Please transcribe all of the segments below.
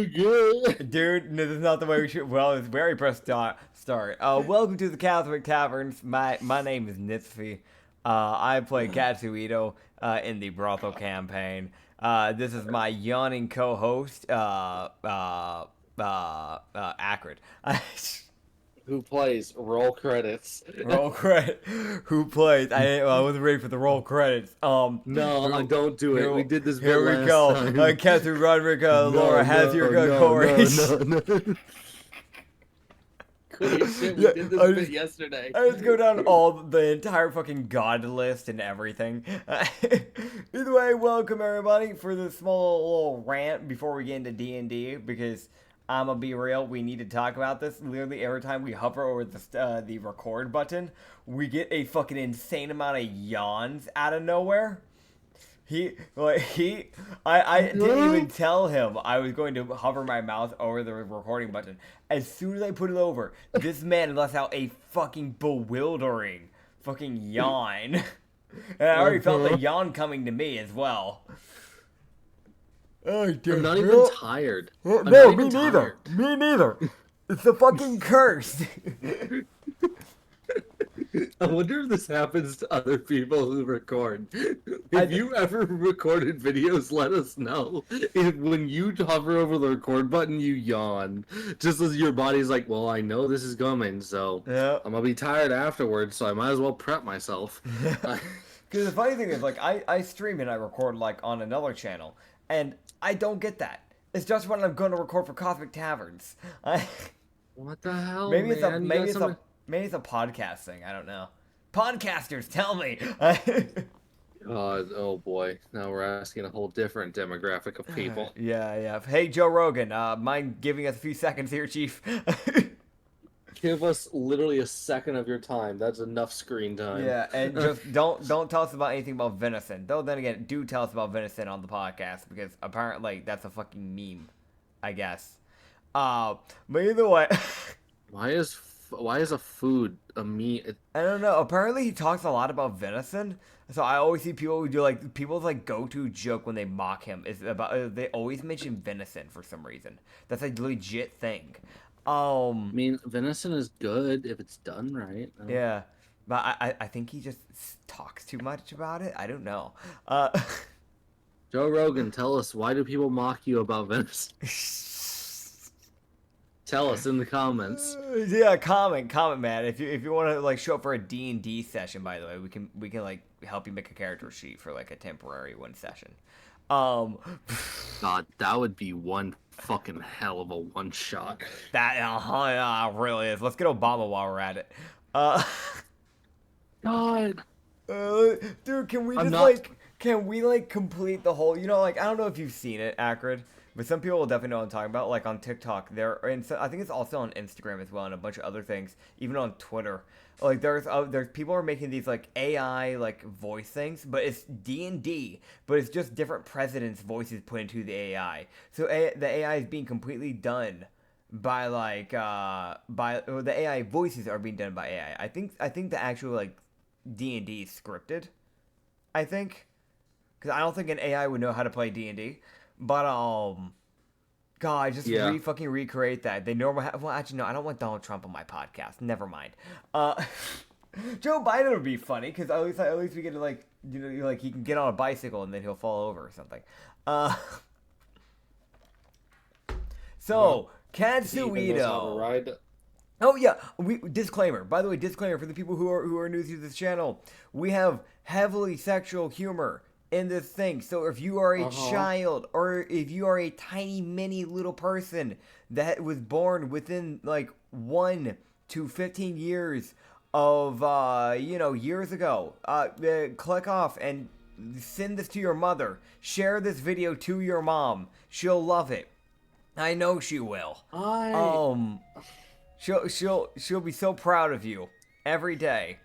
Good. Dude, no, this is not the way we should. Well, it's very press start. Welcome to the Catholic Taverns. My name is Nitsify. I play Katsu in the Brothel campaign. This is my yawning co-host, Acrid. Who plays roll credits? Roll credit. Who plays? I wasn't ready for the roll credits. No, I don't do it. We did this bit Here we last go. time. Katsu, Roderick, Laura has your no, chorus. no. Holy shit, we Yeah, did this bit yesterday. I just go down the entire fucking god list and everything. Either way, welcome everybody for this small little rant before we get into D&D, because I'm gonna be real, we need to talk about this. Literally every time we hover over the record button, we get a fucking insane amount of yawns out of nowhere. I didn't even tell him I was going to hover my mouse over the recording button. As soon as I put it over, this man lets out a fucking bewildering fucking yawn. And I already felt the yawn coming to me as well. I'm not even tired. No, me neither. Tired. Me neither. It's a fucking curse. I wonder if this happens to other people who record. If you ever recorded videos, let us know. If when you hover over the record button, you yawn. Just as your body's like, well, I know this is coming, so Yeah. I'm gonna be tired afterwards, so I might as well prep myself. Because the funny thing is, like, I stream and I record, like, on another channel, and I don't get that. It's just when I'm going to record for Cosmic Taverns. What the hell, Maybe it's man? maybe it's a podcast thing. I don't know. Podcasters, tell me. Oh boy, now we're asking a whole different demographic of people. Yeah. Hey, Joe Rogan, mind giving us a few seconds here, Chief? Give us literally a second of your time. That's enough screen time. Yeah, and just don't tell us about anything about venison. Though then again, do tell us about venison on the podcast, because apparently that's a fucking meme, I guess. But either way, Why is a food a meat? I don't know. Apparently he talks a lot about venison. So I always see people who do, like, people's like go-to joke when they mock him is about they always mention venison for some reason. That's a legit thing. I mean, venison is good if it's done right. Yeah, but I think he just talks too much about it. I don't know. Joe Rogan, tell us, why do people mock you about venison? Tell us in the comments. Yeah, comment, man. If you want to, like, show up for a D&D session, by the way, we can like help you make a character sheet for, like, a temporary one session. God, that would be one fucking hell of a one shot. That yeah, really is. Let's get Obama while we're at it. God, Dude, can we I'm just not- can we like complete the whole? You know, like, I don't know if you've seen it, Acrid, but some people will definitely know what I'm talking about. Like on TikTok, and so, I think it's also on Instagram as well, and a bunch of other things, even on Twitter. Like there's people are making these like AI like voice things, but it's D&D, but it's just different presidents' voices put into the AI. So the AI is being completely done by or the AI voices are being done by AI. I think the actual like D&D is scripted. I think, because I don't think an AI would know how to play D&D, but God, just fucking recreate that. They normally well, actually, no, I don't want Donald Trump on my podcast. Never mind. Joe Biden would be funny, because at least we get to, like, you know, like, he can get on a bicycle and then he'll fall over or something. So, Katsu. Oh yeah, disclaimer. By the way, disclaimer for the people who are new to this channel. We have heavily sexual humor in this thing. So if you are a child, or if you are a tiny mini little person that was born within like 1 to 15 years of years ago, click off and send this to your mother. Share this video to your mom. She'll love it. I know she will. She'll be so proud of you every day.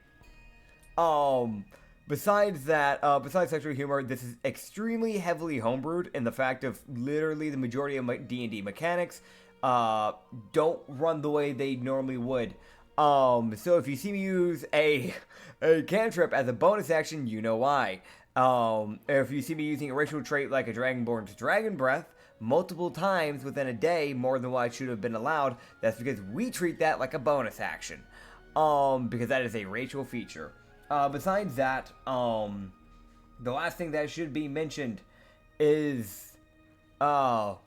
Besides that, besides sexual humor, this is extremely heavily homebrewed in the fact of literally the majority of D&D mechanics don't run the way they normally would. So if you see me use a cantrip as a bonus action, you know why. If you see me using a ritual trait like a Dragonborn's Dragon Breath, multiple times within a day, more than what should have been allowed, that's because we treat that like a bonus action. Because that is a Rachel feature. Besides that, the last thing that should be mentioned is, oh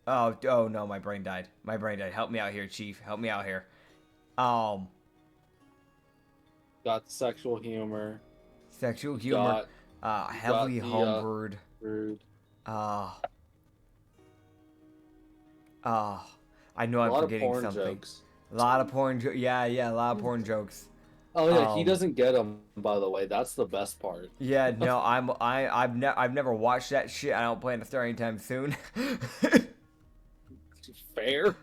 no, my brain died. Help me out here, Chief. Help me out here. Got sexual humor. Heavily homebrewed. I know I'm forgetting something. A lot of porn jokes. Yeah, a lot of porn jokes. Oh yeah, he doesn't get them, by the way. That's the best part. Yeah, no, I've never watched that shit. I don't plan to start anytime soon. Fair.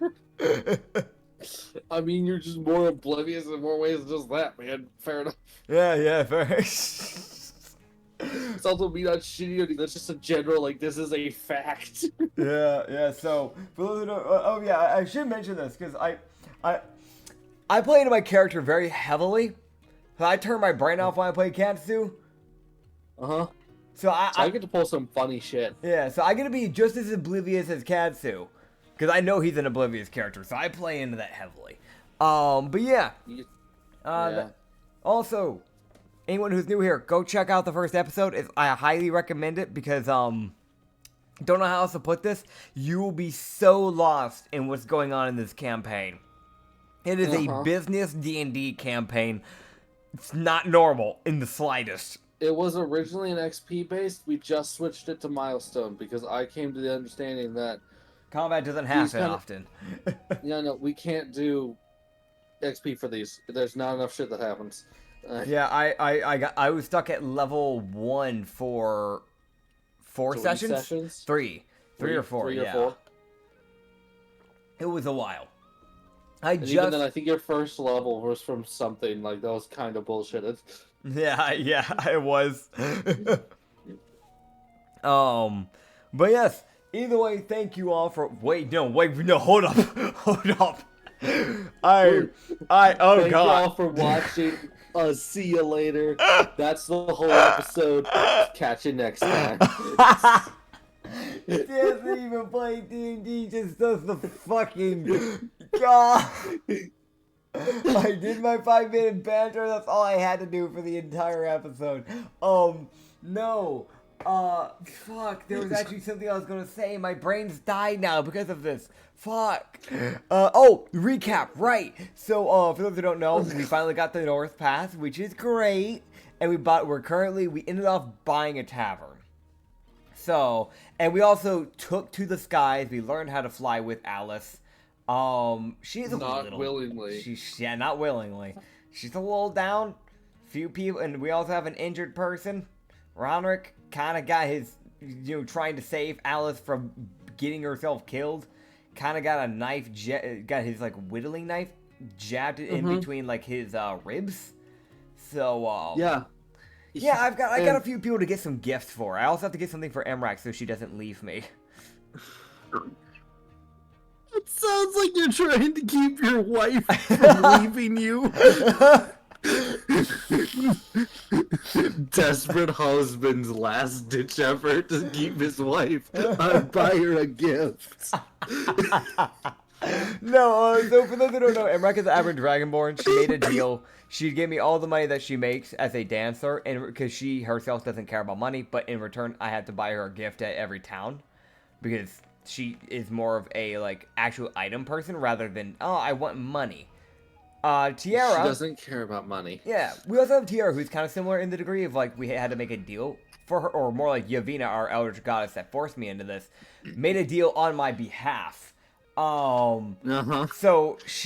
I mean, you're just more oblivious in more ways than just that, man. Fair enough. Yeah, fair. It's also me not shitty. That's just a general, like, this is a fact. Yeah. So, for those who don't, I should mention this because I play into my character very heavily. So I turn my brain off when I play Katsu. So I get to pull some funny shit. Yeah, so I get to be just as oblivious as Katsu. Because I know he's an oblivious character, so I play into that heavily. But yeah. Also, anyone who's new here, go check out the first episode. I highly recommend it because, don't know how else to put this. You will be so lost in what's going on in this campaign. It is a business D&D campaign. It's not normal in the slightest. It was originally an XP based. We just switched it to milestone because I came to the understanding that combat doesn't happen often. No, we can't do XP for these. There's not enough shit that happens. Yeah, I was stuck at level 1 for 4 sessions? Three or four. It was a while. Even then, I think your first level was from something like that was kind of bullshit. Yeah, it was. But yes, either way, thank you all for. Wait, no, hold up. Oh Thank God. You all for watching. See you later. That's the whole episode. Catch you next time. He doesn't even play D&D, just does the fucking God. I did my 5-minute banter. That's all I had to do for the entire episode. No. Fuck. There was actually something I was gonna say. My brain's died now because of this. Fuck. Recap. Right. So, for those who don't know, we finally got the Northpass, which is great, and we ended up buying a tavern. So, and we also took to the skies. We learned how to fly with Alice. She's not willingly. Not willingly. She's a little down. Few people, and we also have an injured person. Roderick kind of got his, trying to save Alice from getting herself killed. Kind of got a knife, got his whittling knife jabbed in between his ribs. So yeah, I got a few people to get some gifts for. I also have to get something for Emrak so she doesn't leave me. It sounds like you're trying to keep your wife from leaving you. Desperate husband's last ditch effort to keep his wife. I'd buy her a gift. No, so for those who don't know, Emrak is an average dragonborn. She made a deal. She'd give me all the money that she makes as a dancer, and because she herself doesn't care about money, but in return, I had to buy her a gift at every town because she is more of a actual item person rather than I want money. Tiara, she doesn't care about money. Yeah, we also have Tiara, who's kind of similar in the degree of we had to make a deal for her, or more like Yavina, our eldritch goddess that forced me into this, made a deal on my behalf. So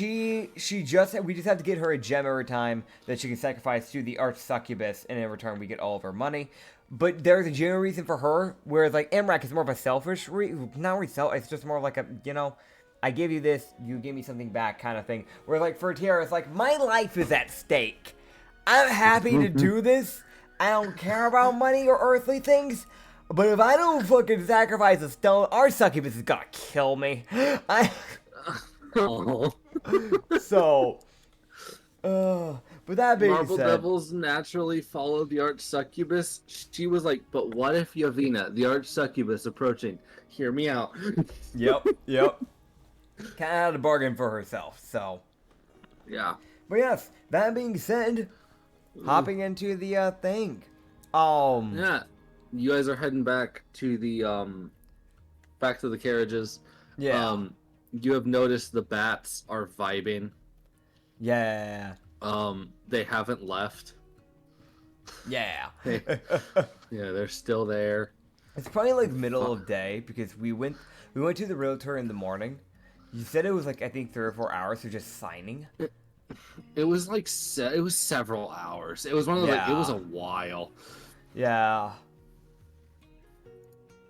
we just have to get her a gem every time that she can sacrifice to the arch succubus, and in return we get all of her money. But there's a genuine reason for her, whereas Emrak is more of a selfish it's just more of I give you this, you give me something back kind of thing. Whereas for Tiara, it's my life is at stake. I'm happy to do this. I don't care about money or earthly things. But if I don't fucking sacrifice a stone, our succubus is gonna kill me. But that being Marble said, devils naturally follow the arch succubus. She was like, but what if Yavina, the arch succubus approaching, hear me out. yep. Kind of had a bargain for herself, so. Yeah. But yes, that being said, hopping into the thing. Yeah. You guys are heading back to the carriages. Yeah. You have noticed the bats are vibing. Yeah. They haven't left. Yeah. Yeah, they're still there. It's probably like middle of day because we went to the realtor in the morning. You said it was like I think 3 or 4 hours for just signing. It was like it was several hours. It was one of those, like, it was a while. Yeah.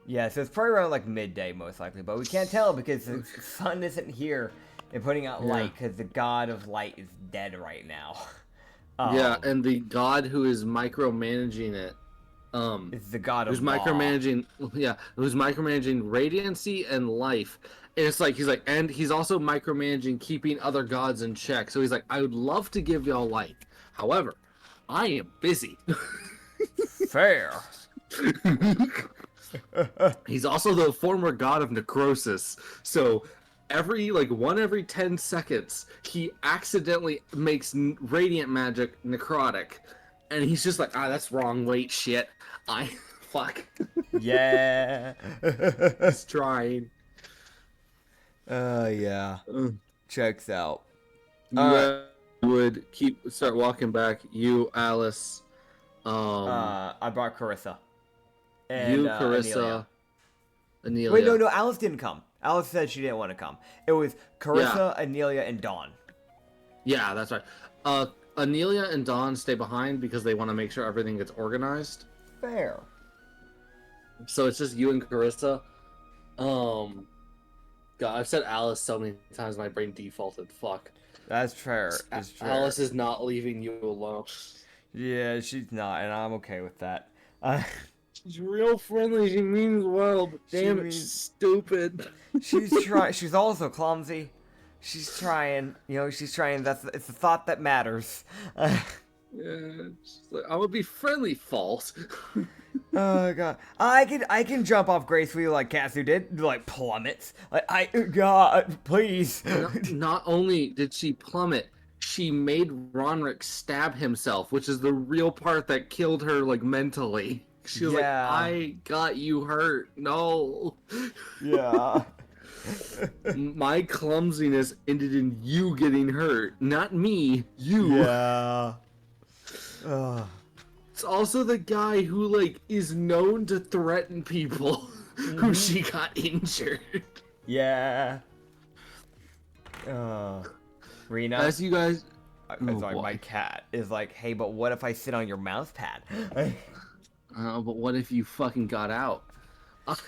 Yeah, so it's probably around like midday most likely, but we can't tell because the sun isn't here and putting out light because the god of light is dead right now. Yeah, and the god who is micromanaging it, it's the god of who's micromanaging, who's micromanaging radiancy and life. And it's like and he's also micromanaging keeping other gods in check. So he's like, I would love to give y'all light, however, I am busy. Fair. He's also the former god of necrosis, so every 10 seconds he accidentally makes radiant magic necrotic, and he's just like, that's wrong, wait, shit, fuck. Yeah. He's trying. Yeah. Checks out. You would start walking back, you, Alice, I brought Carissa. And, you, Carissa, Anelia. Wait, no, Alice didn't come. Alice said she didn't want to come. It was Carissa, Anelia, and Dawn. Yeah, that's right. Anelia and Dawn stay behind because they want to make sure everything gets organized. Fair. So it's just you and Carissa. God, I've said Alice so many times my brain defaulted. Fuck. That's fair. That's fair. Alice is not leaving you alone. Yeah, she's not, and I'm okay with that. She's real friendly. She means well, but damn it, she's stupid. She's also clumsy. She's trying. She's trying. It's the thought that matters. Yeah, she's like, I would be friendly, false. Oh god, I can jump off gracefully like Katsu did, like plummets. God, please. Not only did she plummet, she made Ronrick stab himself, which is the real part that killed her, like, mentally. She was like, I got you hurt. No. Yeah. My clumsiness ended in you getting hurt, not me. You. Yeah. It's also the guy who, like, is known to threaten people who she got injured. Yeah. Rena. As you guys... Sorry, my cat is like, hey, but what if I sit on your mouse pad? But what if you fucking got out? Oh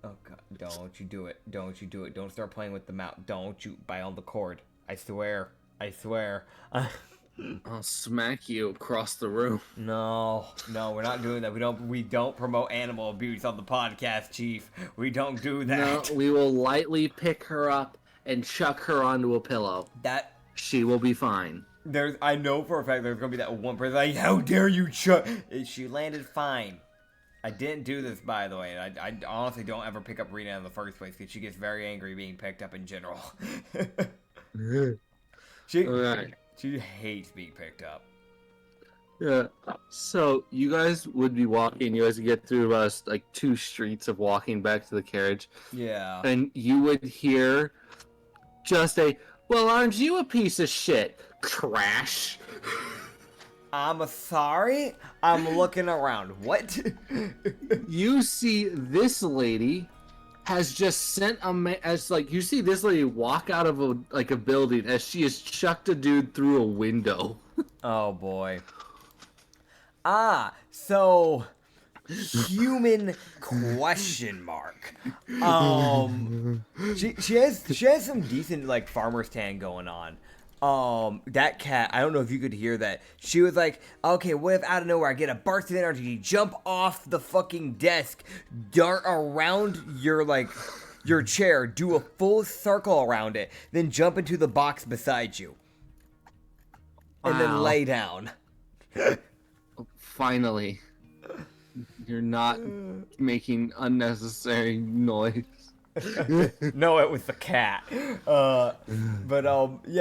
god, don't you do it. Don't you do it. Don't start playing with the mouse. Don't you bite on the cord. I swear. I'll smack you across the room. No, we're not doing that. We don't promote animal abuse on the podcast, Chief. We don't do that. No, we will lightly pick her up and chuck her onto a pillow. She will be fine. I know for a fact there's gonna be that one person like, how dare you chuck? She landed fine. I didn't do this, by the way. I honestly don't ever pick up Rena in the first place because she gets very angry being picked up in general. She hates being picked up. Yeah. So you guys would be walking. You guys would get through about like 2 streets of walking back to the carriage. Yeah. And you would hear just well, aren't you a piece of shit? Crash. I'm sorry. I'm looking around. What? You see this lady has just sent you see this lady walk out of a building as she has chucked a dude through a window. Oh boy. So human question mark. She has some decent like farmer's tan going on. That cat, I don't know if you could hear that. She was like, okay, what if out of nowhere I get a burst of energy, jump off the fucking desk, dart around your chair, do a full circle around it, then jump into the box beside you. and then Wow. lay down. Finally. You're not making unnecessary noise. No, it was the cat. Yeah.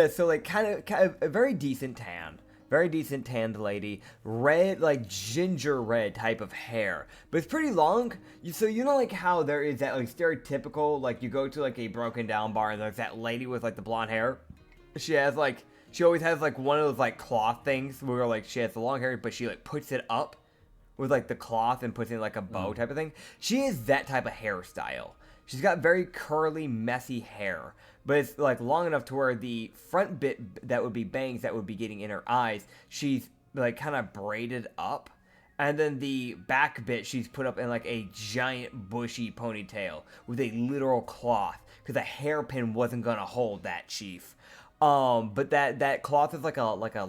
So like, kind of a very decent tan, very decent tanned lady, red, like ginger red type of hair, but it's pretty long. So you know, like how there is that like stereotypical, like you go to like a broken down bar and there's that lady with like the blonde hair. She always has like one of those like cloth things where like she has the long hair, but she like puts it up with like the cloth and puts in like a bow type of thing. She is that type of hairstyle. She's got very curly, messy hair, but it's like long enough to where the front bit that would be bangs that would be getting in her eyes, she's like kind of braided up. And then the back bit she's put up in like a giant bushy ponytail with a literal cloth because a hairpin wasn't gonna hold that, chief. But that cloth is like a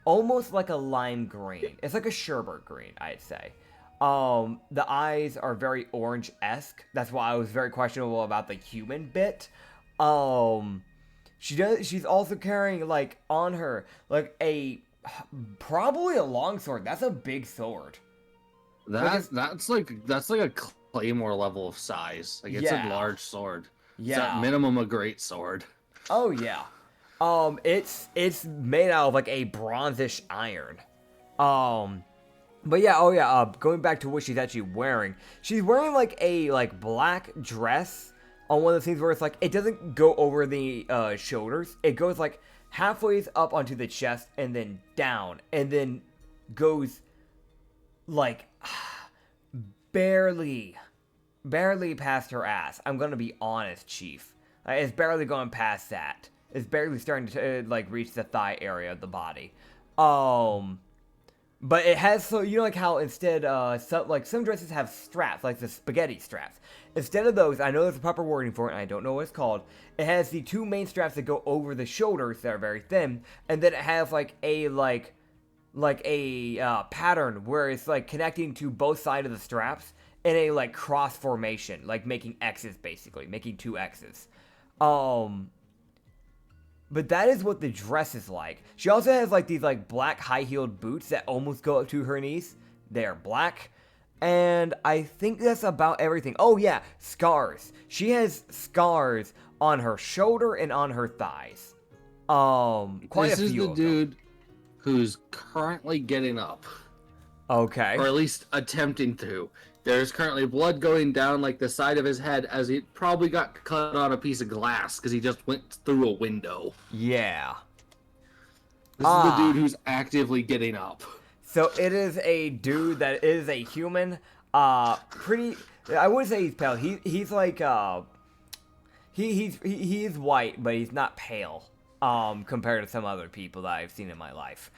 almost like a lime green. It's like a sherbet green, I'd say. The eyes are very orange-esque. That's why I was very questionable about the human bit. She's also carrying like on her like probably a longsword. That's a big sword. That's like a claymore level of size. Like it's a large sword. Yeah. It's at minimum a great sword. Oh yeah. It's made out of like a bronzish iron. But yeah, going back to what she's actually wearing. She's wearing like a black dress on one of the things where it's like it doesn't go over the shoulders. It goes like halfway up onto the chest and then down and then goes like barely past her ass. I'm gonna be honest, Chief. It's barely going past that. It's barely starting to like reach the thigh area of the body. But it has, so you know like how instead some dresses have straps, like the spaghetti straps. Instead of those, I know there's a proper wording for it and I don't know what it's called. It has the two main straps that go over the shoulders that are very thin, and then it has like a pattern where it's like connecting to both sides of the straps in a like cross formation, like making X's, basically making two X's. But that is what the dress is like. She also has like these like black high-heeled boots that almost go up to her knees. They're black. And I think that's about everything. Oh yeah, scars. She has scars on her shoulder and on her thighs. Quite this a few. This is the dude who's currently getting up. Okay. Or at least attempting to. There's currently blood going down like the side of his head as he probably got cut on a piece of glass because he just went through a window. Yeah. This is the dude who's actively getting up. So it is a dude that is a human. Pretty. I wouldn't say he's pale. He's like he is white, but he's not pale. Compared to some other people that I've seen in my life.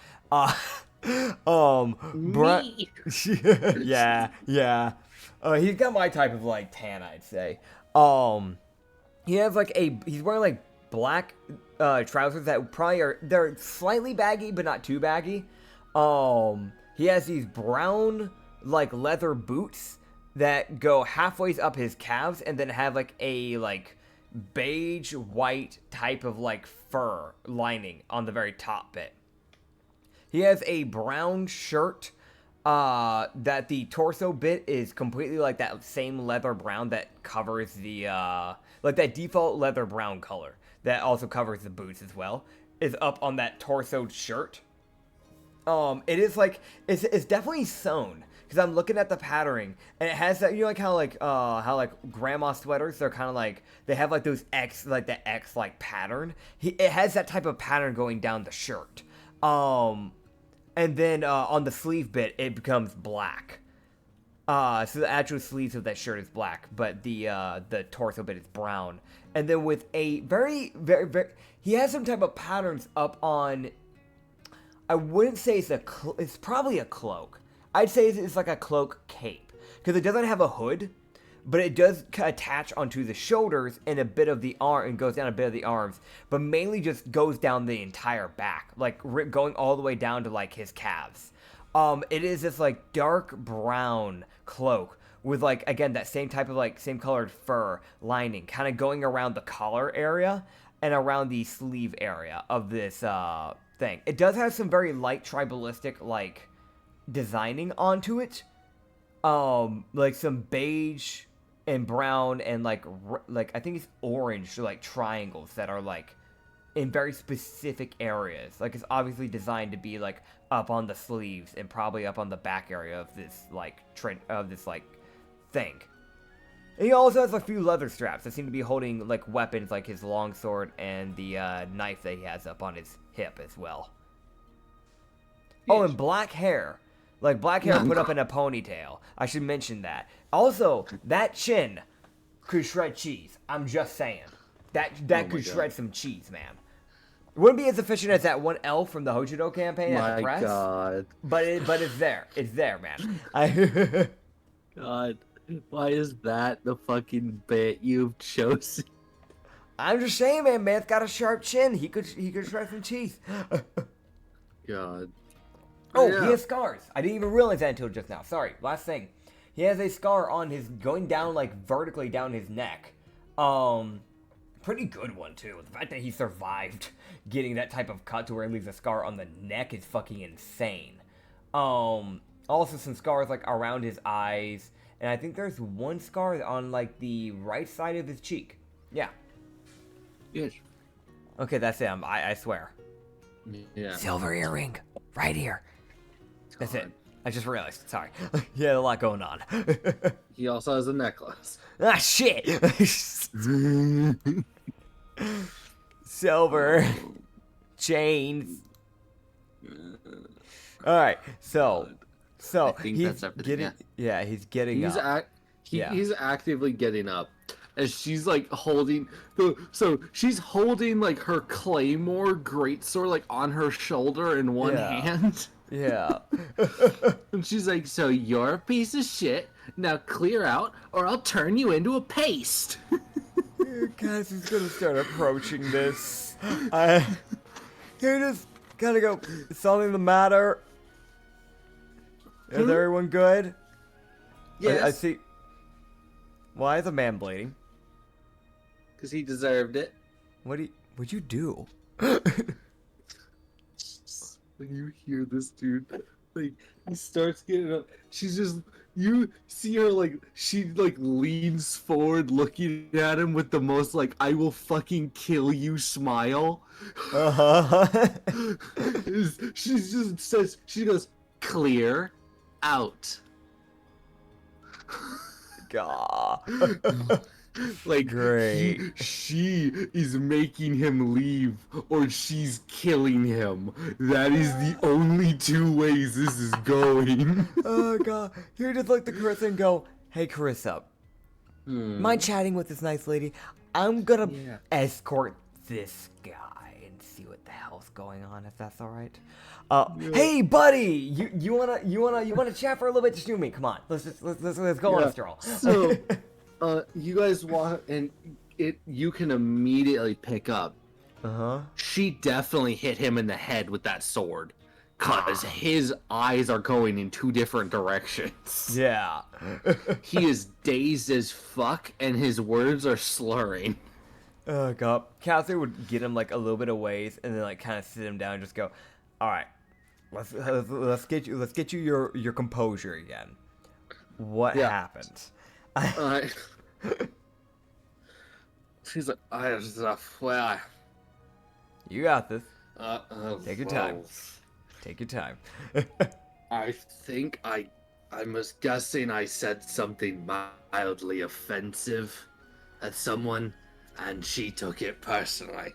Me. Yeah. He's got my type of like tan, I'd say. He has like he's wearing like black trousers that probably they're slightly baggy but not too baggy. He has these brown like leather boots that go halfway up his calves and then have like a beige white type of like fur lining on the very top bit. He has a brown shirt that the torso bit is completely like that same leather brown that covers the like that default leather brown color that also covers the boots as well is up on that torso shirt. It is like it's definitely sewn because I'm looking at the patterning and it has that, you know, like how like grandma sweaters, they're kind of like they have like those X, like the X like pattern. It has that type of pattern going down the shirt. And then on the sleeve bit, it becomes black. So the actual sleeves of that shirt is black, but the torso bit is brown. And then with a very, very, very, he has some type of patterns up on. I wouldn't say it's probably a cloak. I'd say it's like a cloak cape because it doesn't have a hood, but it does attach onto the shoulders and a bit of the arm and goes down a bit of the arms, but mainly just goes down the entire back, like going all the way down to like his calves. It is this like dark brown cloak with like, again, that same type of like same colored fur lining kind of going around the collar area and around the sleeve area of this thing. It does have some very light tribalistic like designing onto it. Like some beige and brown and like I think it's orange, like triangles that are like in very specific areas. Like it's obviously designed to be like up on the sleeves and probably up on the back area of this like thing. And he also has a few leather straps that seem to be holding like weapons, like his longsword and the knife that he has up on his hip as well. Oh, and black hair. Like black hair put up in a ponytail. I should mention that. Also, that chin could shred cheese. I'm just saying. That could shred some cheese, man. It wouldn't be as efficient as that one elf from the Hojido campaign at the press. My God. But it's there. It's there, man. God. Why is that the fucking bit you've chosen? I'm just saying, man. Man's got a sharp chin. He could shred some cheese. God. Oh, yeah. He has scars. I didn't even realize that until just now. Sorry. Last thing. He has a scar on his, going down, like, vertically down his neck. Pretty good one, too. The fact that he survived getting that type of cut to where he leaves a scar on the neck is fucking insane. Also some scars, like, around his eyes. And I think there's one scar on, like, the right side of his cheek. Yeah. Yes. Okay, that's him. I swear. Yeah. Silver earring. Right here. That's it. I just realized. Sorry. He had a lot going on. He also has a necklace. Ah, shit! Silver. Chains. Alright, so I think he's that's everything, getting... Yeah, he's getting He's up. He's actively getting up. As she's like holding so she's holding like her claymore greatsword like on her shoulder in one hand. Yeah. And she's like, so you're a piece of shit. Now clear out or I'll turn you into a paste. Katsu's gonna start approaching this. You just gotta go. Is something the matter? Is everyone good? Yes. I see. Why is a man bleeding? Because he deserved it. What'd you do? When you hear this dude, like, he starts getting up. She's just, you see her, like, she, like, leans forward looking at him with the most, like, I will fucking kill you smile. She's just says, she goes, clear out. God. Like, Great. she is making him leave, or she's killing him. That is the only two ways this is going. Oh, God. You just look to Carissa and go, hey, Carissa, mind chatting with this nice lady? I'm gonna escort this guy and see what the hell's going on, if that's all right. Hey, buddy, you wanna chat for a little bit? Just you and me. Come on, let's go on a stroll. So, you guys walk, and you can immediately pick up. She definitely hit him in the head with that sword, cause his eyes are going in two different directions. Yeah. He is dazed as fuck, and his words are slurring. Oh, God. Katsu would get him like a little bit of ways, and then like kind of sit him down and just go, all right. Let's get you your composure again. What happened? She's like, well, you got this. Take your time. well, Take your time. I think I'm just guessing I said something mildly offensive at someone, and she took it personally.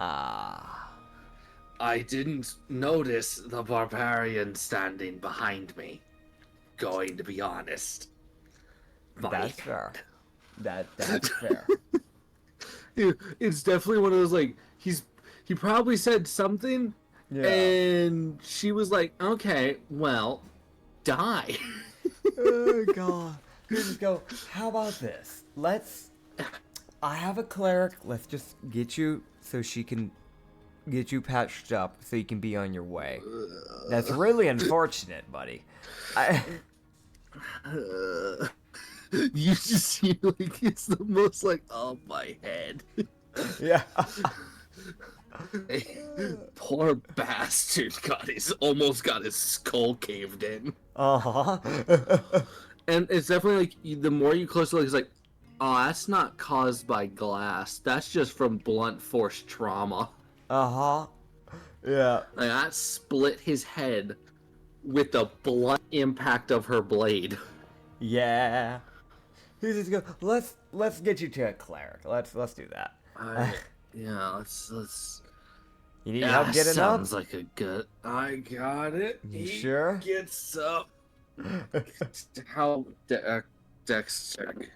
I didn't notice the barbarian standing behind me. Going to be honest. That's fair. That's fair. It's definitely one of those, like, he probably said something, and she was like, okay, well, die. Oh, God. You just go, how about this? I have a cleric. Let's just get you so she can get you patched up so you can be on your way. That's really unfortunate, buddy. You just seem like it's the most like, oh, my head. Yeah. Poor bastard almost got his skull caved in. Uh-huh. And it's definitely like the more you closely look, it's like, oh, that's not caused by glass. That's just from blunt force trauma. Uh-huh. Yeah. Like that split his head with the blunt impact of her blade. Yeah. He's just go. Let's get you to a cleric. Let's do that. Yeah, let's. You need help getting up? Sounds like a good. I got it. You sure? Gets up. How Dex check?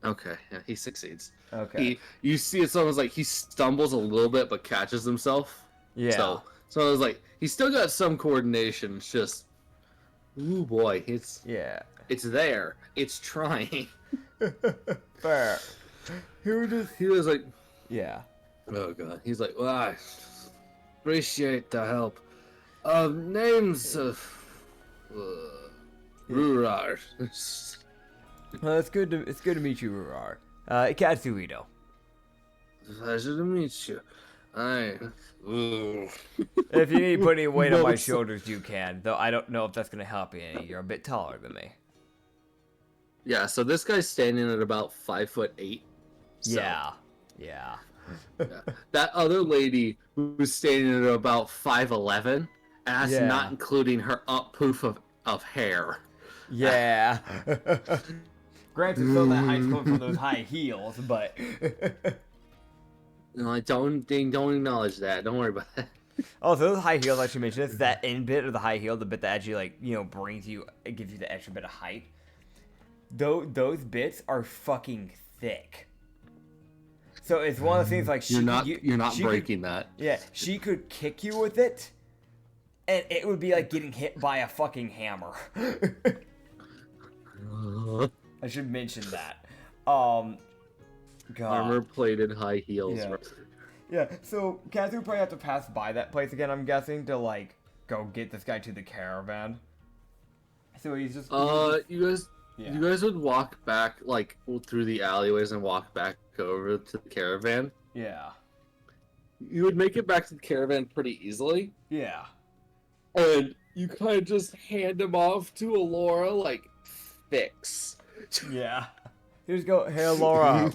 Okay, yeah, he succeeds. Okay. You see, it's almost like he stumbles a little bit, but catches himself. Yeah. So it was like he's still got some coordination. It's just, ooh boy, it's there. It's trying. Fair. He was like, yeah. oh god. He's like, well, I appreciate the help. Names of Rurar. Well, it's good to meet you, Rurar. Katsu. Pleasure to meet you. If you need to put any weight on my shoulders, you can. Though I don't know if that's gonna help you any. You're a bit taller than me. Yeah, so this guy's standing at about 5'8". So, Yeah. That other lady who's standing at about 5'11", and that's not including her up poof of hair. Yeah. Granted, some of that height's coming from those high heels, but. No, I don't acknowledge that. Don't worry about that. Oh, so those high heels I should mention. It's that end bit of the high heel, the bit that actually brings you, it gives you the extra bit of height. Those bits are fucking thick. So it's one of the things like you're not breaking that. Yeah, she could kick you with it, and it would be like getting hit by a fucking hammer. I should mention that. God. Armor-plated high heels. Yeah. So Katsu would probably have to pass by that place again. I'm guessing to like go get this guy to the caravan. So he's just. You guys would walk back like through the alleyways and walk back over to the caravan. Yeah. You would make it back to the caravan pretty easily. Yeah. And you kind of just hand him off to Alora, like, fix. Yeah. Here's go. Hey, Alora.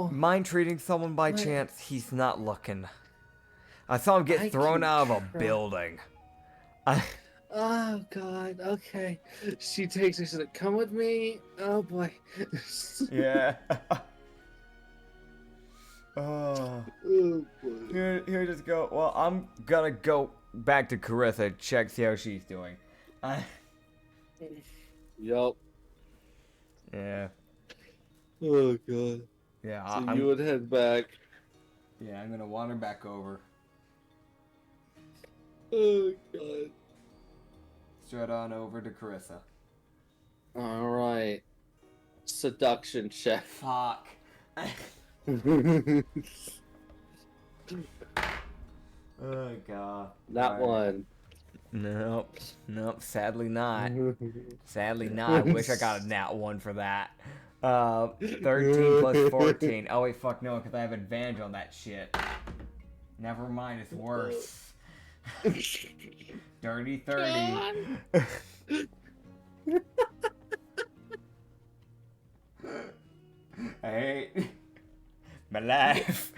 Mind treating someone by chance? He's not looking. I saw him get thrown out of a building. Oh God. Okay. She takes me. She's like, "Come with me." Oh boy. Yeah. Oh boy. Here, just go. Well, I'm gonna go back to Carissa, check, see how she's doing. Yup. Yeah. Oh God. Yeah. So you would head back. Yeah, I'm gonna wander back over. Oh God. Straight on over to Carissa. All right. Seduction check. Fuck. Oh God. That one. Nope. Sadly not. Sadly not. Wish I got a nat 1 for that. 13 plus 14. Oh wait, fuck no, because I have advantage on that shit. Never mind, it's worse. Dirty 30. I hate my life.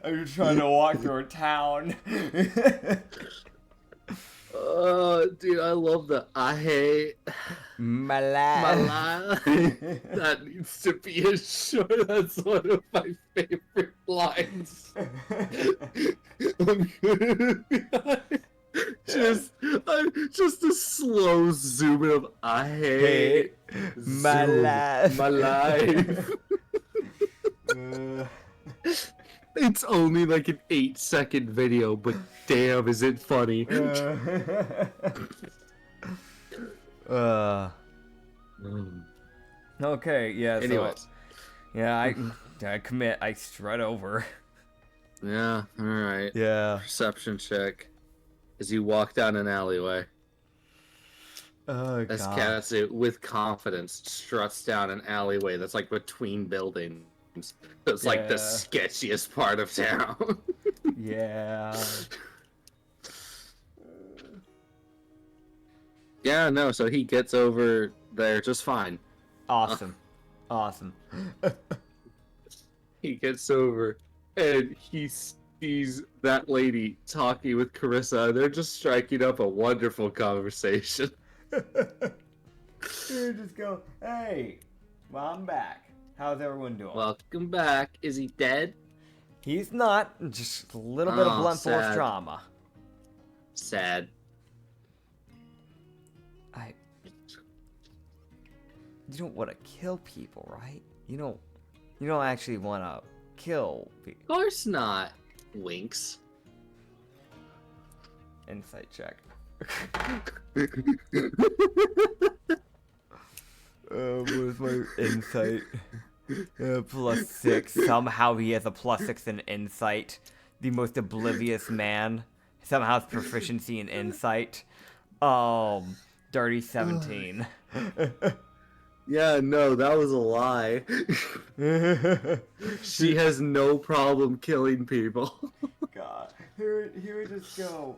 I'm just trying to walk through a town. Dude, I love the I hate my life. That needs to be a short. That's one of my favorite lines. I'm gonna be just a slow zoom in of I hate my life. My life. It's only like an 8-second video, but damn, is it funny. Okay, yeah. Anyways. So, yeah, I commit. I strut over. Yeah, alright. Yeah. Perception check. As you walk down an alleyway. Oh As god. Katsu, with confidence, struts down an alleyway that's like between buildings. It's like the Yeah. sketchiest part of town. Yeah. Yeah, no, so he gets over there just fine. Awesome. Awesome. He gets over and he sees that lady talking with Carissa. They're just striking up a wonderful conversation. You just go, hey, well, I'm back. How's everyone doing? Welcome back. Is he dead? He's not. Just a little bit of Oh, blunt force sad. trauma. Sad. You don't want to kill people, right? You don't actually want to kill people. Of course not. Winks. Insight check. What is my insight? +6. Somehow he has a +6 in insight. The most oblivious man. Somehow has proficiency in insight. Dirty 17. Yeah, no, that was a lie. She has no problem killing people. God. Here we just go.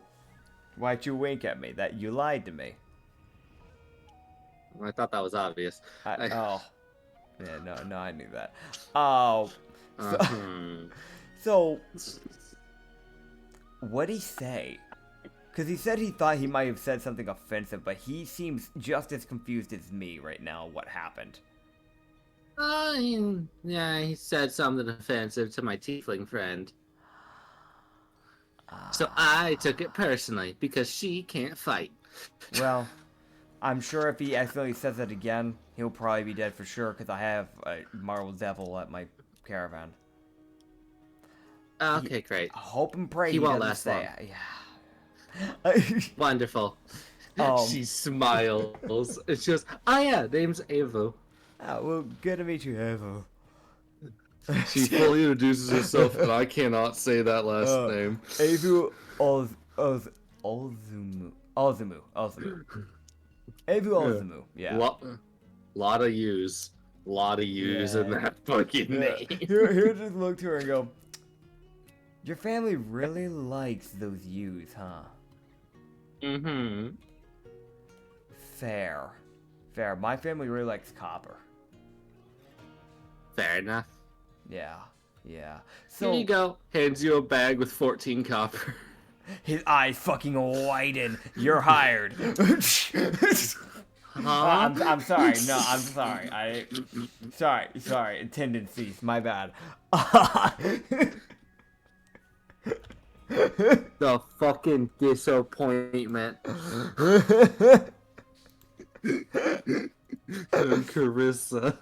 Why'd you wink at me? That you lied to me. I thought that was obvious. Oh. Yeah, no, I knew that. Oh. So, what'd he say? Because he said he thought he might have said something offensive, but he seems just as confused as me right now what happened. Yeah, he said something offensive to my tiefling friend. So I took it personally, because she can't fight. Well, I'm sure if he accidentally says it again, he'll probably be dead for sure, because I have a Marvel Devil at my caravan. Okay, great. I hope and pray He he won't doesn't last say long. it. Yeah. Wonderful. She smiles. It's just, oh yeah, name's Avo. Oh, well, good to meet you, Evo. She fully introduces herself, and I cannot say that last name. Evu Ozumu. Evu Ozumu, yeah. Lot of U's. Lot of U's in that fucking name. He'll just look to her and go, your family really likes those U's, huh? Mm-hmm. Fair. My family really likes copper. Fair enough. Yeah. So here you go. Hands you a bag with 14 copper. His eyes fucking widen. You're hired. Huh? I'm sorry. No, I'm sorry. Sorry. Tendencies. My bad. The fucking disappointment. Carissa.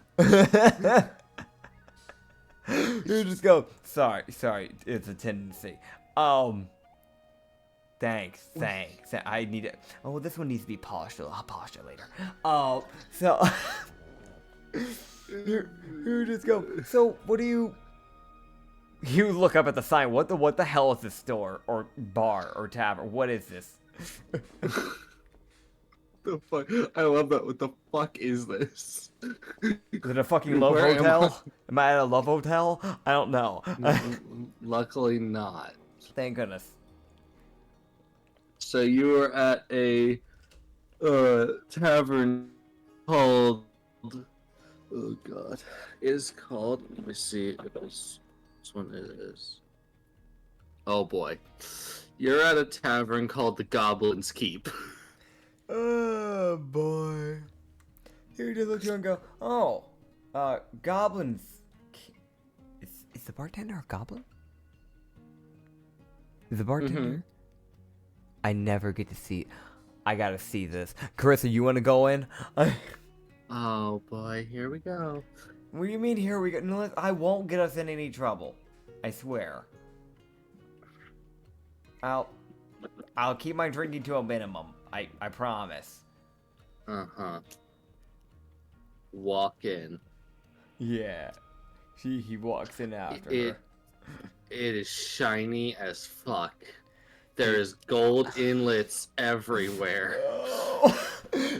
You just go, sorry, it's a tendency. Thanks. I need it. Oh, this one needs to be polished. I'll polish it later. So you just go. So what do you? You look up at the sign. What the hell is this store or bar or tavern? What is this? The fuck? I love that. What the fuck is this? Is it a fucking love Where hotel? Am I at a love hotel? I don't know. Luckily not. Thank goodness. So you were at a tavern called, oh god, is called, let me see if this one is. Oh boy. You're at a tavern called the Goblin's Keep. Oh boy. Here you just look here and go, oh, goblins. Is the bartender a goblin? Is the bartender? Mm-hmm. I never get to see. I gotta see this. Carissa, you wanna go in? Oh boy, here we go. What do you mean here we go? No, I won't get us in any trouble. I swear. I'll keep my drinking to a minimum. I promise. Uh-huh. Walk in. Yeah. He walks in after her. It is shiny as fuck. There is gold inlets everywhere.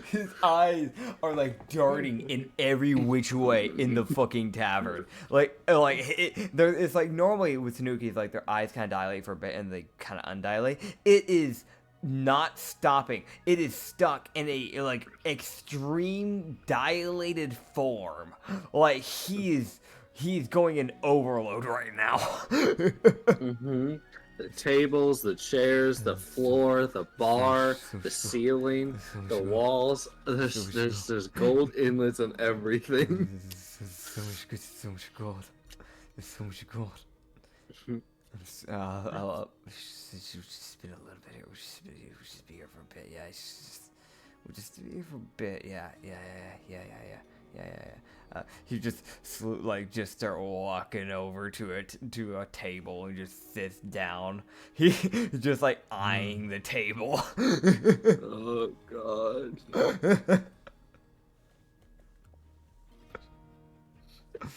His eyes are like darting in every which way in the fucking tavern. It's like normally with Tanukis, like their eyes kind of dilate for a bit and they kind of undilate. It is not stopping. It is stuck in a like extreme dilated form. Like he's going in overload right now. Mm-hmm. The tables, the chairs, the floor, the bar, the ceiling, the walls. There's gold inlets and everything. So much good, so much gold. There's so much gold. We'll just been a little bit here. We'll just be here for a bit. Yeah, we'll just be here for a bit. Yeah. He just just start walking over to a table and just sits down. He just like eyeing the table. Oh god.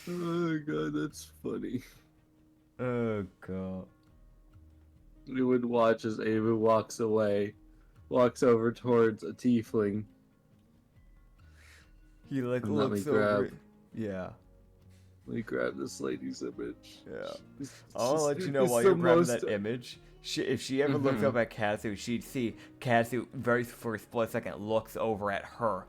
Oh god, that's funny. Oh god. We would watch as Ava walks over towards a tiefling. He like And let looks me over. grab- Yeah. Let me grab this lady's image. Yeah. It's I'll just- let you know it's while the you're grabbing most- that image. If she ever looks up at Katsu, she'd see Katsu very for a split second looks over at her.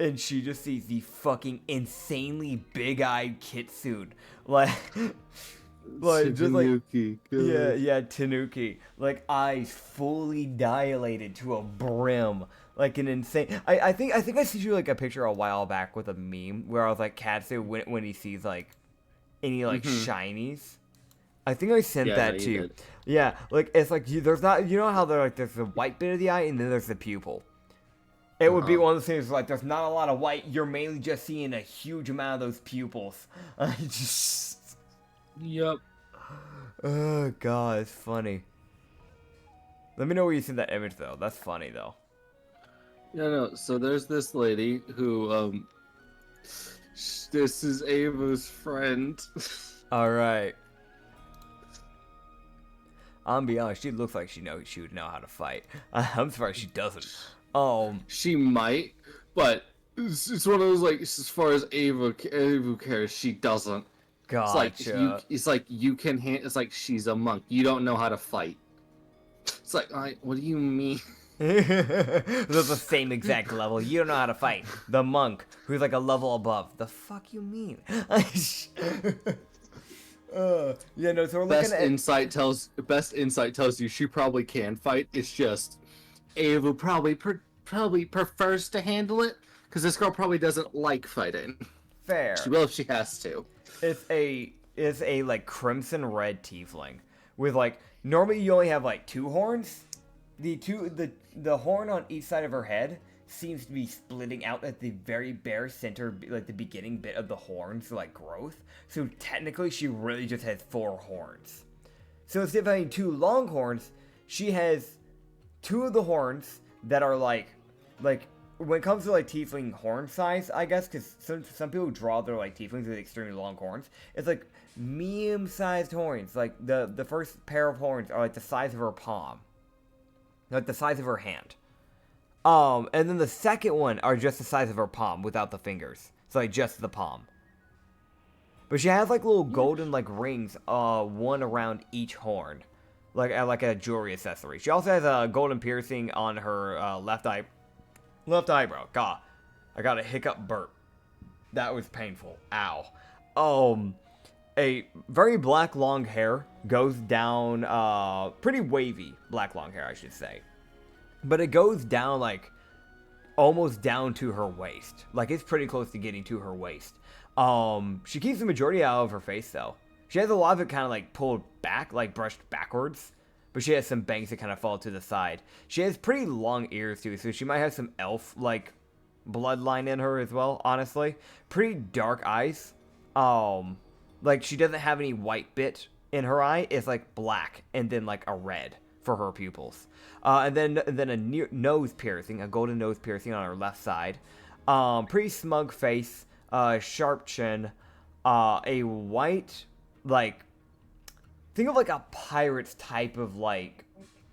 And she just sees the fucking insanely big-eyed Kitsune. Like just like Tanuki, good. yeah, Tanuki. Like eyes fully dilated to a brim. Like an insane. I think I sent you like a picture a while back with a meme where I was like Katsu when he sees like any like shinies. I think I sent that to you. Did. Yeah, like it's like there's not how there's the white bit of the eye and then there's the pupil. It would be one of those things like there's not a lot of white. You're mainly just seeing a huge amount of those pupils. Yep. Oh god, it's funny. Let me know where you seen that image though. That's funny though. Yeah, no. So there's this lady who, this is Ava's friend. All right. I'm be honest. She looks like she would know how to fight. I'm surprised she doesn't. She might, but it's one of those like as far as Ava cares, she doesn't. Gotcha. It's like you can. It's like she's a monk. You don't know how to fight. It's like, what do you mean? They're the same exact level. You don't know how to fight. The monk, who's like a level above. The fuck you mean? Yeah, no. So we're looking at Best insight tells you she probably can fight. It's just Ava probably prefers to handle it because this girl probably doesn't like fighting. fair. She will if she has to. It's a like crimson red tiefling with like normally you only have like two horns. The horn on each side of her head seems to be splitting out at the very bare center, like the beginning bit of the horns, like growth. So technically, she really just has 4 horns. So instead of having 2 long horns, she has 2 of the horns that are like when it comes to like tiefling horn size, I guess, because some people draw their like tieflings with extremely long horns. It's like medium-sized horns. Like the first pair of horns are like the size of her palm, like the size of her hand. And then the second one are just the size of her palm without the fingers. So like just the palm. But she has like little golden like rings, one around each horn, like a jewelry accessory. She also has a golden piercing on her left eyebrow. God, I got a hiccup burp. That was painful. Ow. A very black long hair goes down, pretty wavy black long hair, I should say. But it goes down like almost down to her waist. Like it's pretty close to getting to her waist. She keeps the majority out of her face though. She has a lot of it kind of like pulled back, like brushed backwards. But she has some bangs that kind of fall to the side. She has pretty long ears too, so she might have some elf like bloodline in her as well, honestly. Pretty dark eyes. Like she doesn't have any white bit in her eye. It's like black and then like a red for her pupils. And then a nose piercing, a golden nose piercing on her left side. Pretty smug face, sharp chin, a white, like, think of like a pirate's type of like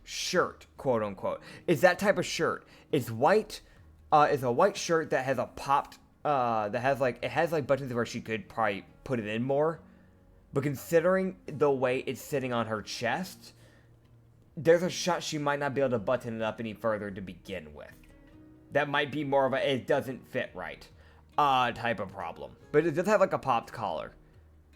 shirt, quote unquote. It's that type of shirt. It's white. It's a white shirt that has a popped. That has like buttons where she could probably put it in more. But considering the way it's sitting on her chest, there's a shot she might not be able to button it up any further to begin with. That might be more of a it doesn't fit right type of problem. But it does have like a popped collar.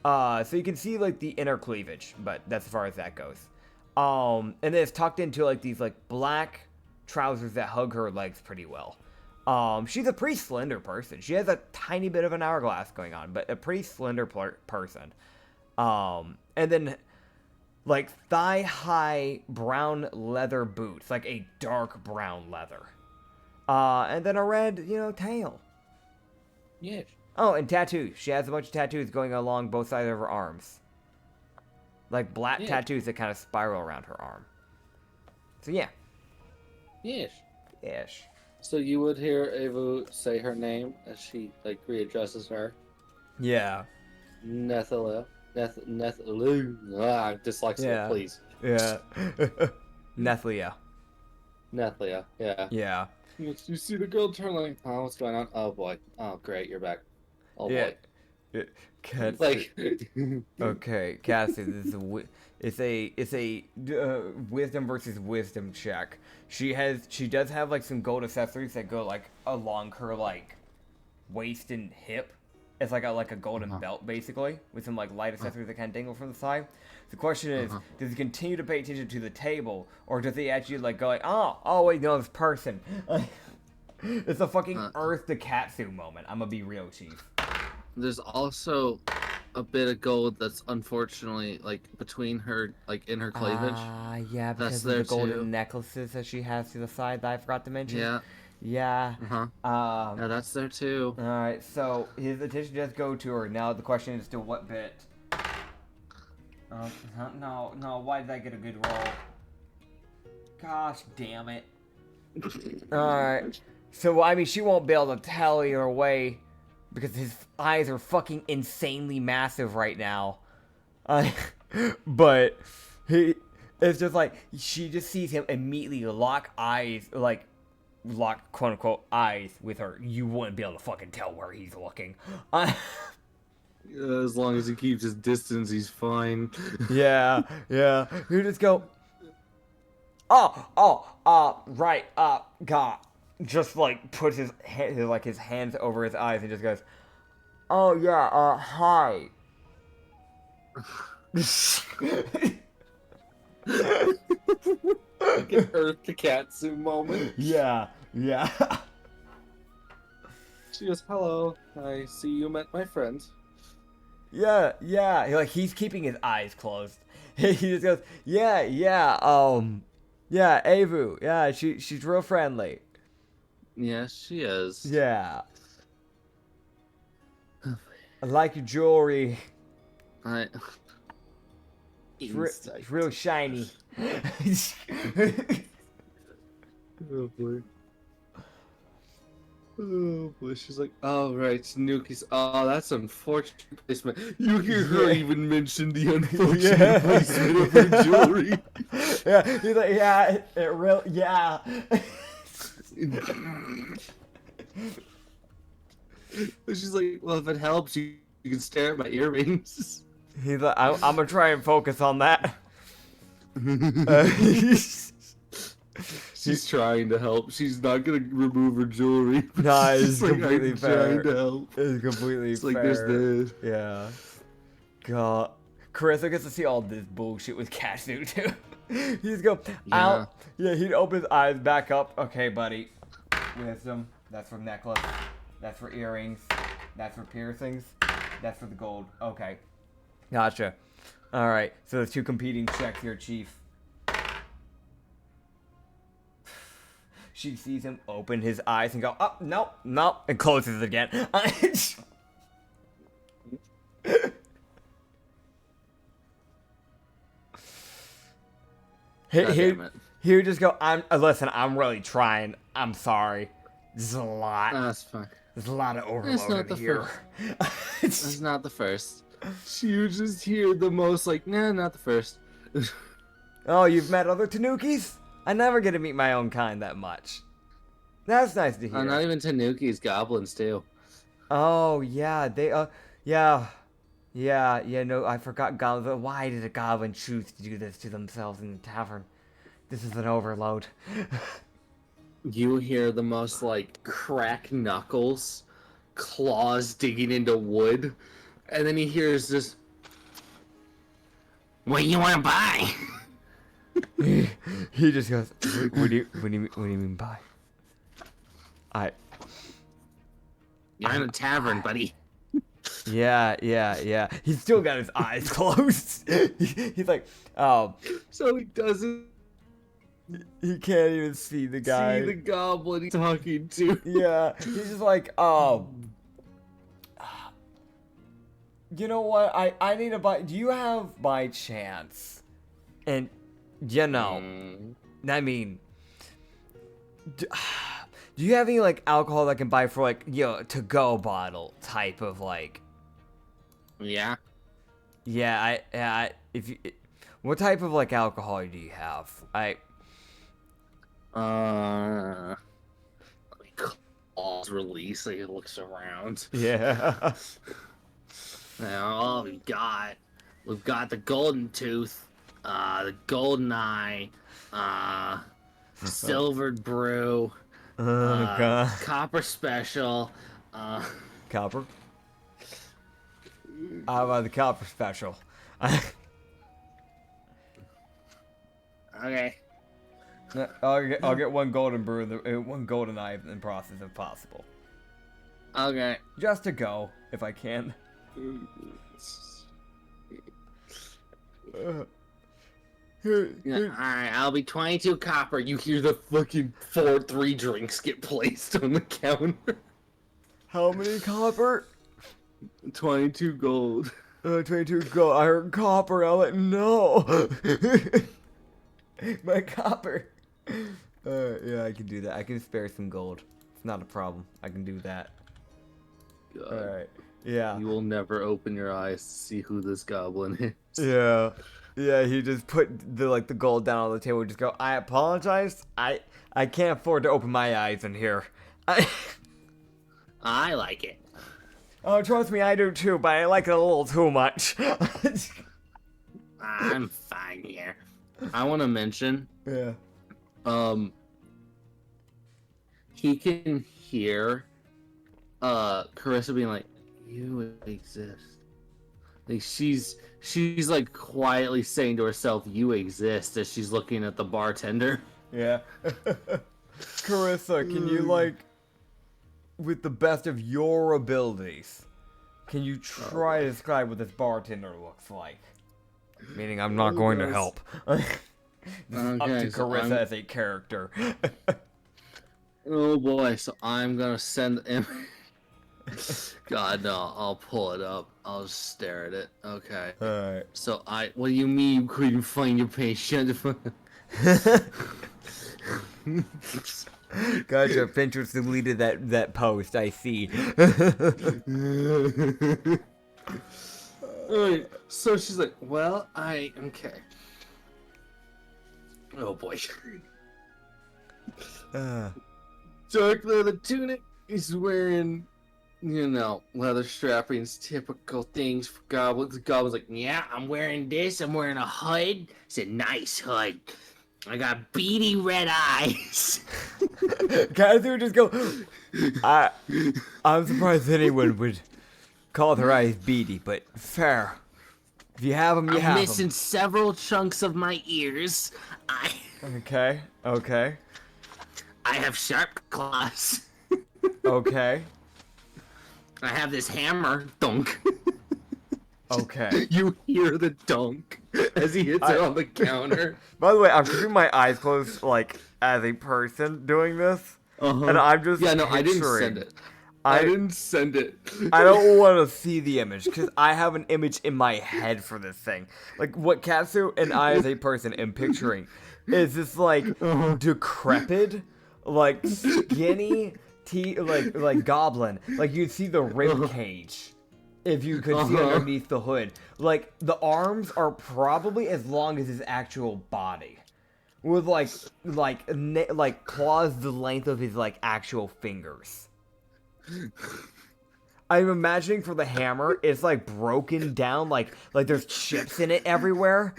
So you can see like the inner cleavage, but that's as far as that goes. And then it's tucked into like these like black trousers that hug her legs pretty well. She's a pretty slender person. She has a tiny bit of an hourglass going on, but a pretty slender person. And then like thigh-high brown leather boots, like a dark brown leather. And then a red, tail. Yes. Oh, and tattoos. She has a bunch of tattoos going along both sides of her arms. Like black tattoos that kind of spiral around her arm. So yeah. Yes. Ish. So you would hear Ava say her name as she readdresses her. Yeah. Nethalia. Dyslexia, please. Yeah. Nethlia. Nethalia. Yeah. Yeah. You see the girl turn like, oh, what's going on? Oh boy. Oh great, you're back. Oh boy. Okay, Cassie, this is it's a wisdom versus wisdom check. She does have like some gold accessories that go like along her like waist and hip. It's like a golden belt basically with some like light accessories that kind of dangle from the side. The question is, does he continue to pay attention to the table, or does he actually like go like, oh wait, no, this person. It's a fucking Earth to Katsu moment. I'm gonna be real, Chief. There's also a bit of gold that's unfortunately like between her, like in her cleavage. Yeah, because of the golden necklaces that she has to the side that I forgot to mention. Yeah. Yeah. Yeah, that's there too. All right. So his attention does go to her. Now the question is to what bit? No. Why did I get a good roll? Gosh damn it. All right. So I mean, she won't be able to tell either way. Because his eyes are fucking insanely massive right now. But it's just like, she just sees him immediately lock quote unquote eyes with her. You wouldn't be able to fucking tell where he's looking. As long as he keeps his distance, he's fine. Yeah. You just go, right, God. Just like puts his hands over his eyes and just goes, oh yeah, hi. Like an Earth to Katsu moment. Yeah. She goes, hello, I see you met my friend. Yeah. He's keeping his eyes closed. He just goes, yeah, Avu, yeah, she's real friendly. Yes, she is. Yeah. I like your jewelry. It's real shiny. Oh boy, she's like, oh right, Nuki's. Oh, that's unfortunate placement. You hear her even mention the unfortunate placement of her jewelry. Yeah, he's like, yeah, it really, yeah. She's like, well, if it helps, you can stare at my earrings. He's like, I'm gonna try and focus on that. She's trying to help. She's not gonna remove her jewelry. Nah, it's like, completely fair. Trying to help. It's completely it's fair. Like there's this. Yeah. God. Carissa gets to see all this bullshit with Katsu too. He's go, out. Yeah, he'd open his eyes back up. Okay, buddy. Wisdom. That's for necklace. That's for earrings. That's for piercings. That's for the gold. Okay. Gotcha. Alright, so there's two competing checks here, Chief. She sees him open his eyes and go, oh, nope, and closes it again. He would just go, listen, I'm really trying. I'm sorry. This is a lot. That's fine. There's a lot of overload in here. It's not the first. You just hear the most like, nah, not the first. Oh, you've met other Tanukis? I never get to meet my own kind that much. That's nice to hear. Not even Tanukis, goblins too. Oh, yeah, yeah, no, I forgot goblins. Why did a goblin choose to do this to themselves in the tavern? This is an overload. You hear the most like crack knuckles, claws digging into wood, and then he hears this. What do you want to buy? He just goes, what do you mean by? You're in a tavern, buddy. Yeah. He's still got his eyes closed. He's like, oh. So he doesn't He can't even see the guy. see the goblin he's talking to. Yeah, he's just like, oh. You know what? I need to buy. Do you have by chance? And, you know, I mean, do you have any like alcohol that I can buy for like, to go bottle type of like? Yeah. Yeah, what type of like alcohol do you have? Let me calls release. Like he looks around. Yeah. Now we've got the golden tooth, the golden eye, silvered brew, God. copper special, Copper? How about the copper special? Okay. I'll get one golden brew, one golden eye in process if possible. Okay. Just to go, if I can. Alright, I'll be 22 copper. You hear the fucking 3 drinks get placed on the counter. How many copper? 22 gold. 22 gold. I heard copper. I'm like, no. My copper. Yeah, I can do that. I can spare some gold. It's not a problem. I can do that. God. Alright. Yeah. You will never open your eyes to see who this goblin is. Yeah. Yeah, he just put the gold down on the table and just go, I apologize. I can't afford to open my eyes in here. I like it. Oh, trust me, I do too, but I like it a little too much. I'm fine here. I want to mention, Yeah. he can hear Carissa being like, you exist. Like she's like quietly saying to herself, you exist, as she's looking at the bartender. Yeah. Carissa, can you with the best of your abilities, can you try to describe what this bartender looks like? Meaning I'm not going to help. This is up to Carissa as a character. Oh boy, so I'm gonna send him. God no, I'll pull it up. I'll just stare at it. Okay. Alright. So what do you mean you couldn't find your patient? Gotcha, Pinterest deleted that post, I see. Alright, so she's like, well, okay. Oh boy. Dark leather tunic. He's wearing, leather strappings, typical things for goblins. The goblin's like, yeah, I'm wearing this. I'm wearing a hood. It's a nice hood. I got beady red eyes. Katsu would just go, I'm surprised anyone would call their eyes beady, but fair. If you have them, you have them. I'm missing several chunks of my ears. Okay. I have sharp claws. Okay. I have this hammer. Dunk. Okay. You hear the dunk as he hits it on the counter. By the way, I'm keeping my eyes closed, as a person doing this. And I'm just I didn't send it. I didn't send it. I don't want to see the image, because I have an image in my head for this thing. Like, what Katsu and I as a person am picturing is this, decrepit, skinny, like goblin. Like, you'd see the rib cage If you could see underneath the hood. Like, the arms are probably as long as his actual body. With, like claws the length of his, like, actual fingers. I'm imagining for the hammer, it's, like, broken down, like there's chips in it everywhere.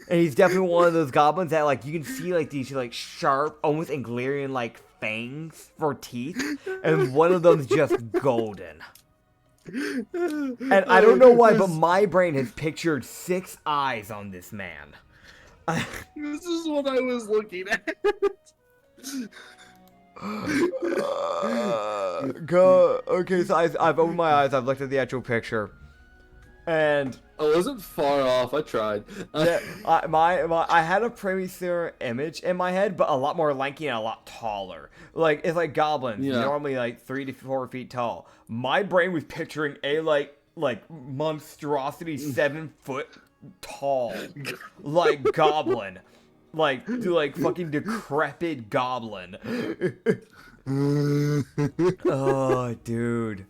And he's definitely one of those goblins that, like, you can see, like, these, like, sharp, almost Anglerian, like, fangs for teeth. And one of them's just golden. And I don't know why, but my brain has pictured 6 eyes on this man. This is what I was looking at. Okay, so I've opened my eyes, I've looked at the actual picture. And I wasn't far off. I tried. yeah, I had a pretty similar image in my head, but a lot more lanky and a lot taller. Like, it's like goblins, normally like 3 to 4 feet tall. My brain was picturing a like monstrosity 7 foot tall, like goblin, like fucking decrepit goblin. Oh, dude.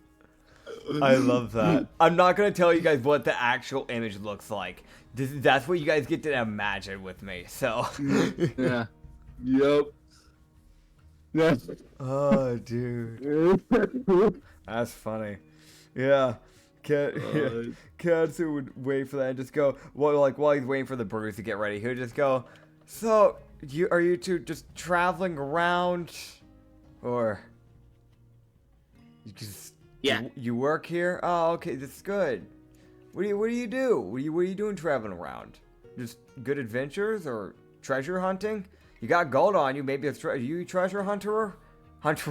I love that. I'm not gonna tell you guys what the actual image looks like. That's what you guys get to imagine with me. So. Yeah. Yep. Yeah. Oh, dude. That's funny. Yeah. Katsu would wait for that and just go. Well, like while he's waiting for the brews to get ready, he would just go. So, are you two just traveling around, or you just? Yeah. You work here? Oh, okay, that's good. What do you do? What are you doing traveling around? Just good adventures or treasure hunting? You got gold on you, maybe you treasure hunter? Hunter.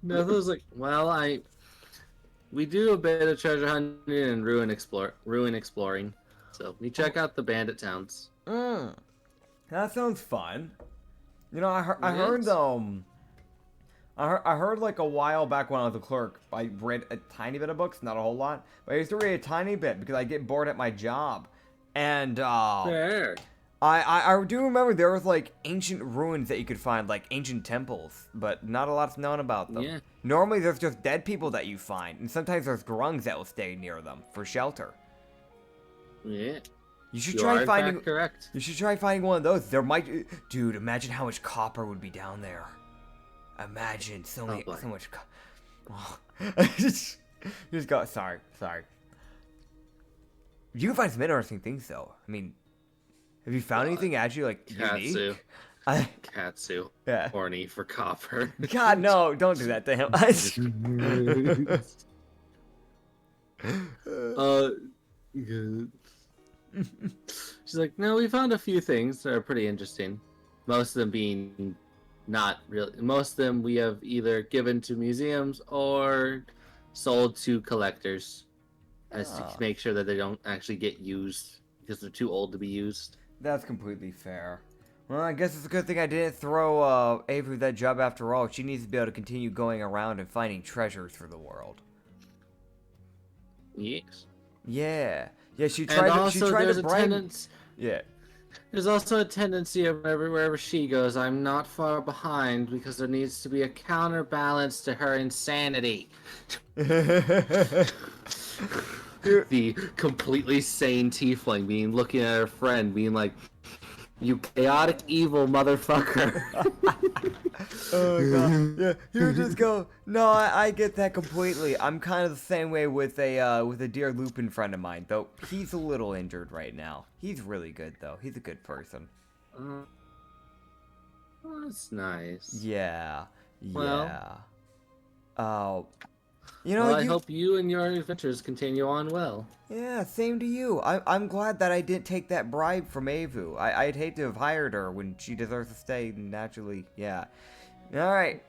No, it was like, well, we do a bit of treasure hunting and ruin exploring. So we check out the bandit towns. That sounds fun. You know, I heard I heard like a while back when I was a clerk, I read a tiny bit of books, not a whole lot, but I used to read a tiny bit because I get bored at my job. And Fair. I do remember there was like ancient ruins that you could find, like ancient temples, but not a lot's known about them. Yeah. Normally there's just dead people that you find, and sometimes there's grungs that will stay near them for shelter. Yeah. You should You try are in finding. fact correct. You should try finding one of those. There might, dude. Imagine how much copper would be down there. Imagine so much. Oh. Just go. Sorry. You can find some interesting things though. I mean, have you found anything actually like Katsu. unique? Katsu. Yeah. Horny for copper. God, no! Don't do that to him. Good. She's like, no, we found a few things that are pretty interesting. Most of them being not really. Most of them we have either given to museums or sold to collectors, as to make sure that they don't actually get used because they're too old to be used. That's completely fair. Well, I guess it's a good thing I didn't throw Avery that job after all. She needs to be able to continue going around and finding treasures for the world. Yes. Yeah. Yeah, she tried to bribe. Yeah. There's also a tendency of wherever she goes, I'm not far behind because there needs to be a counterbalance to her insanity. The completely sane tiefling looking at her friend, being like, "You chaotic evil motherfucker." Oh god. Yeah, he would just go, no, I get that completely. I'm kind of the same way with a dear Lupin friend of mine, though he's a little injured right now. He's really good though. He's a good person. That's nice. Yeah. Well, yeah. Oh. You know, well, I hope you and your adventures continue on well. Yeah, same to you. I'm glad that I didn't take that bribe from Avu. I'd hate to have hired her when she deserves to stay naturally. Yeah. All right.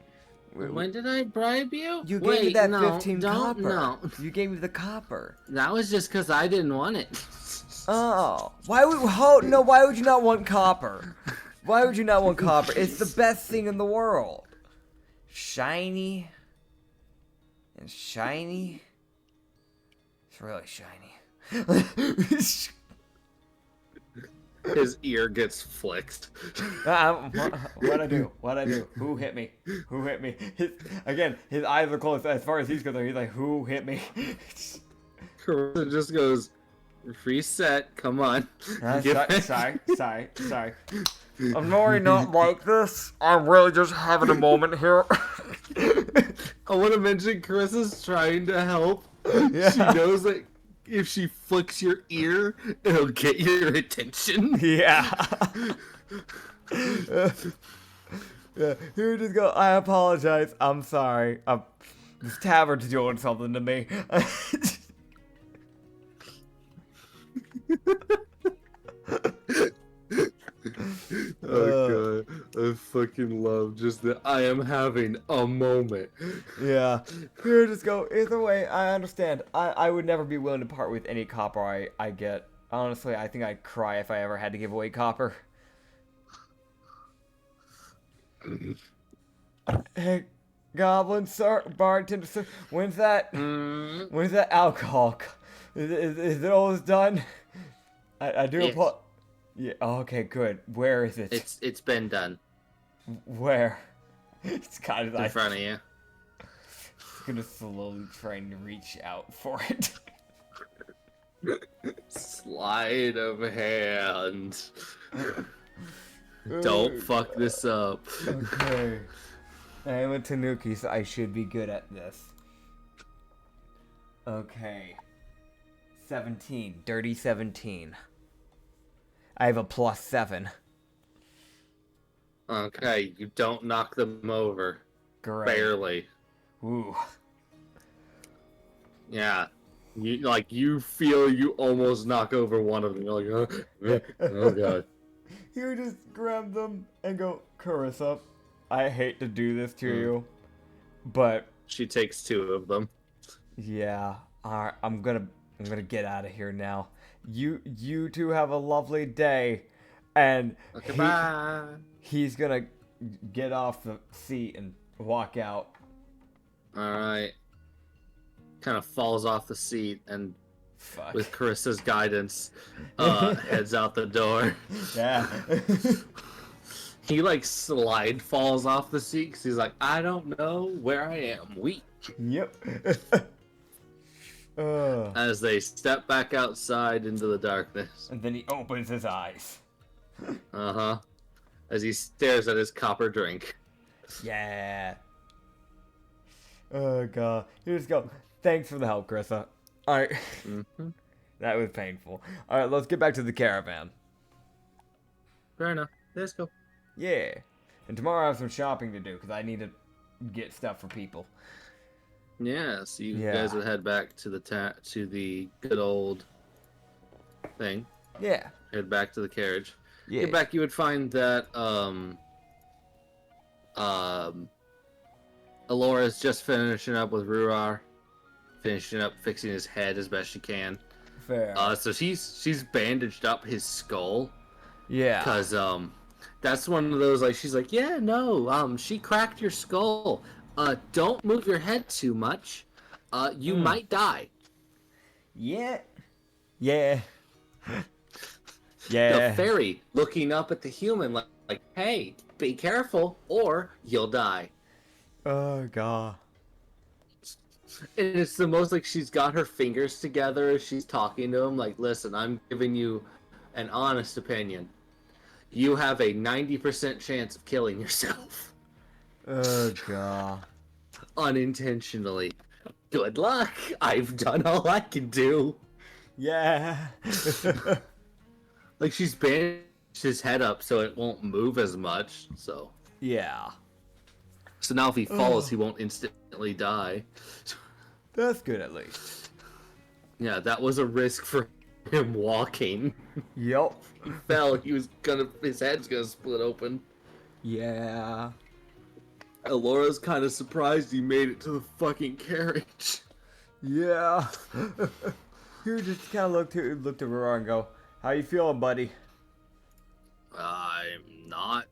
When did I bribe you? You gave me that 15 don't, copper. No. You gave me the copper. That was just because I didn't want it. Oh. Why would you not want copper? Why would you not want copper? It's the best thing in the world. Shiny. And shiny. It's really shiny. His ear gets flicked. What I do? What I do? Who hit me? Who hit me? His eyes are closed. As far as he's concerned, he's like, who hit me? Carissa just goes, reset, come on. Sorry. I'm really not like this. I'm really just having a moment here. I want to mention Carissa's trying to help. Yeah. She knows that if she flicks your ear, it'll get your attention. Yeah. Yeah. Here, just go. I apologize. I'm sorry. This tavern's doing something to me. Oh god, I fucking love just that I am having a moment. Yeah. Here, just go. Either way, I understand. I would never be willing to part with any copper I get. Honestly, I think I'd cry if I ever had to give away copper. Hey, Goblin, sir, bartender, sir, when's that alcohol? Is it almost done? I do Yes. apologize. Yeah, okay, good. Where is it? It's been done. Where? It's kind of In like front of you. it's gonna slowly trying to reach out for it. Sleight of hand. Don't fuck this up. Okay. I am a Tanuki, so I should be good at this. Okay. 17. Dirty 17. I have a +7. Okay, you don't knock them over. Great. Barely. Ooh. Yeah. You feel you almost knock over one of them. You're like, oh god. You just grab them and go, Carissa, I hate to do this to you, but She takes 2 of them. yeah, I'm gonna get out of here now. You two have a lovely day, and Okay, bye. he's gonna get off the seat and walk out. Alright. Kind of falls off the seat and Fuck. with Carissa's guidance, heads out the door. Yeah. He slide falls off the seat because he's like, I don't know where I am. Weak. Yep. As they step back outside into the darkness. And then he opens his eyes. Uh-huh. As he stares at his copper drink. Yeah. Oh god. Here just go. Thanks for the help, Carissa. Alright. Mm-hmm. That was painful. Alright, let's get back to the caravan. Fair enough. Let's go. Yeah. And tomorrow I have some shopping to do because I need to get stuff for people. Yeah, so you Yeah. guys would head back to the good old thing. Yeah. Head back to the carriage. Yeah. Get back, you would find that Alora's just finishing up with Ruar, fixing his head as best she can. Fair. So she's bandaged up his skull. Yeah. Cause that's one of those she's like, yeah, no, she cracked your skull. Don't move your head too much. You might die. Yeah. Yeah. Yeah. The fairy looking up at the human like, hey, be careful or you'll die. Oh god. And it's the most she's got her fingers together as she's talking to him like, listen, I'm giving you an honest opinion. You have a 90% chance of killing yourself. Oh god. Unintentionally. Good luck. I've done all I can do. Yeah. She's bandaged his head up so it won't move as much. So Yeah. now if he falls, he won't instantly die. That's good at least. Yeah, that was a risk for him walking. Yup. He fell. His head's gonna split open. Yeah. Alora's kind of surprised he made it to the fucking carriage. Yeah. You just kind of looked at Aurora and go, how you feeling, buddy? I'm not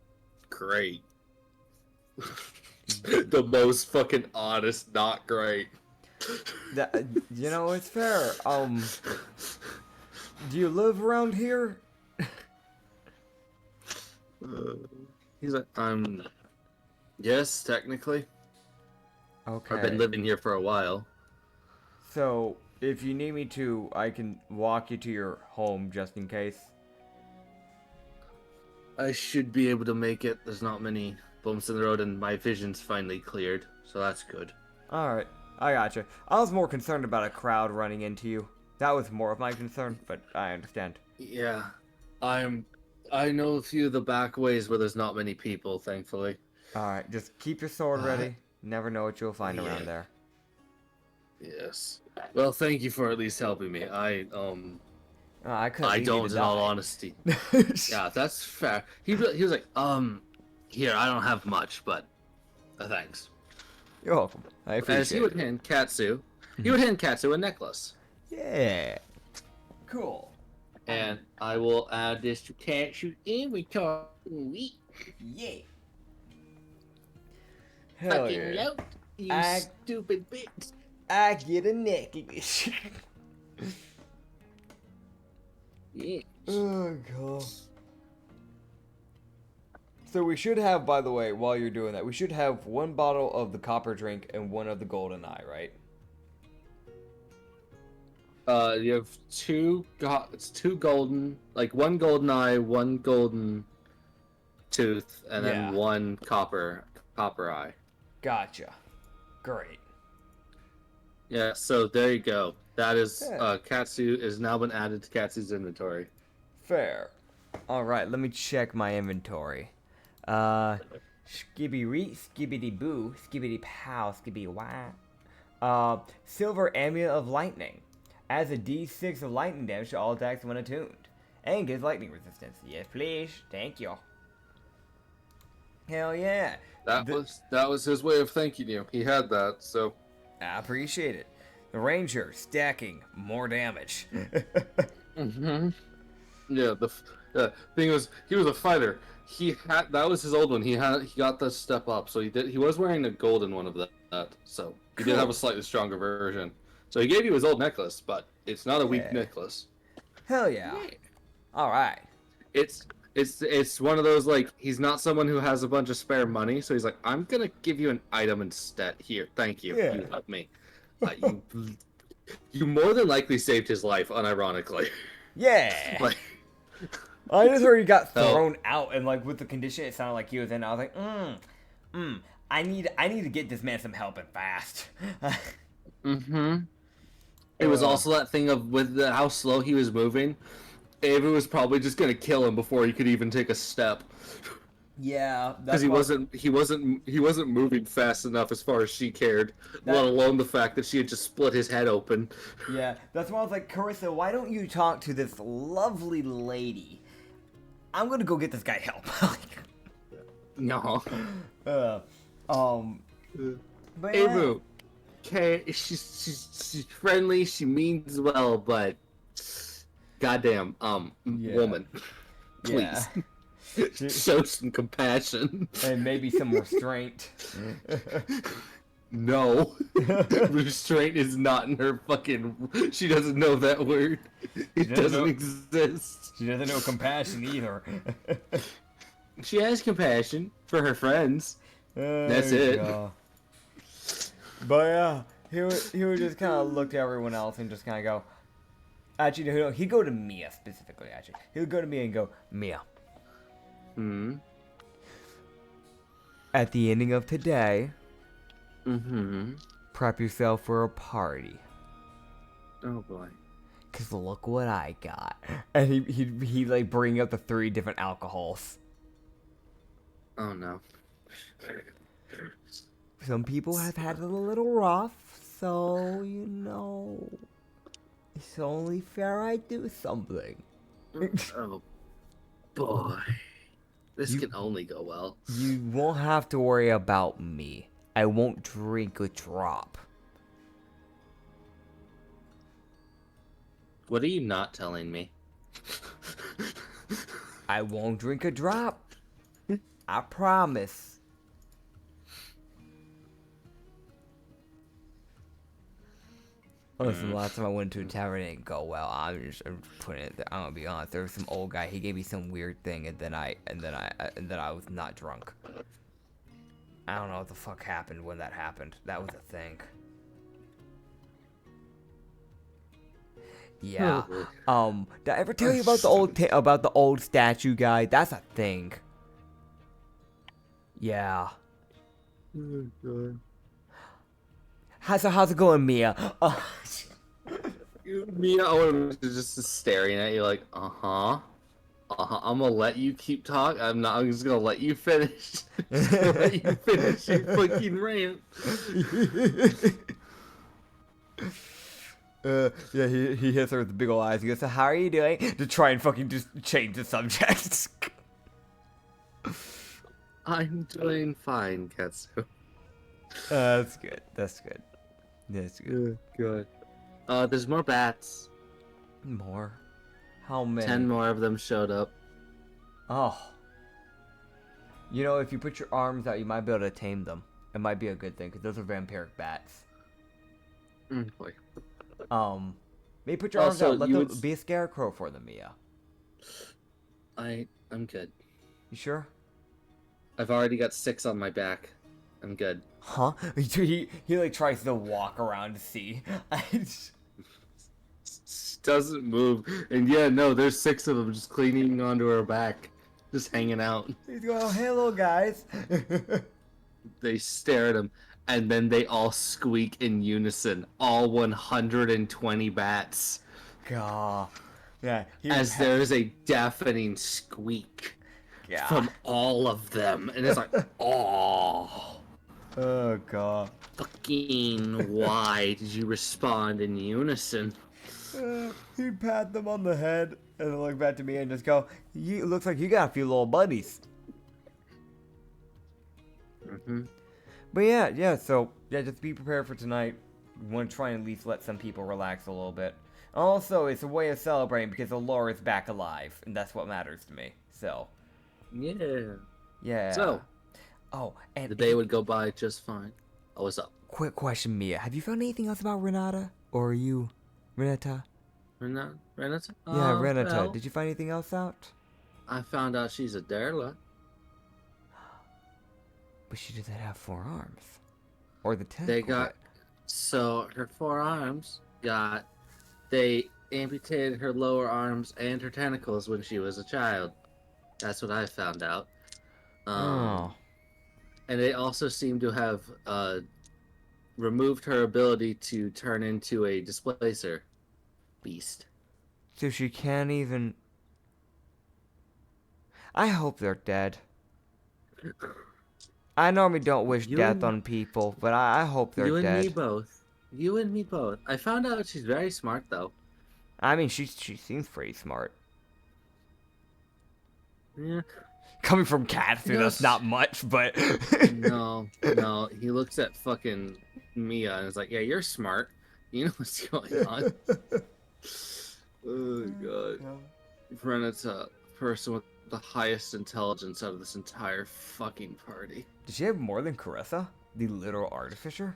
great. The most fucking honest, not great. That, it's fair. Do you live around here? He's like, yes, technically. Okay. I've been living here for a while. So, if you need me to, I can walk you to your home just in case. I should be able to make it. There's not many bumps in the road, and my vision's finally cleared, so that's good. Alright, I gotcha. I was more concerned about a crowd running into you. That was more of my concern, but I understand. Yeah, I know a few of the back ways where there's not many people, thankfully. Alright, just keep your sword ready. Never know what you'll find around there. Yes. Well, thank you for at least helping me. I I don't, in all honesty. Yeah, that's fair. He was like, here, I don't have much, but thanks. You're welcome. I appreciate As he would hand Katsu, a necklace. Yeah. Cool. And I will add this to Katsu's inventory. Yeah. Hell Fucking yeah. note, you I- stupid bitch. I get a necklace. Yeah. Oh god. So we should have, by the way, while you're doing that, we should have one bottle of the copper drink and one of the golden eye, right? You have it's two golden, like one golden eye, one golden tooth, and then one copper eye. Gotcha. Great. Yeah, so there you go. That is Katsu has now been added to Katsu's inventory. Fair. Alright, let me check my inventory. Skibby skibbity boo, skibbity pow, skibbity wah. Silver amulet of lightning. Adds a d6 of lightning damage to all attacks when attuned. And gives lightning resistance. Yes, please. Thank you. Hell yeah. That was his way of thanking you. He had that, so I appreciate it. The ranger stacking more damage. Mm-hmm. Yeah, the thing was, he was a fighter. That was his old one. He got the step up, so he was wearing a golden one of that. So he did have a slightly stronger version. So he gave you his old necklace, but it's not a weak necklace. Hell yeah. All right. It's one of those, like, he's not someone who has a bunch of spare money, so he's like, I'm gonna give you an item instead. Here, thank you. Yeah. You helped me. You more than likely saved his life, unironically. Yeah. Like, I just heard he got thrown out, and like with the condition it sounded like he was in. I was like, I need to get this man some help and fast. mm-hmm. It was also that thing of how slow he was moving. Avery was probably just gonna kill him before he could even take a step. Yeah, because he wasn't moving fast enough as far as she cared. Let alone the fact that she had just split his head open. Yeah, that's why I was like, Carissa, why don't you talk to this lovely lady? I'm gonna go get this guy help. No. But Avery, okay, she's friendly, she means well, but goddamn, woman, please. Yeah. Show some compassion. And maybe some restraint. No. Restraint is not in her fucking... She doesn't know that word. It doesn't exist. She doesn't know compassion either. She has compassion for her friends. That's it. But yeah, he would just kind of look to everyone else and just kind of go... Actually, no, he'd go to Mia specifically, actually. He would go to Mia and go, Mia. At the ending of today, prep yourself for a party. Oh boy. Cause look what I got. And he like bring up the 3 different alcohols. Oh no. Some people have had it a little rough, so you know, it's only fair I do something. Oh boy. This can only go well. You won't have to worry about me. I won't drink a drop. What are you not telling me? I won't drink a drop. I promise. Listen, the last time I went to a tavern, it didn't go well. I'm putting it. I'm gonna be honest. There was some old guy. He gave me some weird thing, and then I was not drunk. I don't know what the fuck happened when that happened. That was a thing. Yeah. Did I ever tell you about the old statue guy? That's a thing. Yeah. Oh, God. How's it going, Mia? Mia Owen is just staring at you like, uh-huh. I'm gonna let you keep talking. I'm just gonna let you finish. Just gonna let you finish your fucking rant. Yeah, he hits her with the big old eyes. He goes, "So how are you doing?" To try and fucking just change the subject. I'm doing fine, Katsu. That's good. That's good. That's good. Good. There's more bats. More? How many? 10 more of them showed up. Oh. You know, if you put your arms out, you might be able to tame them. It might be a good thing, because those are vampiric bats. Boy. Maybe put your arms Also, out. Let you them would... be a scarecrow for them, Mia. I'm good. You sure? I've already got 6 on my back. I'm good. Huh? He like tries to walk around to see. Doesn't move. And yeah, no, there's 6 of them just clinging onto her back. Just hanging out. He's going, "Oh, hello, guys." They stare at him, and then they all squeak in unison. All 120 bats. God. Yeah. As there is a deafening squeak from all of them. And it's like, oh. Oh, God. Fucking why did you respond in unison? He'd pat them on the head and then look back to me and just go, "It looks like you got a few little buddies." Mm-hmm. But yeah, so just be prepared for tonight. We want to try and at least let some people relax a little bit. Also, it's a way of celebrating because Allura is back alive, and that's what matters to me. So. Yeah. So. Oh, and the day would go by just fine. Oh, what's up? Quick question, Mia. Have you found anything else about Renata? Or are you... Renata? Renata? Yeah, Renata. Well, Did you find anything else out? I found out she's a derelict. But she doesn't have 4 arms. Or the tentacle. They got... So, her 4 arms got... They amputated her lower arms and her tentacles when she was a child. That's what I found out. Oh. And they also seem to have removed her ability to turn into a displacer beast. So she can't even... I hope they're dead. I normally don't wish death on people, but I hope they're dead. You and me both. You and me both. I found out she's very smart, though. I mean, she seems pretty smart. Yeah. Coming from Katsu, that's not much, but... No. He looks at fucking Mia and is like, yeah, you're smart. You know what's going on. Oh, God. Renata's a person with the highest intelligence out of this entire fucking party. Does she have more than Carissa, the literal artificer?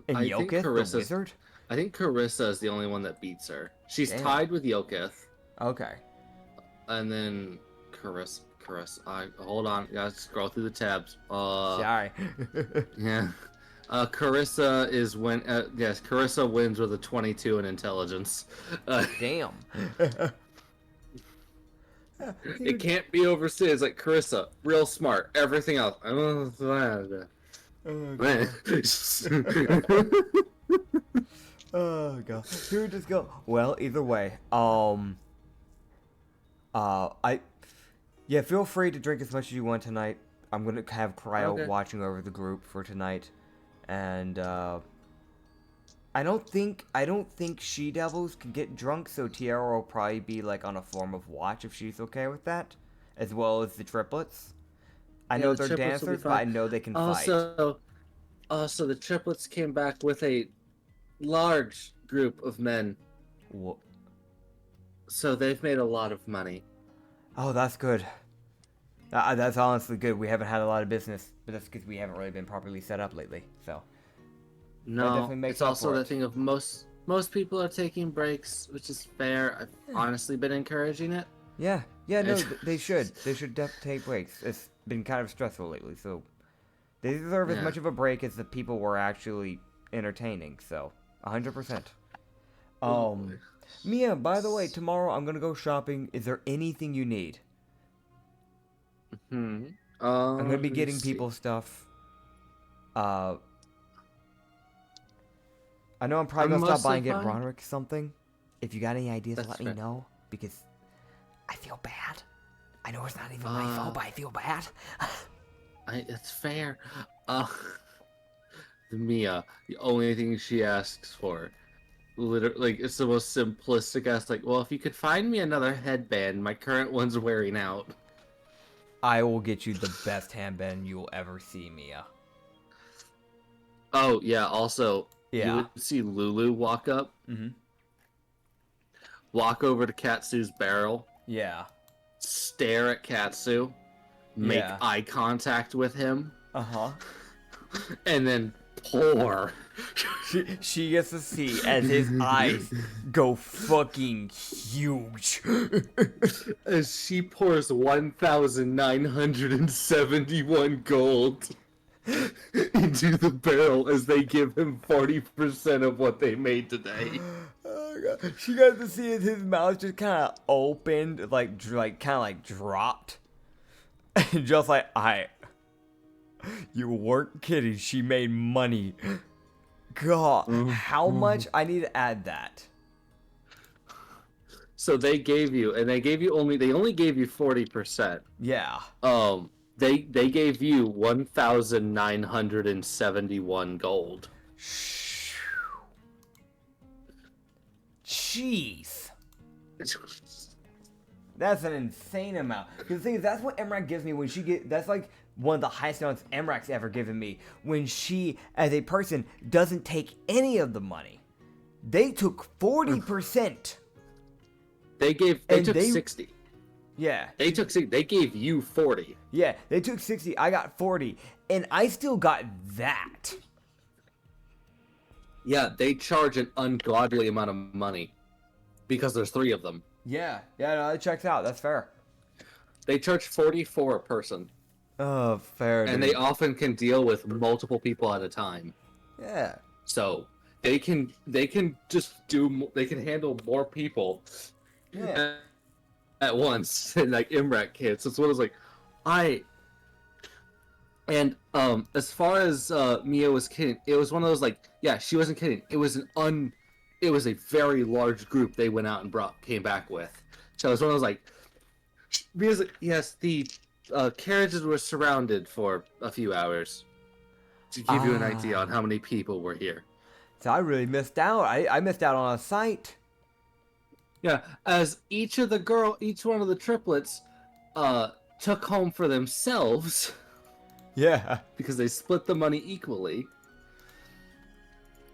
And I think Yoketh, the wizard? I think Carissa is the only one that beats her. She's tied with Yoketh. Okay. And then Carissa. Hold on, gotta scroll through the tabs. Sorry. Yeah. Carissa is yes, Carissa wins with a 22 in intelligence. Damn. It can't be overstated. It's like Carissa, real smart. Everything else. Oh, God. Here we just go. Well, either way. Yeah, feel free to drink as much as you want tonight. I'm gonna have Cryo watching over the group for tonight, and I don't think she devils can get drunk, so Tiara will probably be like on a form of watch if she's okay with that, as well as the triplets. I know they're dancers, but I know they can fight. Also, the triplets came back with a large group of men. What? So they've made a lot of money. Oh, that's good. That's honestly good. We haven't had a lot of business, but that's because we haven't really been properly set up lately. So no, it's also the thing of most most people are taking breaks, which is fair. I've honestly been encouraging it. Yeah, no, they should. They should take breaks. It's been kind of stressful lately, so they deserve as much of a break as the people we're actually entertaining. So, 100%. Mia, by the way, tomorrow I'm gonna go shopping. Is there anything you need? I'm gonna be getting people stuff. I know I'm probably gonna stop by and get Roderick something. If you got any ideas, let me know, because I feel bad. I know it's not even my fault, but I feel bad. It's fair. Mia, the only thing she asks for, literally, like, it's the most simplistic ask. Like, well, if you could find me another headband, my current one's wearing out. I will get you the best headband you will ever see, Mia. Oh yeah. Also, yeah, you would see Lulu walk up. Walk over to Katsu's barrel. Yeah. Stare at Katsu. Make eye contact with him. And then pour. She gets to see as his eyes go fucking huge. As she pours 1,971 gold into the barrel as they give him 40% of what they made today. Oh God. She got to see as his mouth just kind of opened, like kind of like dropped. And just like, you weren't kidding. She made money. God, how much? I need to add that. So they only gave you 40%. Yeah. They gave you 1,971 gold. Jeez. That's an insane amount. Because the thing is, that's what Emrak gives me when that's like one of the highest amounts Emrak's ever given me. When she, as a person, doesn't take any of the money. They took 40%. They took 60. Yeah. They gave you 40. Yeah, they took 60. I got 40. And I still got that. Yeah, they charge an ungodly amount of money. Because there's 3 of them. Yeah, no, that checks out. That's fair. They charge 44 a person. Oh, fair. And they often can deal with multiple people at a time. Yeah. So they can handle more people at once than like Imrak can. So it's one of those as far as Mia was kidding, it was one of those she wasn't kidding. It was a very large group they went out and came back with. So it was one of those because yes, the carriages were surrounded for a few hours to give you an idea on how many people were here. So I really missed out. I missed out on a sight. Yeah, as each one of the triplets took home for themselves. Yeah. Because they split the money equally.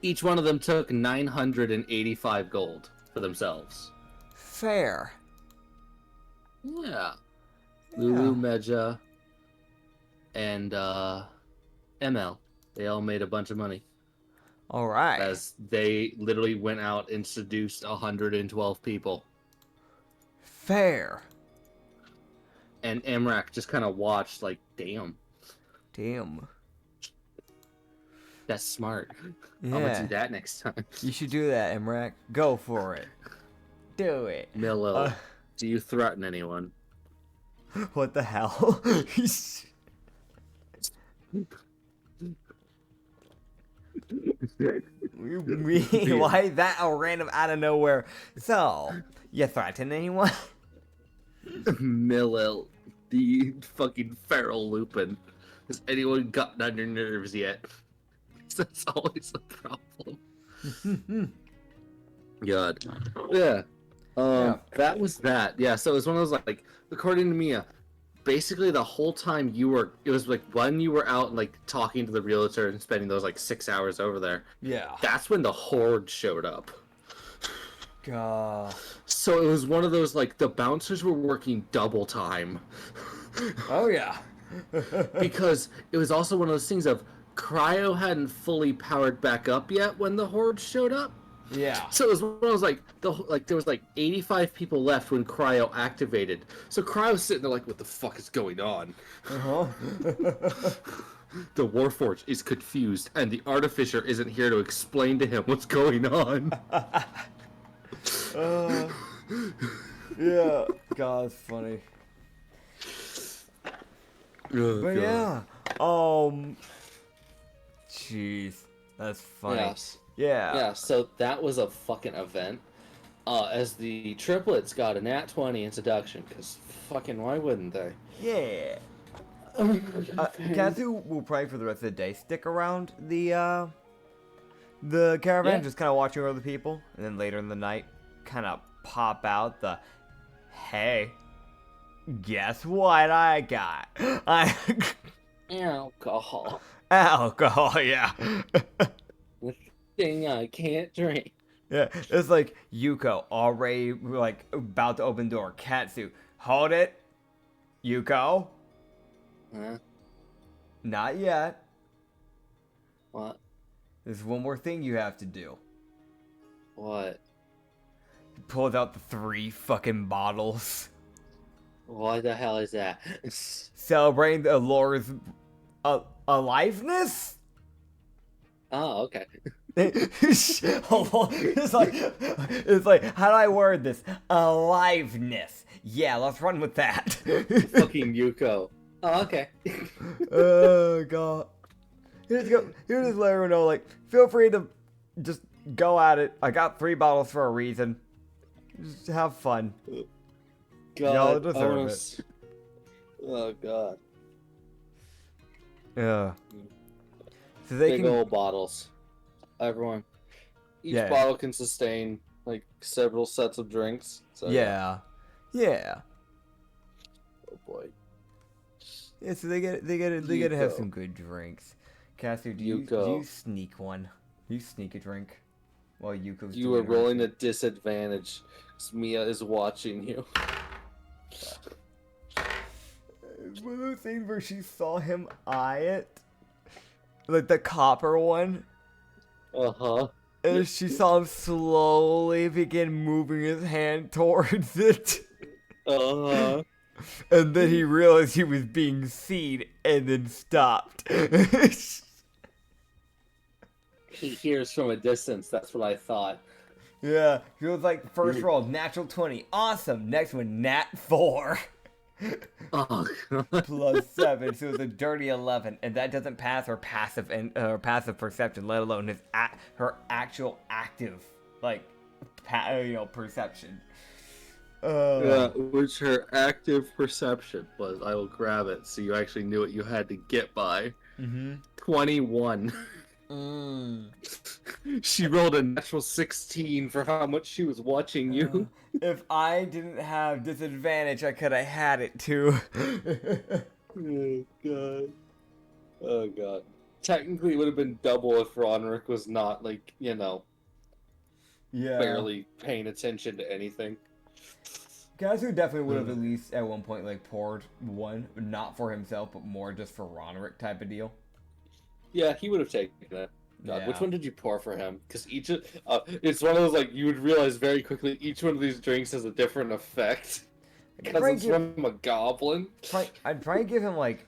Each one of them took 985 gold for themselves. Fair. Yeah. Lulu, Meja, and ML. They all made a bunch of money. All right. As they literally went out and seduced 112 people. Fair. And Emrak just kind of watched damn. Damn. That's smart. Yeah. I'm gonna do that next time. You should do that, Emrak. Go for it. Do it. Milo, do you threaten anyone? What the hell? Why is that a random out of nowhere? So, you threaten anyone? Milo, the fucking feral Lupin. Has anyone gotten on your nerves yet? That's always a problem. God. Yeah. That was that. Yeah, so it was one of those according to Mia, basically the whole time it was when you were out and talking to the realtor and spending those 6 hours over there. Yeah. That's when the horde showed up. God. So it was one of those the bouncers were working double time. Oh yeah. Because it was also one of those things of Cryo hadn't fully powered back up yet when the horde showed up. Yeah. So it was when I was like, there was like 85 people left when Cryo activated. So Cryo's sitting there like, what the fuck is going on? Uh-huh. The Warforged is confused, and the Artificer isn't here to explain to him what's going on. Yeah. God, it's funny. Oh, But God. yeah. Jeez. That's funny. Yes. Yeah. Yeah, so that was a fucking event. As the triplets got a nat 20 introduction, because fucking why wouldn't they? Yeah. Katsu will probably for the rest of the day stick around the caravan, Yeah. just kind of watching other people, and then later in the night, kind of pop out the, hey, guess what I got? Alcohol. Alcohol, yeah. The thing I can't drink. Yeah, it's like Yuko already like about to open door. Katsu, hold it. Yuko, Huh? not yet. What? There's one more thing you have to do. What? He pulls out the 3 fucking bottles, What the hell is that? celebrating the Laura's aliveness. Oh, okay. Hold on. It's like, how do I word this? Aliveness. Yeah, let's run with that. Fucking Yuko. Oh, okay. Oh god. Here's just let her know, like, feel free to just go at it. I got 3 bottles for a reason. Just have fun. God, Y'all deserve it. Oh, God. Yeah. So they Big can. old bottles. Everyone. Each Yeah. bottle can sustain, like, several sets of drinks. So, Yeah. Yeah. Oh, boy. Yeah. So they get to have Yuko. some good drinks. Katsu, do you Yuko. sneak one? Do you sneak a drink while Yuko's You doing are her rolling shit? a disadvantage. 'Cause Mia is watching you. One of those things where she saw him eye it, like the copper one, Uh-huh. and she saw him slowly begin moving his hand towards it, Uh-huh. and then he realized he was being seen, and then stopped. He hears from a distance. That's what I thought. Yeah, he was like, first roll, natural 20, awesome. Next one, nat 4. Oh, God. +7, so it was a dirty 11, and that doesn't pass her passive passive perception, let alone her actual active perception. Yeah, which her active perception was. I will grab it so you actually knew what you had to get by. 21. She rolled a natural 16 for how much she was watching you. If I didn't have disadvantage, I could have had it too. Oh, God. Oh, God. Technically, it would have been double if Roderick was not, like, Yeah. barely paying attention to anything. Katsu definitely would have at least at one point poured one, not for himself, but more just for Roderick type of deal. Yeah, he would have taken it. God, Yeah. which one did you pour for him? Because each of it's one of those you would realize very quickly each one of these drinks has a different effect. Because it's from a goblin. I'd probably give him I'd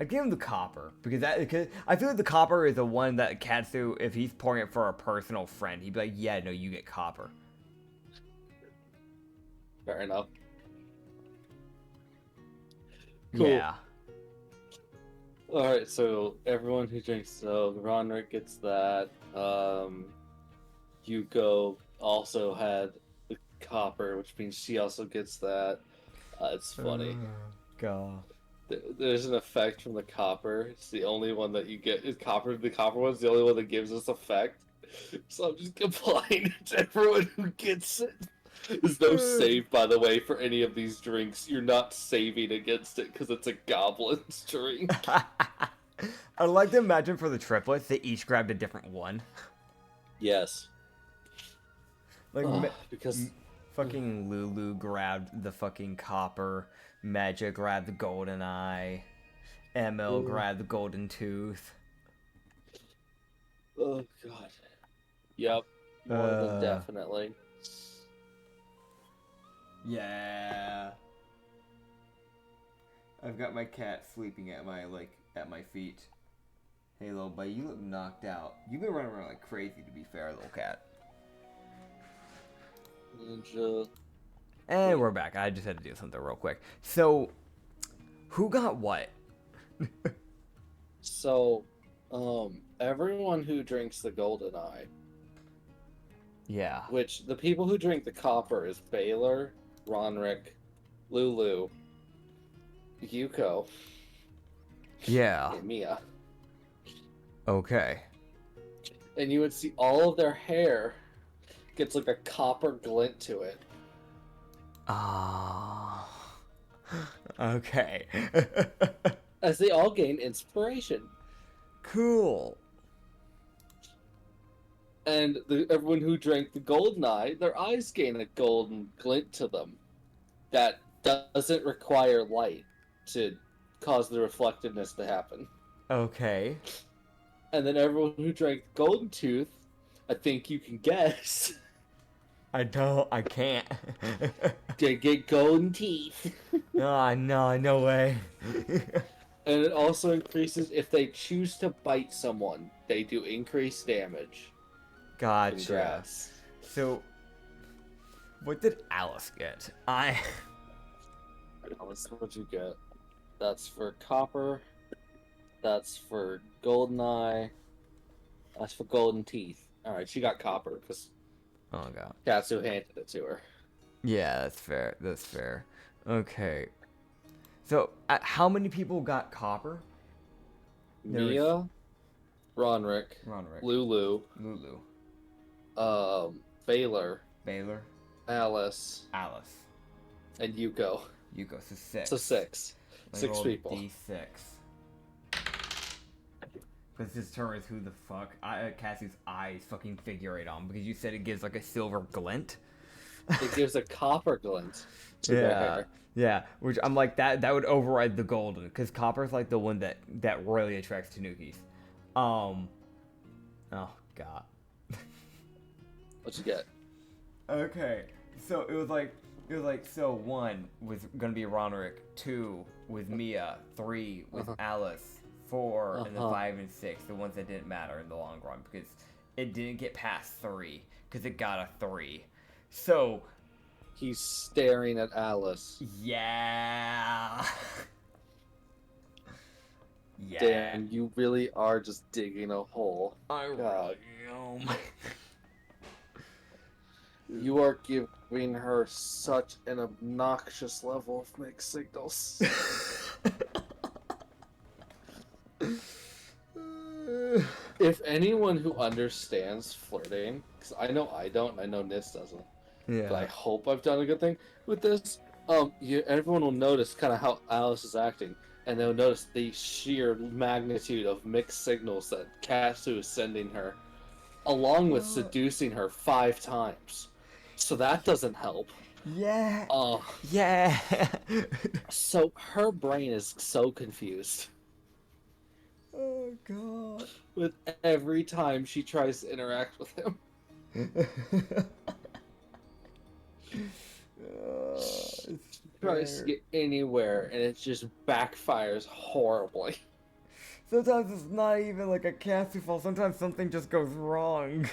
give him the copper because I feel like the copper is the one that Katsu, if he's pouring it for a personal friend, he'd be like, yeah, no, you get copper. Fair enough. Cool. Yeah. Alright, so everyone who drinks, so Roderick gets that. Yuko also had the copper, which means she also gets that. It's funny. God. There's an effect from the copper. It's the only one that you get. Is copper. The copper one's the only one that gives us effect. So I'm just complying to everyone who gets it. There's no save, by the way, for any of these drinks. You're not saving against it because it's a goblin's drink. I'd like to imagine for the triplets, they each grabbed a different one. Yes. Because fucking Lulu grabbed the fucking copper, Magic grabbed the golden eye, ML grabbed the golden tooth. Oh, God. Yep. More than definitely. Yeah. I've got my cat sleeping at my feet. Hey, little buddy, you look knocked out. You've been running around like crazy, to be fair, little cat. Ninja. And we're back. I just had to do something real quick. So, who got what? So, everyone who drinks the golden eye, Yeah. which the people who drink the copper is Baylor, Ronrick, Lulu, Yuko, Yeah. and Mia. Okay. And you would see all of their hair gets like a copper glint to it. Ah. Okay. As they all gain inspiration. Cool. And everyone who drank the golden eye, their eyes gain a golden glint to them that doesn't require light to cause the reflectiveness to happen. Okay. And then everyone who drank golden tooth, I think you can guess, I can't. they get golden teeth. Oh, no way. And it also increases if they choose to bite someone, they do increased damage. Gotcha. Congrats. So, what did Alice get? What'd you get? That's for copper. That's for golden eye. That's for golden teeth. Alright, she got copper because Oh god. Katsu handed it to her. Yeah, that's fair. That's fair. Okay. So, how many people got copper? Mia, Ronrick, Ronrick, Lulu, Baylor, Alice, and Yuko. So 6. So 6. Let me 6 roll people. D6. Because this turn is who the fuck? Cassie's eyes fucking figure it on because you said it gives like a silver glint. It gives a copper glint to their hair. Yeah, which I'm like that would override the golden because copper's like the one that really attracts tanukis. Oh god. What'd you get? Okay, so it was like so 1 was gonna be Ronrick, 2 with Mia, 3 with Alice, 4 and then 5 and 6, the ones that didn't matter in the long run because it didn't get past 3 because it got a 3. So he's staring at Alice. Yeah. Yeah. Damn, you really are just digging a hole. I God. really am. You are giving her such an obnoxious level of mixed signals. If anyone who understands flirting, because I know I don't, I know Nitz doesn't, but I hope I've done a good thing with this. Everyone will notice kind of how Alice is acting, and they'll notice the sheer magnitude of mixed signals that Katsu is sending her, along with seducing her 5 times. So that doesn't help. Yeah. Yeah. So her brain is so confused. Oh god. With every time she tries to interact with him. Tries to get anywhere, and it just backfires horribly. Sometimes it's not even like a Katsu fault. Sometimes something just goes wrong.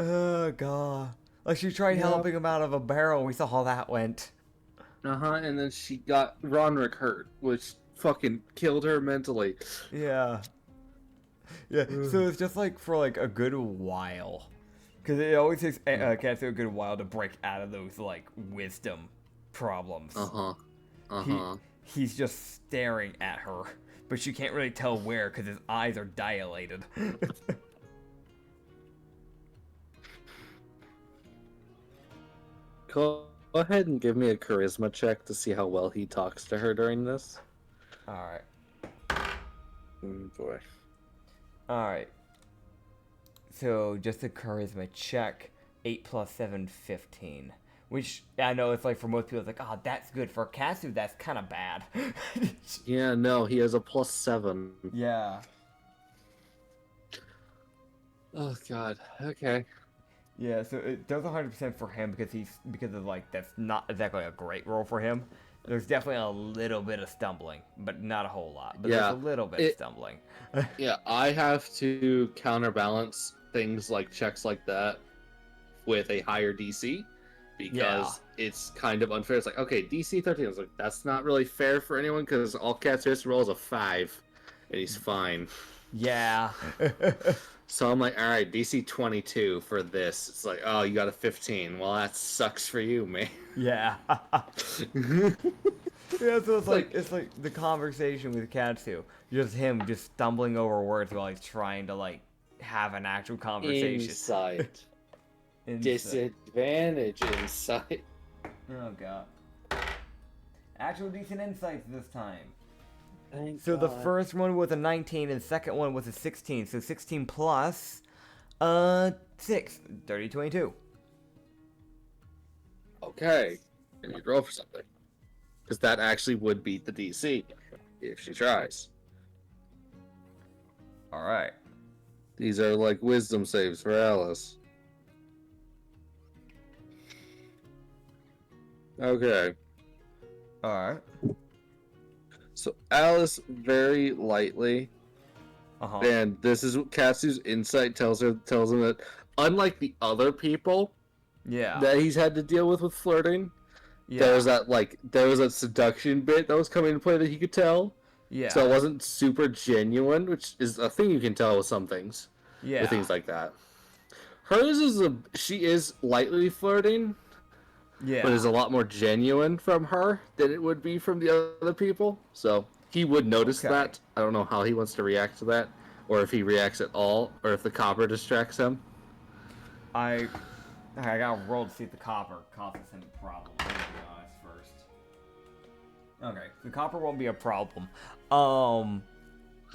Oh god. Like she tried helping him out of a barrel. We saw how that went. And then she got Ronrick hurt, which fucking killed her mentally. Yeah. Yeah, so it's just like for like a good while. Because it always takes Katsu a good while to break out of those like wisdom problems. He's just staring at her, but she can't really tell where because his eyes are dilated. Go ahead and give me a charisma check to see how well he talks to her during this. Alright. Boy. Alright. So, just a charisma check. 8 plus 7, 15. Which, I know it's like for most people, it's like, oh, that's good. For Katsu, that's kind of bad. Yeah, no, he has a +7. Yeah. Oh God. Okay. Yeah, so it does 100% for him because of like that's not exactly a great role for him. There's definitely a little bit of stumbling, but not a whole lot. But there's a Yeah. little bit of It. stumbling. Yeah. I have to counterbalance things like checks like that with a higher DC Yeah. because it's kind of unfair. It's like, okay, DC 13. I was like, that's not really fair for anyone because all Katsu has to roll is a 5, and he's fine. Yeah. So I'm like, all right, DC 22 for this. It's like, oh, you got a 15. Well, that sucks for you, man. Yeah. Yeah, so Like, it's like the conversation with Katsu. Just him just stumbling over words while he's trying to like have an actual conversation. insight. Insane. Disadvantage insight. Oh god. Actual decent insights this time. Thank So the God. first one was a 19 and the second one was a 16. So 16 plus 6. 30, 22. Okay. And you roll for something. Because that actually would beat the DC if she tries. Alright. These are like wisdom saves for Alice. Okay. Alright. So Alice very lightly, Uh-huh. and this is what Katsu's insight tells him that unlike the other people Yeah. that he's had to deal with flirting, Yeah. there was that seduction bit that was coming into play that he could tell. Yeah. So it wasn't super genuine, which is a thing you can tell with some things. Yeah. With things like that. Hers is she is lightly flirting, Yeah. but is a lot more genuine from her than it would be from the other people. So he would notice Okay. that. I don't know how he wants to react to that, or if he reacts at all, or if the copper distracts him. I gotta roll to see if the copper causes him a problem. I'm gonna be honest first. Okay, the copper won't be a problem.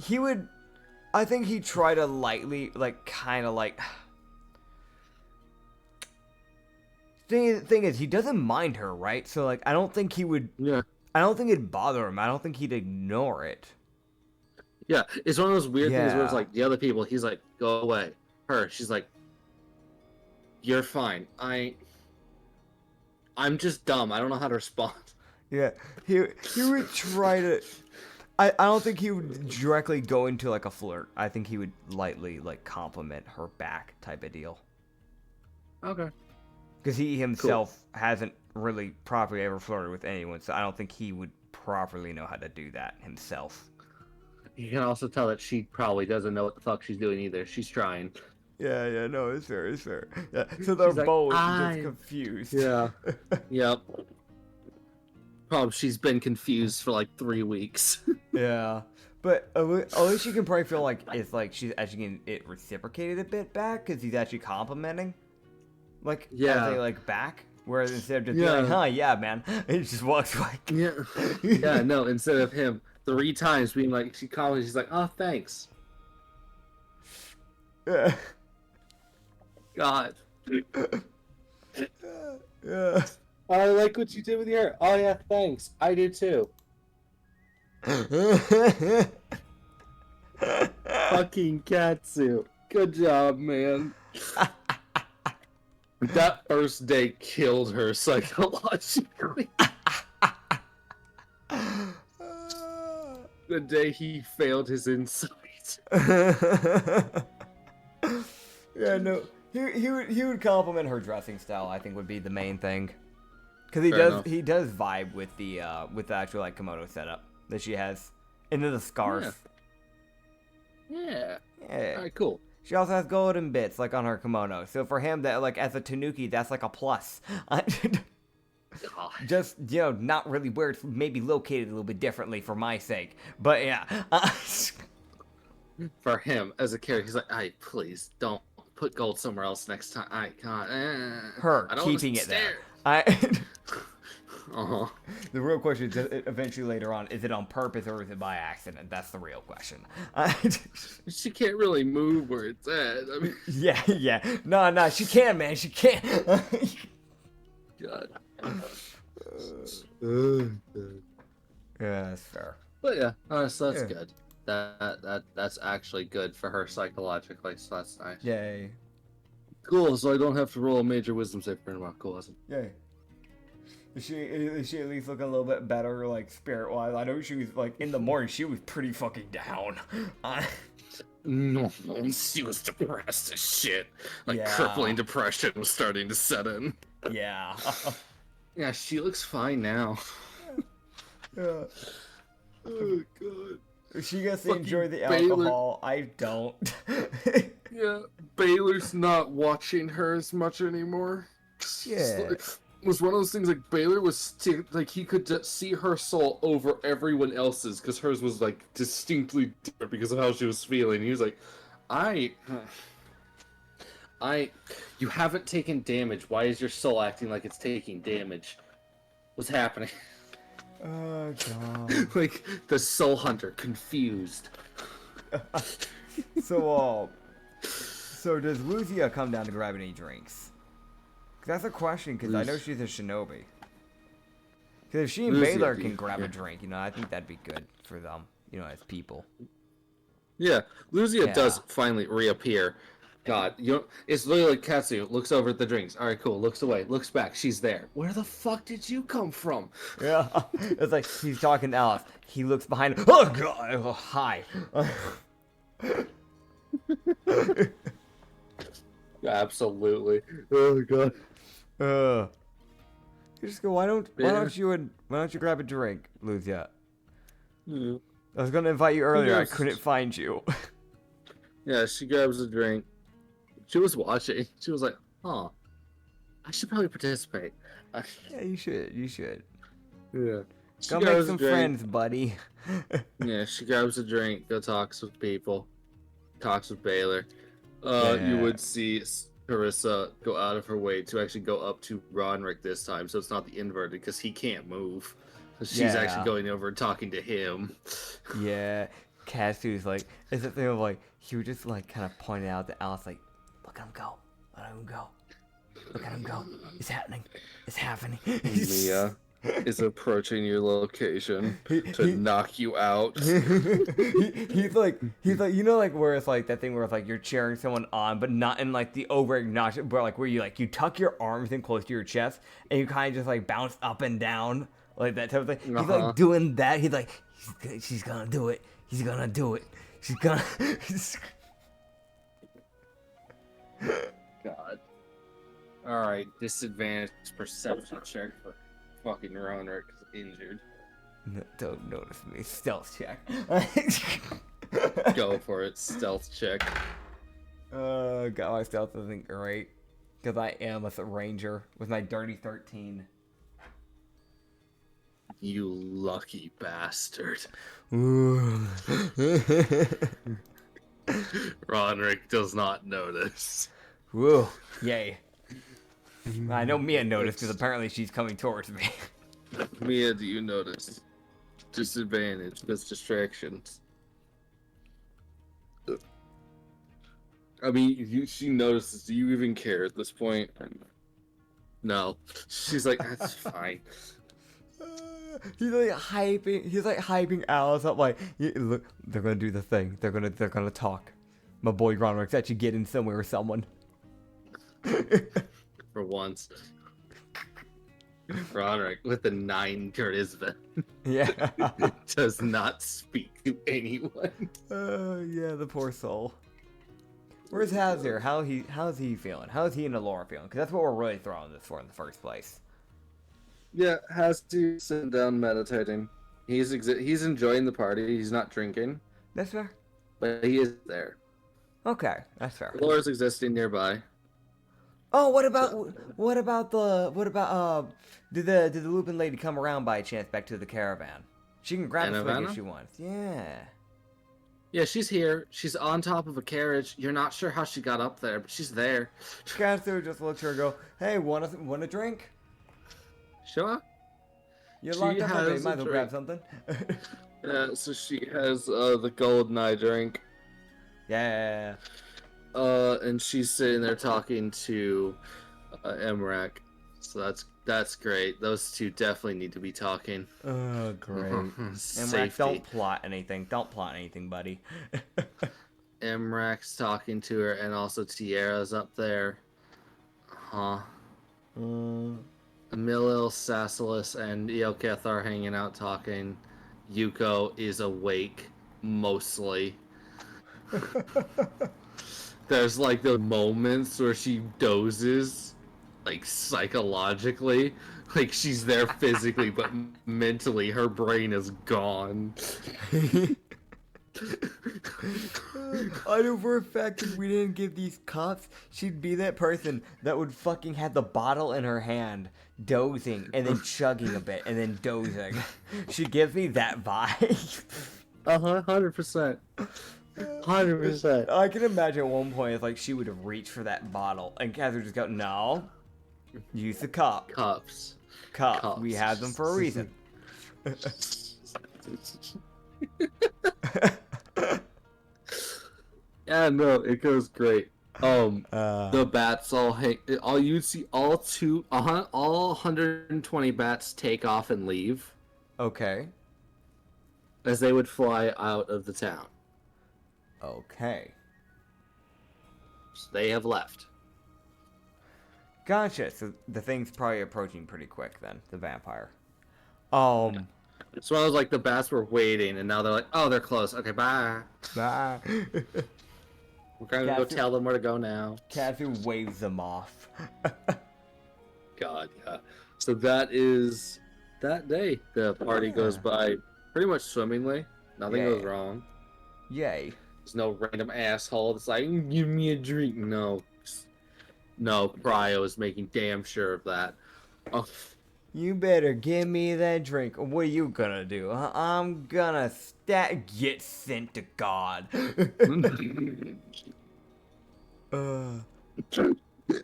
He would. I think he'd try to lightly, like, kind of like. Thing is, he doesn't mind her, right? So, like, I don't think he would. Yeah. I don't think it'd bother him. I don't think he'd ignore it. Yeah, it's one of those weird things where it's Yeah. like the other people, he's like, go away. Her, she's like, you're fine. I'm just dumb. I don't know how to respond. Yeah, he would try to. I don't think he would directly go into like a flirt. I think he would lightly like compliment her back type of deal. Okay. Because he himself hasn't really properly ever flirted with anyone, so I don't think he would properly know how to do that himself. You can also tell that she probably doesn't know what the fuck she's doing either. She's trying. Yeah, no, it's fair, it's fair. Yeah, so they're She's like, both "I-" just confused. Yeah. Yep. Probably she's been confused for like 3 weeks. Yeah, but at least you can probably feel like it's like she's actually getting it reciprocated a bit back because he's actually complimenting, like Yeah. as they like back. Whereas instead of just Yeah. being like, "Huh, yeah, man," he just walks like, Yeah. Yeah, no, instead of him 3 times being like, she calls, she's like, oh, thanks. yeah, God. yeah. I like what you did with your hair. Oh, yeah, thanks. I do too. Fucking Katsu. Good job, man. That first day killed her psychologically. The day he failed his insight. Yeah, no, he would compliment her dressing style. I think would be the main thing, because Fair enough. he does vibe with the actual like kimono setup that she has, and then the scarf. Yeah. Yeah. Alright, cool. She also has golden bits like on her kimono. So for him, that like as a tanuki, that's like a plus. God. Just not really where it's maybe located a little bit differently for my sake. But yeah. For him, as a character, he's like, "Ay, please, don't put gold somewhere else next time. I can't. Her I don't wanna keeping it stare." there. Uh-huh. The real question is, eventually later on, is it on purpose or is it by accident? That's the real question. She can't really move where it's at. I mean, yeah. No, she can, man. She can. God. Yeah, that's fair. But yeah, so that's Yeah. good. That's actually good for her psychologically, so that's nice. Yay. Cool, so I don't have to roll a major wisdom save for tomorrow. Cool, awesome. Yay. Is she at least looking a little bit better, like, spirit-wise? I know she was, like, in the morning, she was pretty fucking down. No, she was depressed as shit. Like, Yeah. crippling depression was starting to set in. Yeah. Yeah, she looks fine now. Yeah. Oh, God. She gets to Fucking enjoy the Baylor. alcohol. I don't. Yeah, Baylor's not watching her as much anymore. Yeah. It was one of those things, like, Baylor was, like, he could see her soul over everyone else's, because hers was, like, distinctly different because of how she was feeling. He was like, you haven't taken damage. Why is your soul acting like it's taking damage? What's happening? Oh, God. Like, the soul hunter, confused. So does Lucia come down to grab any drinks? 'Cause that's a question, because I know she's a shinobi. Because if she and Lucia, Baylor can grab a drink, you know, I think that'd be good for them, you know, as people. Yeah, Lucia Yeah. does finally reappear. God, it's literally like Katsu looks over at the drinks. All right, cool. Looks away, looks back. She's there. Where the fuck did you come from? Yeah. It's like he's talking to Alice. He looks behind him. Oh, God. Oh, hi. Absolutely. Oh God. You just go. Why don't you grab a drink, Lucia? Yeah. I was gonna invite you earlier. I Yes. couldn't find you. Yeah, she grabs a drink. She was watching. She was like, "Huh, I should probably participate." Yeah, you should. You should. Yeah. She Go make grabs a some drink. friends, buddy. Yeah, she grabs a drink, go talks with people, talks with Baylor. You Yeah. would see Carissa go out of her way to actually go up to Ronrick this time, so it's not the inverted because he can't move. So she's Yeah. actually going over and talking to him. Yeah. Katsu's like, it's a thing of like, he would just like kind of point out to Alice, like, look at him go. Let him go. Look at him go. It's happening. It's happening. Mia is approaching your location He- to knock you out. he's like, you know, like where it's like that thing where it's like you're cheering someone on, but not in like the over acknowledgement, but like where you tuck your arms in close to your chest and you kind of just like bounce up and down like that type of thing. He's Uh-huh. like doing that. He's like, she's gonna do it. He's gonna do it. She's gonna. God. Alright, disadvantage perception check for fucking Ronrick injured. No, don't notice me. Stealth check. Go for it, stealth check. God, my stealth isn't great because I am a ranger with my dirty 13. You lucky bastard. Ronrick does not notice. Whoa, yay. I know Mia noticed because apparently she's coming towards me. Mia, do you notice? Disadvantage, that's distractions. I mean, she notices. Do you even care at this point? No. She's like, that's fine. He's like hyping Alice up like, "Yeah, look, they're gonna do the thing. They're gonna talk. My boy Ronrick's actually getting somewhere with someone. For once. Ronrick, with a 9 charisma, Yeah. does not speak to anyone. Yeah, the poor soul. Where's Hazir? How's he feeling? How's he and Alora feeling? Because that's what we're really throwing this for in the first place. Yeah, has to sit down meditating. He's enjoying the party. He's not drinking, That's fair. but he is there. Okay, that's fair. Laura's existing nearby. Oh, what about did the Lupin lady come around by chance back to the caravan? She can grab a swig Anavana? if she wants. Yeah. Yeah, she's here. She's on top of a carriage. You're not sure how she got up there, but she's there. Katsu just looks at her and go, "Hey, want a drink? Sure. You're She locked up, okay, has might a as well grab something." Yeah, so she has the golden eye drink. Yeah. And she's sitting there talking to Emrak. So that's great. Those two definitely need to be talking. Oh, great. And Safety. don't plot anything. Don't plot anything, buddy. Imrak's talking to her, and also Tiara's up there. Huh. Emilil, Sassilis, and Eoketh are hanging out talking. Yuko is awake, mostly. There's like the moments where she dozes, like psychologically. Like she's there physically, but mentally her brain is gone. I know for a fact if we didn't give these cups, she'd be that person that would fucking have the bottle in her hand, dozing, and then chugging a bit, and then dozing. She gives me that vibe. 100%. 100%. I can imagine at one point it's like she would reach for that bottle, and Katsu would just go, "No, use the cup. Cups. Cup. We have them for a reason." Yeah, no, it goes great. The bats all hang. All you'd see all 120 bats take off and leave Okay. as they would fly out of the town. Okay. So they have left. Gotcha. So the thing's probably approaching pretty quick then, the vampire. So I was like, the bats were waiting, and now they're like, oh, they're close. Okay, bye. Bye. We're gonna go tell them where to go now. Katsu waves them off. God, yeah. So that is that day. The party goes by pretty much swimmingly. Nothing goes wrong. Yay. There's no random asshole that's like, give me a drink. No. No, Cryo is making damn sure of that. Oh. You better give me that drink. What are you gonna do? I'm gonna get sent to God.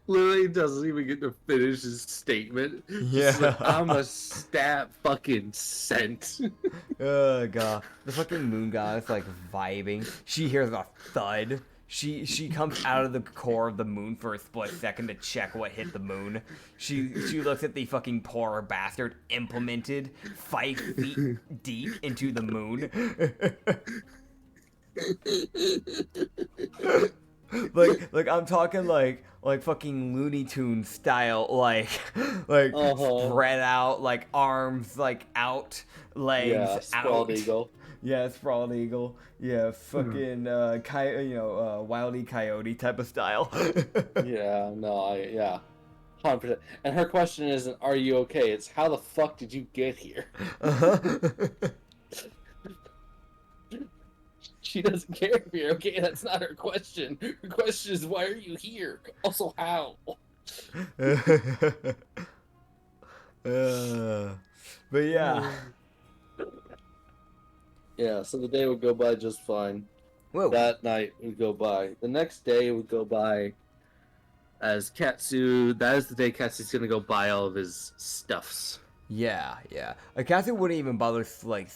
Literally doesn't even get to finish his statement. Yeah. Like, I'm a stat fucking sent. Oh god. The fucking moon goddess like vibing. She hears a thud. She comes out of the core of the moon for a split second to check what hit the moon. She looks at the fucking poor bastard implemented 5 feet deep into the moon. like I'm talking like fucking Looney Tunes style, like spread out, like arms like out, legs sprawled out. eagle. Yeah, sprawled eagle. Yeah, fucking Wile E. Coyote type of style. Yeah, no, yeah, 100%. And her question isn't, "Are you okay?" It's, "How the fuck did you get here?" She doesn't care if you're okay. That's not her question. Her question is, "Why are you here?" Also, how? But yeah. Yeah, so the day would go by just fine. Whoa. That night would go by. The next day would go by as Katsu. That is the day Katsu's gonna go buy all of his stuffs. Yeah. Katsu wouldn't even bother swimming,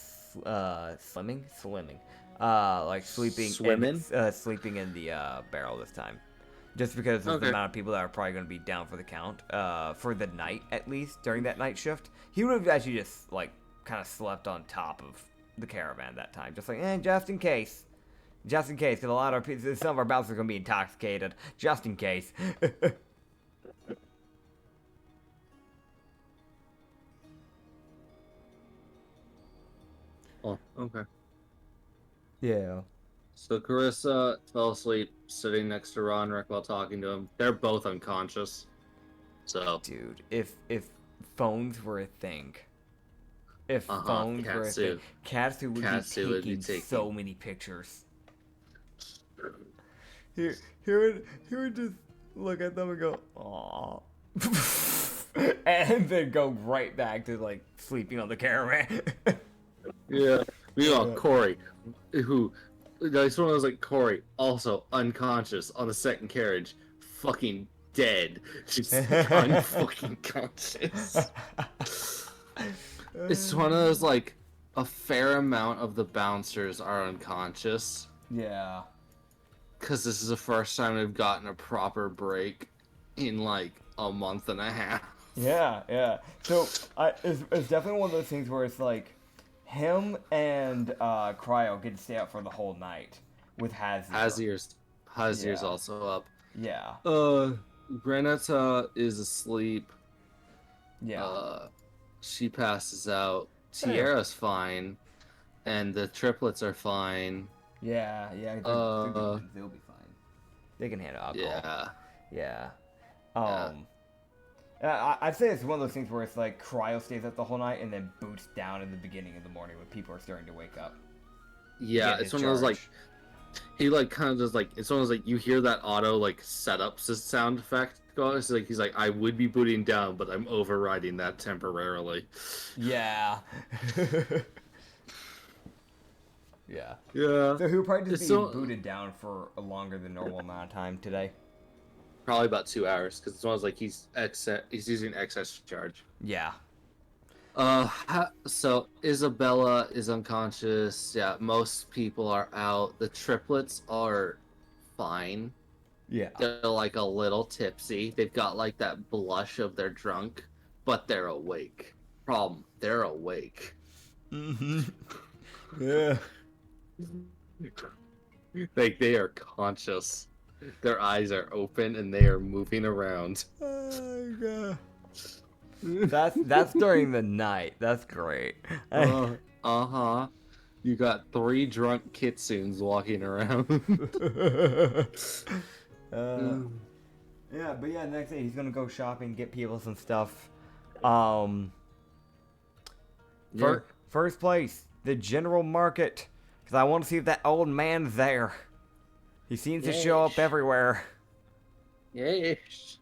like sleeping, sleeping in the barrel this time, just because of the amount of people that are probably going to be down for the count, for the night at least during that night shift. He would have actually just like kind of slept on top of the caravan that time, just like just in case, because a lot of some of our bouncers are going to be intoxicated, just in case. Oh, okay. Yeah. So Carissa fell asleep sitting next to Ronrick while talking to him. They're both unconscious. So, dude, if phones were a thing, Katsu would be taking so many pictures. He would just look at them and go, "Aw," and then go right back to like sleeping on the caravan. Yeah. Meanwhile, Corey, who, it's one of those like, Corey, also unconscious on the second carriage, fucking dead. She's unfucking conscious. It's one of those like, a fair amount of the bouncers are unconscious. Yeah. Because this is the first time they've gotten a proper break in like a month and a half. Yeah, yeah. So it's definitely one of those things where it's like him and Cryo get to stay up for the whole night with Hazier. Hazier's Yeah, also up. yeah, Uh, Granata is asleep. yeah. Uh, she passes out. Anyway, Tierra's fine, and the triplets are fine. yeah, yeah. They're good Uh, ones. They'll be fine. They can handle alcohol. yeah, Yeah. yeah, I'd say it's one of those things where it's like Cryo stays up the whole night and then boots down in the beginning of the morning when people are starting to wake up. yeah. Get It's his one of those like charge. he like kind of just like it's one of those like you hear that auto like setup sound effect go. It's like he's like I would be booting down, but I'm overriding that temporarily. Yeah. Yeah. Yeah, So he'll probably just it's be so booted down for a longer than normal amount of time today. probably about 2 hours because it's one of those like he's using excess charge. Yeah. So Isabella is unconscious. Yeah, most people are out. The triplets are fine. Yeah. They're like a little tipsy. They've got like that blush of they're drunk, but they're awake. Problem, they're awake. Mm-hmm. Yeah. Like they are conscious. Their eyes are open and they are moving around. Oh god. That's during the night. That's great. Uh-huh. You got 3 drunk kitsunes walking around. Yeah, but yeah, next day he's gonna go shopping, get people some stuff. Um, Yeah. First place, the general market, because I want to see if that old man's there. He seems to show up Yes. everywhere. Yes.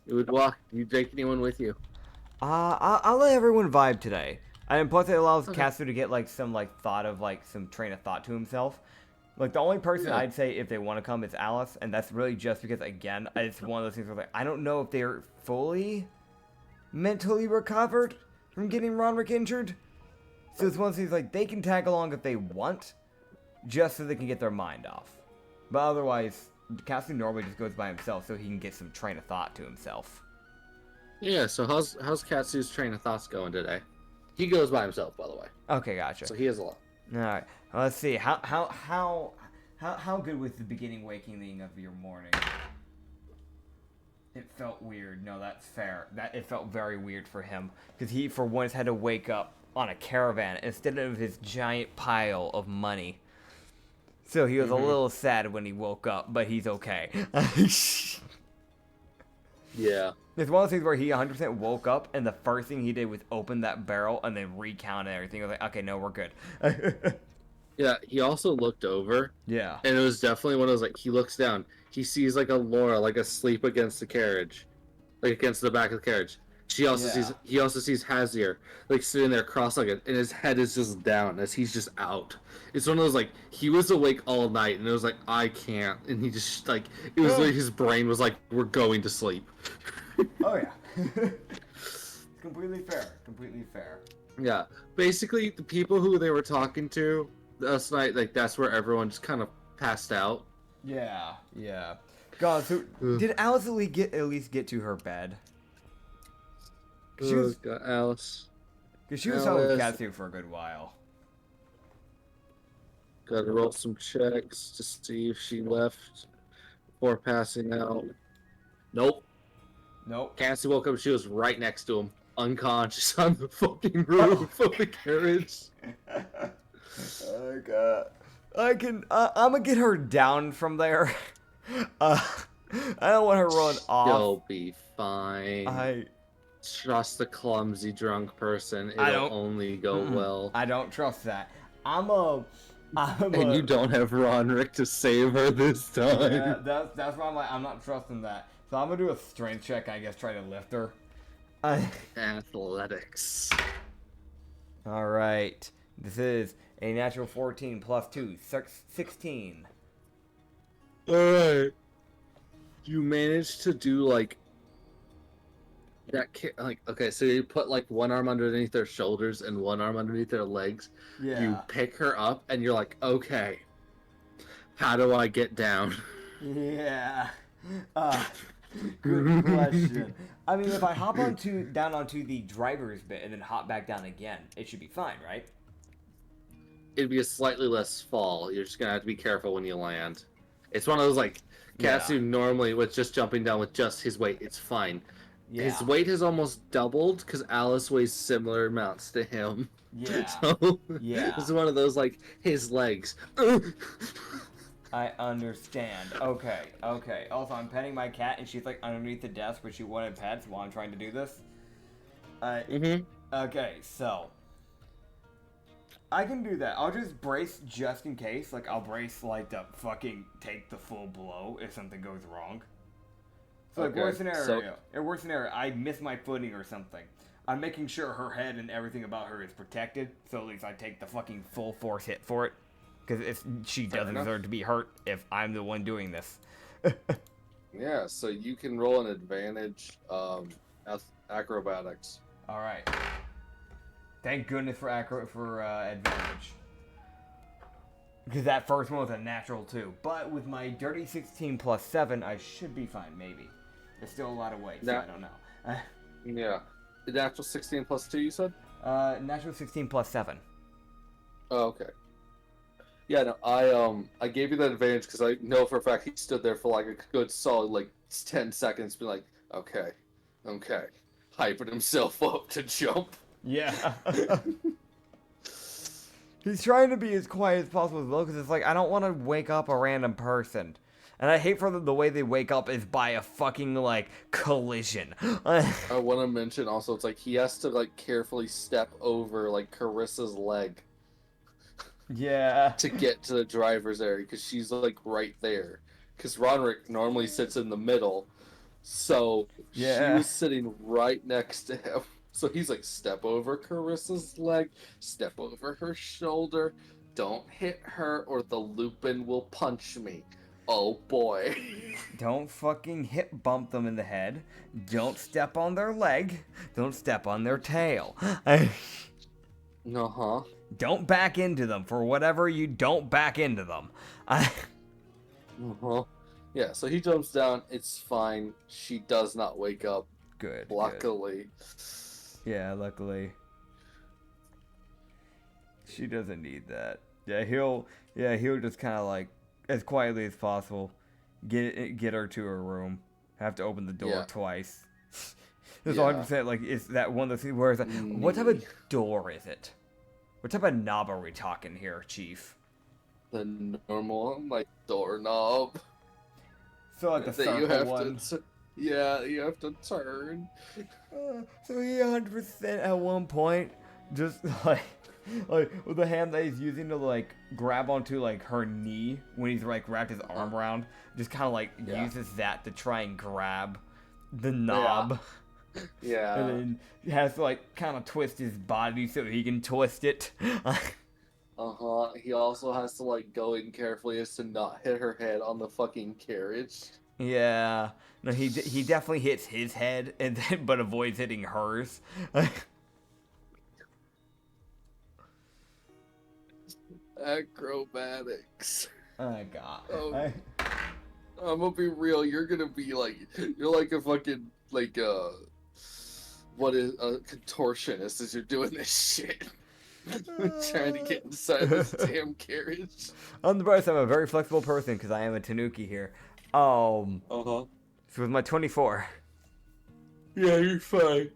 You would walk. You take anyone with you? I'll let everyone vibe today. And plus, it allows Okay. Katsu to get like some like thought of like some train of thought to himself. Like the only person Yeah. I'd say if they want to come is Alice, and that's really just because again, it's one of those things where like I don't know if they're fully mentally recovered from getting Ronrick injured. So it's one of those things like they can tag along if they want, just so they can get their mind off. But otherwise, Katsu normally just goes by himself so he can get some train of thought to himself. Yeah. So how's Katsu's train of thoughts going today? He goes by himself, by the way. Okay, gotcha. So he has a lot. All right, let's see. How good was the beginning waking of your morning? It felt weird. No, that's fair. That it felt very weird for him because he, for once, had to wake up on a caravan instead of his giant pile of money. So he was a little sad when he woke up, but he's okay. Yeah. It's one of those things where he 100% woke up, and the first thing he did was open that barrel and then recount everything. I was like, okay, no, we're good. Yeah. He also looked over, Yeah. and it was definitely one of those like he looks down. He sees like a Laura like asleep against the carriage, like against the back of the carriage. He also sees Hazier like sitting there cross-legged, and his head is just down as he's just out. It's one of those like he was awake all night, and it was like I can't, and he just like it was like his brain was like we're going to sleep. Oh, yeah. Completely fair. Completely fair. Yeah, basically the people who they were talking to last night, like that's where everyone just kind of passed out. Yeah, yeah. God, so did Alice at least get to her bed? She was, God, Alice. cause she was home with Alice. Katsu for a good while. Gotta roll some checks to see if she left before passing out. Nope. Nope. Cassie woke up. She was right next to him, unconscious on the fucking roof of the carriage. Oh god. I'm gonna get her down from there. I don't want her run off. You'll be fine. I Trust the clumsy drunk person. I It'll don't- only go well. I don't trust that. I'm And you don't have Ronrick to save her this time. Yeah, that's why I'm not trusting that. So I'm gonna do a strength check. I guess try to lift her. Athletics. All right. This is a natural 14 plus 2, 16. Alright. You managed to do like that like okay, so you put like one arm underneath their shoulders and one arm underneath their legs. Yeah. You pick her up and you're like, okay, how do I get down? Yeah. Good question. I mean, if I hop down onto the driver's bit and then hop back down again, it should be fine, right? It'd be a slightly less fall. You're just gonna have to be careful when you land. It's one of those like Katsu normally with just jumping down with just his weight, it's fine. Yeah. His weight has almost doubled because Alice weighs similar amounts to him. Yeah. So Yeah. it's one of those like his legs. I understand. Okay. Also, I'm petting my cat, and she's like underneath the desk, but she wanted pets while I'm trying to do this. Okay, so I can do that. I'll just brace just in case. Like, I'll brace like to fucking take the full blow if something goes wrong. So, like, worst scenario, I miss my footing or something. I'm making sure her head and everything about her is protected, so at least I take the fucking full force hit for it. Because if she doesn't deserve to be hurt if I'm the one doing this. Yeah, so you can roll an advantage acrobatics. Alright. Thank goodness for advantage. Because that first one was a natural 2. But with my dirty 16 plus 7, I should be fine, maybe. There's still a lot of weight, so I don't know. Yeah. The natural 16 plus 2, you said? Natural 16 plus 7. Oh, okay. Yeah, no, I gave you that advantage because I know for a fact he stood there for like a good solid like 10 seconds, being like, okay, hyping himself up to jump. Yeah. He's trying to be as quiet as possible as well, because it's like, I don't want to wake up a random person. And I hate for the way they wake up is by a fucking, like, collision. I want to mention also, it's like, he has to, like, carefully step over, like, Carissa's leg. Yeah. To get to the driver's area, because she's, like, right there. Because Roderick normally sits in the middle, so she was sitting right next to him. So he's like, step over Carissa's leg, step over her shoulder, don't hit her or the Lupin will punch me. Oh boy. Don't fucking hip bump them in the head. Don't step on their leg. Don't step on their tail. Uh-huh. Don't back into them. For whatever you don't back into them. Uh-huh. Yeah, so he jumps down. It's fine. She does not wake up. Good. Luckily. Yeah, luckily. She doesn't need that. Yeah, he'll just kind of like, as quietly as possible, get her to her room. Have to open the door twice. It's 100% like, it's that one of those things where it's like, what type of door is it? What type of knob are we talking here, Chief? The normal, like, doorknob. So like the circle one. Yeah, you have to turn. So he 100% at one point just like with the hand that he's using to like grab onto like her knee when he's like wrapped his arm around, just kind of like uses that to try and grab the knob. Yeah. And then he has to like kind of twist his body so he can twist it. Uh-huh. He also has to like go in carefully as to not hit her head on the fucking carriage. Yeah. No, he definitely hits his head, and then but avoids hitting hers. Acrobatics. Oh God. I'm gonna be real. You're gonna be like, you're like a fucking like what is a contortionist as you're doing this shit. Trying to get inside this damn carriage. On the bright side, I'm a very flexible person because I am a Tanuki here. So with my 24. Yeah, you're fine.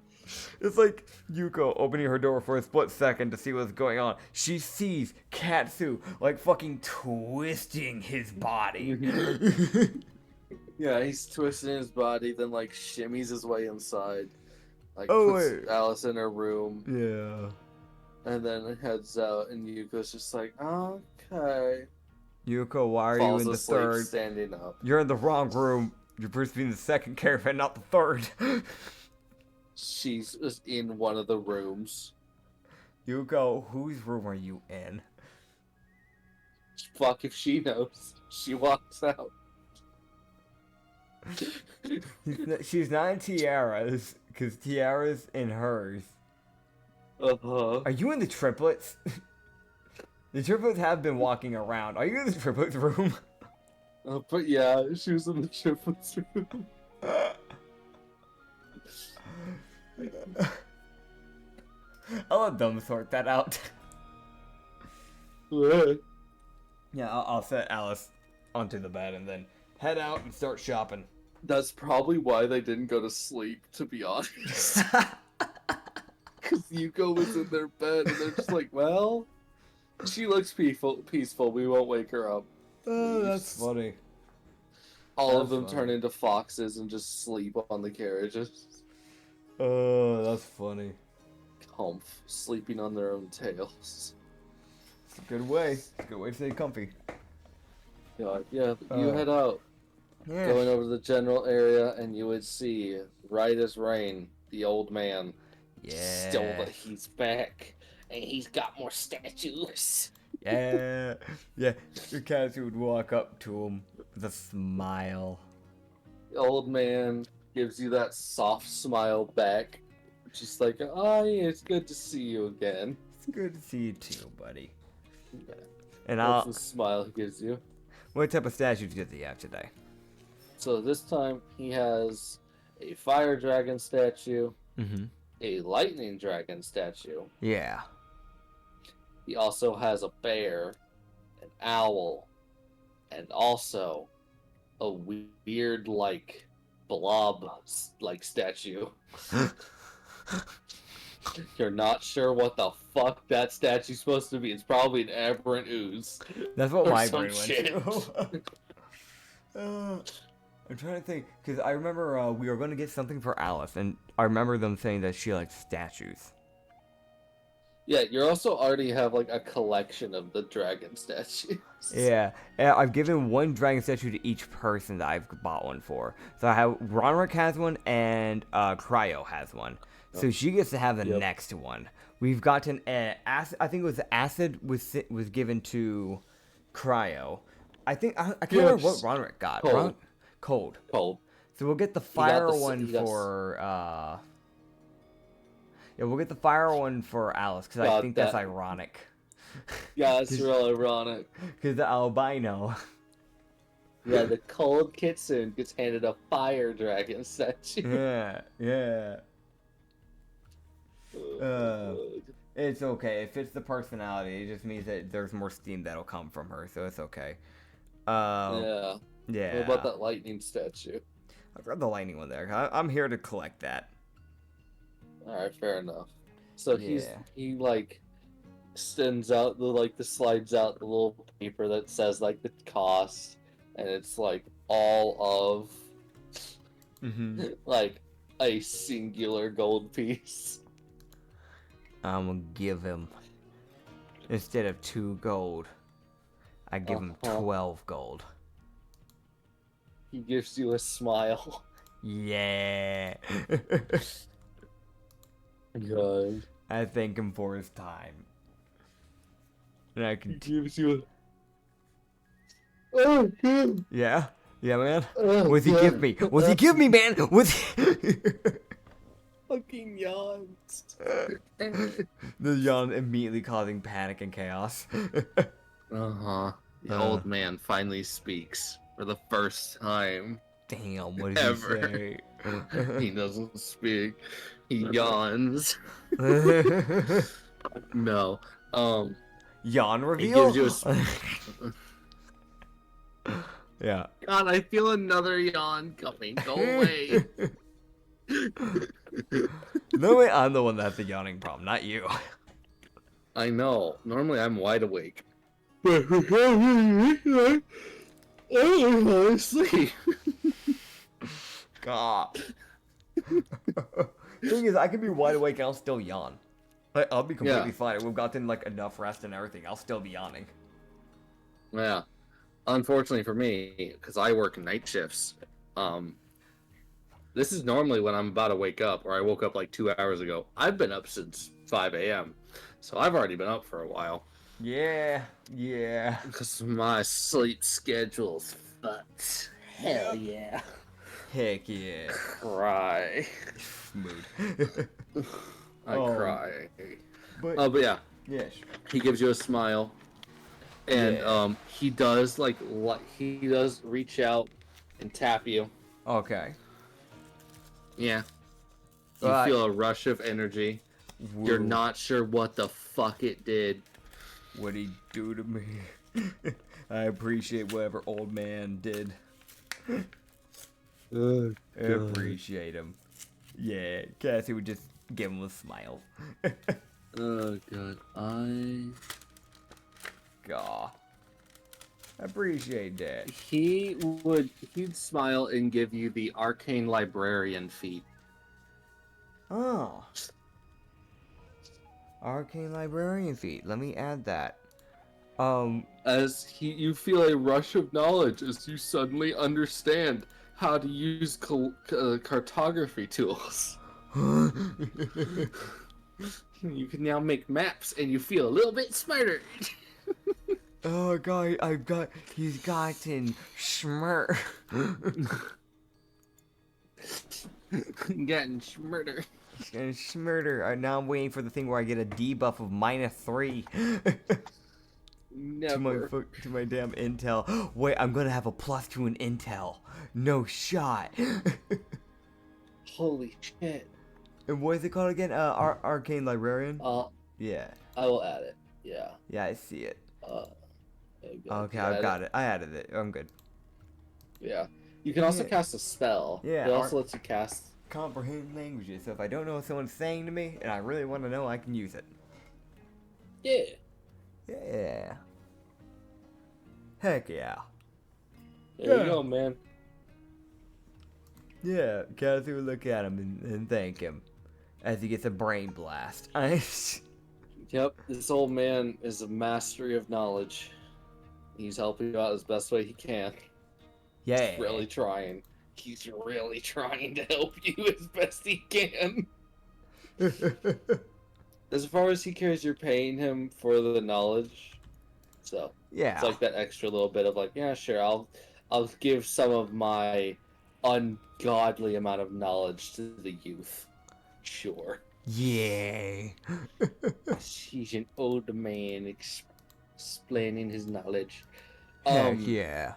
It's like Yuko opening her door for a split second to see what's going on. She sees Katsu like fucking twisting his body. Yeah, he's twisting his body, then like shimmies his way inside. Like puts Alice in her room. Yeah. And then heads out, and Yuko's just like, okay. Yuko, why are you in the third? Standing up. You're in the wrong room. You're supposed to be in the second caravan, not the third. She's just in one of the rooms. Yuko, whose room are you in? Fuck if she knows. She walks out. She's not in Tiara's, because Tiara's in hers. Uh-huh. Are you in the triplets? The triplets have been walking around. Are you in the triplets room? But yeah, she was in the triplets room. I'll let them sort that out. Yeah. Yeah, I'll set Alice onto the bed and then head out and start shopping. That's probably why they didn't go to sleep, to be honest. Because Yuko was in their bed and they're just like, well, she looks peaceful. We won't wake her up. Oh, that's funny. All of That's them funny. turn into foxes and just sleep on the carriages. Oh, that's funny. Humph, sleeping on their own tails. It's a good way. Good way to stay comfy. God, yeah, you head out, Yeah. going over to the general area, and you would see, right as rain, the old man. Yeah. Still that he's back, and he's got more statues. Yeah. Yeah. Your Katsu would walk up to him with a smile. The old man gives you that soft smile back. Just like, oh, yeah, it's good to see you again. It's good to see you too, buddy. Yeah. And That's the smile he gives you. what type of statues does he have today? So this time he has a fire dragon statue, Mm-hmm. a lightning dragon statue. Yeah. He also has a bear, an owl, and also a weird blob statue. You're not sure what the fuck that statue's supposed to be. It's probably an aberrant ooze. That's what Or my some brain went shit. to. I'm trying to think, because I remember we were going to get something for Alice, and I remember them saying that she likes statues. Yeah, you also already have a collection of the dragon statues. Yeah, and I've given one dragon statue to each person that I've bought one for. So I have Ronrick has one, and Cryo has one. So she gets to have the Yep. next one. We've gotten acid. I think it was acid was given to Cryo. I can't remember what Ronrick got. Cold. Cold. Cold. So we'll get the got fire the- one he got- for. Yeah, we'll get the fire one for Alice because I God, think that's that- ironic. Yeah, it's real ironic. Because the albino. Yeah, the cold kitsune gets handed a fire dragon statue. Yeah, yeah. It's okay. It fits the personality. It just means that there's more steam that'll come from her, so it's okay. Yeah. Yeah. What about that lightning statue? I've got the lightning one there. I'm here to collect that. Alright, fair enough. So he Yeah. sends out slides out the little paper that says the cost, and it's all of Mm-hmm. a singular gold piece. I'm gonna give him, instead of 2 gold, I give him 12 gold. He gives you a smile. Yeah. God. I thank him for his time. And I He can. gives you a... Oh, God. Yeah? Yeah, man? Oh, What's he God. give me? What's he give me, man? What's he... Fucking yawns. The yawn immediately causing panic and chaos. Uh-huh. The old man finally speaks for the first time. Damn, what did Ever. he He doesn't speak. He yawns. say? No. Yawn He reveal? gives you Yeah. God, I feel another yawn coming. Go away. No way, I'm the one that has the yawning problem, not you. I know. Normally I'm wide awake. Honestly. God. Thing is, I can be wide awake and I'll still yawn. I'll be completely Yeah. fine. We've gotten enough rest and everything. I'll still be yawning. Yeah. Unfortunately for me, because I work night shifts, this is normally when I'm about to wake up, or I woke up 2 hours ago. I've been up since 5 a.m., so I've already been up for a while. Yeah, yeah. Because my sleep schedule's fucked. Hell yeah. Heck yeah. Cry. Mood. I cry. But, But yeah, yes. he gives you a smile, and Yeah. he does he does reach out and tap you. Okay. Yeah. You feel a rush of energy. Whoa. You're not sure what the fuck it did. What'd he do to me? I appreciate whatever old man did. Oh, I appreciate him. Yeah, Cassie would just give him a smile. Oh god, Gaw. I appreciate that. He'd smile and give you the arcane librarian feat. Oh. Arcane librarian feat. Let me add that. You feel a rush of knowledge as you suddenly understand how to use cartography tools. You can now make maps, and you feel a little bit smarter. Oh god, he's gotten smart. Getting smarter. And smurder. Now I'm waiting for the thing where I get a debuff of -3 Never. to my damn intel. Wait, I'm gonna have a +2 in intel. No shot. Holy shit. And what is it called again? Arcane librarian. Yeah. I will add it. Yeah. Yeah, I see it. Okay, I've got it. I added it. I'm good. Yeah. You can also cast a spell. Yeah, It also lets you cast. Comprehend languages. So if I don't know what someone's saying to me and I really want to know, I can use it. Yeah. Yeah. Heck yeah. There you go, man. Yeah, Katsu would look at him and thank him as he gets a brain blast. Yep, this old man is a mastery of knowledge. He's helping you out as best way he can. Yeah. He's really trying. He's really trying to help you as best he can. As far as he cares, you're paying him for the knowledge. So Yeah. it's like that extra little bit of like, yeah, sure, I'll give some of my ungodly amount of knowledge to the youth. Sure. Yay. He's an old man explaining his knowledge. Heck yeah.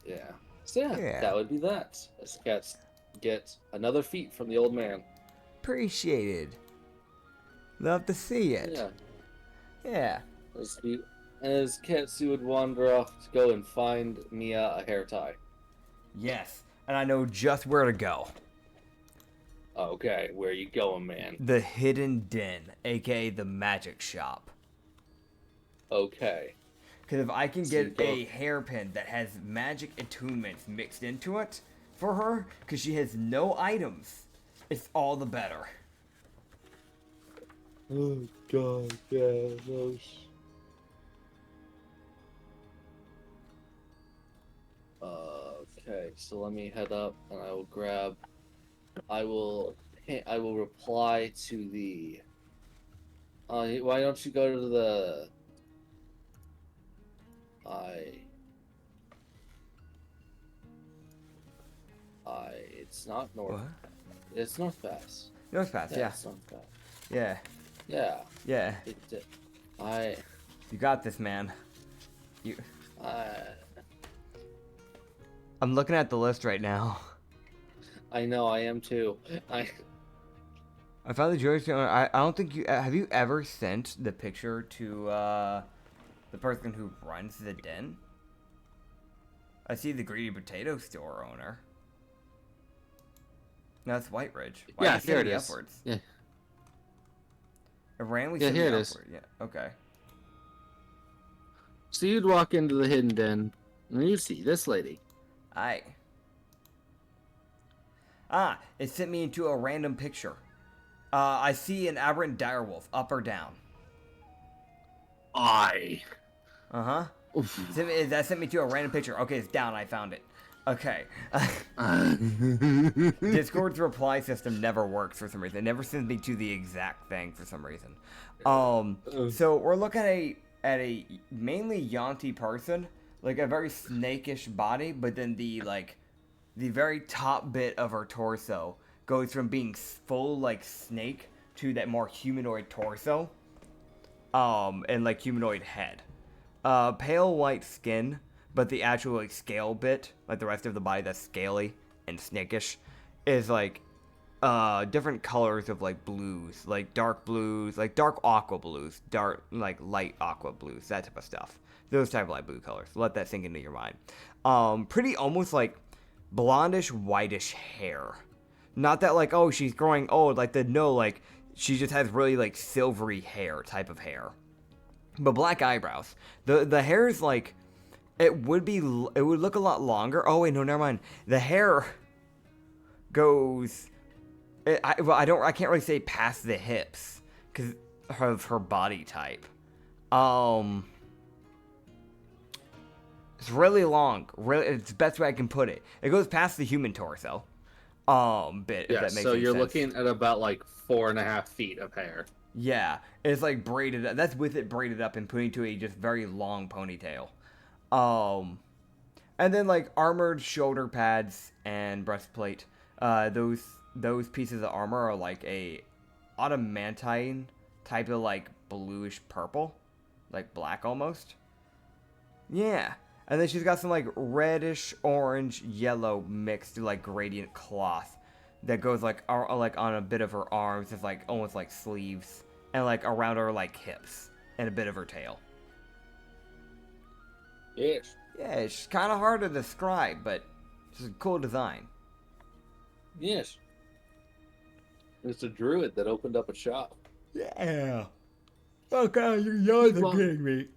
Yeah. So yeah, that would be that. As cats get another feat from the old man. Appreciated. Love to see it. Yeah. Yeah. As Katsu would wander off to go and find Mia a hair tie. Yes. And I know just where to go. Okay, where you going, man? The Hidden Den, aka the Magic Shop. Okay. Because if I can get a hairpin that has magic attunements mixed into it for her, because she has no items, it's all the better. Oh god, yeah, those. Okay, so let me head up and I will grab. I will reply to the. Why don't you go to the? It's not North. What? It's Northpass. Northpass, yeah. It's Northpass. Yeah. Yeah. Yeah. You got this, man. I'm looking at the list right now. I know, I am too. I found the joystick. I don't think you have you ever sent the picture to the person who runs the den. I see the greedy potato store owner. No, that's White Ridge. Why yeah, is it here it sending is. Upwards? Yeah. It randomly Yeah, sent here me it is. upward. Yeah. Okay. So you'd walk into the hidden den, and you see this lady. Aye. It sent me into a random picture. I see an aberrant direwolf, up or down. Aye. Uh-huh. That sent me to a random picture. Okay, it's down. I found it. Okay. Discord's reply system never works for some reason. It never sends me to the exact thing for some reason. So we're looking at a mainly Yanti person, like a very snakish body, but then the very top bit of her torso goes from being full like snake to that more humanoid torso, and like humanoid head. Pale white skin, but the actual like scale bit, like the rest of the body that's scaly and snakish, is like different colors of like blues, like dark blues, like dark aqua blues, dark like light aqua blues, that type of stuff. Those type of light blue colors. Let that sink into your mind. Pretty almost like blondish whitish hair. Not that like, oh, she's growing old, like like she just has really like silvery hair type of hair. But black eyebrows. The hair is like it would look a lot longer. Oh wait, no, never mind. The hair goes I can't really say past the hips because of her body type. It's really long. Really, it's the best way I can put it. It goes past the human torso. Bit. Yeah, if that makes so any you're sense. looking at about like 4.5 feet of hair. Yeah, it's like braided. That's with it braided up and put into a just very long ponytail. And then like armored shoulder pads and breastplate. Those pieces of armor are like a adamantine type of like bluish purple, like black almost. Yeah. And then she's got some like reddish orange yellow mixed like gradient cloth that goes like on a bit of her arms, it's like almost like sleeves, and like around her like hips and a bit of her tail. Yes. Yeah, it's kind of hard to describe, but it's a cool design. Yes. It's a druid that opened up a shop. Yeah. Okay, your yards are getting me.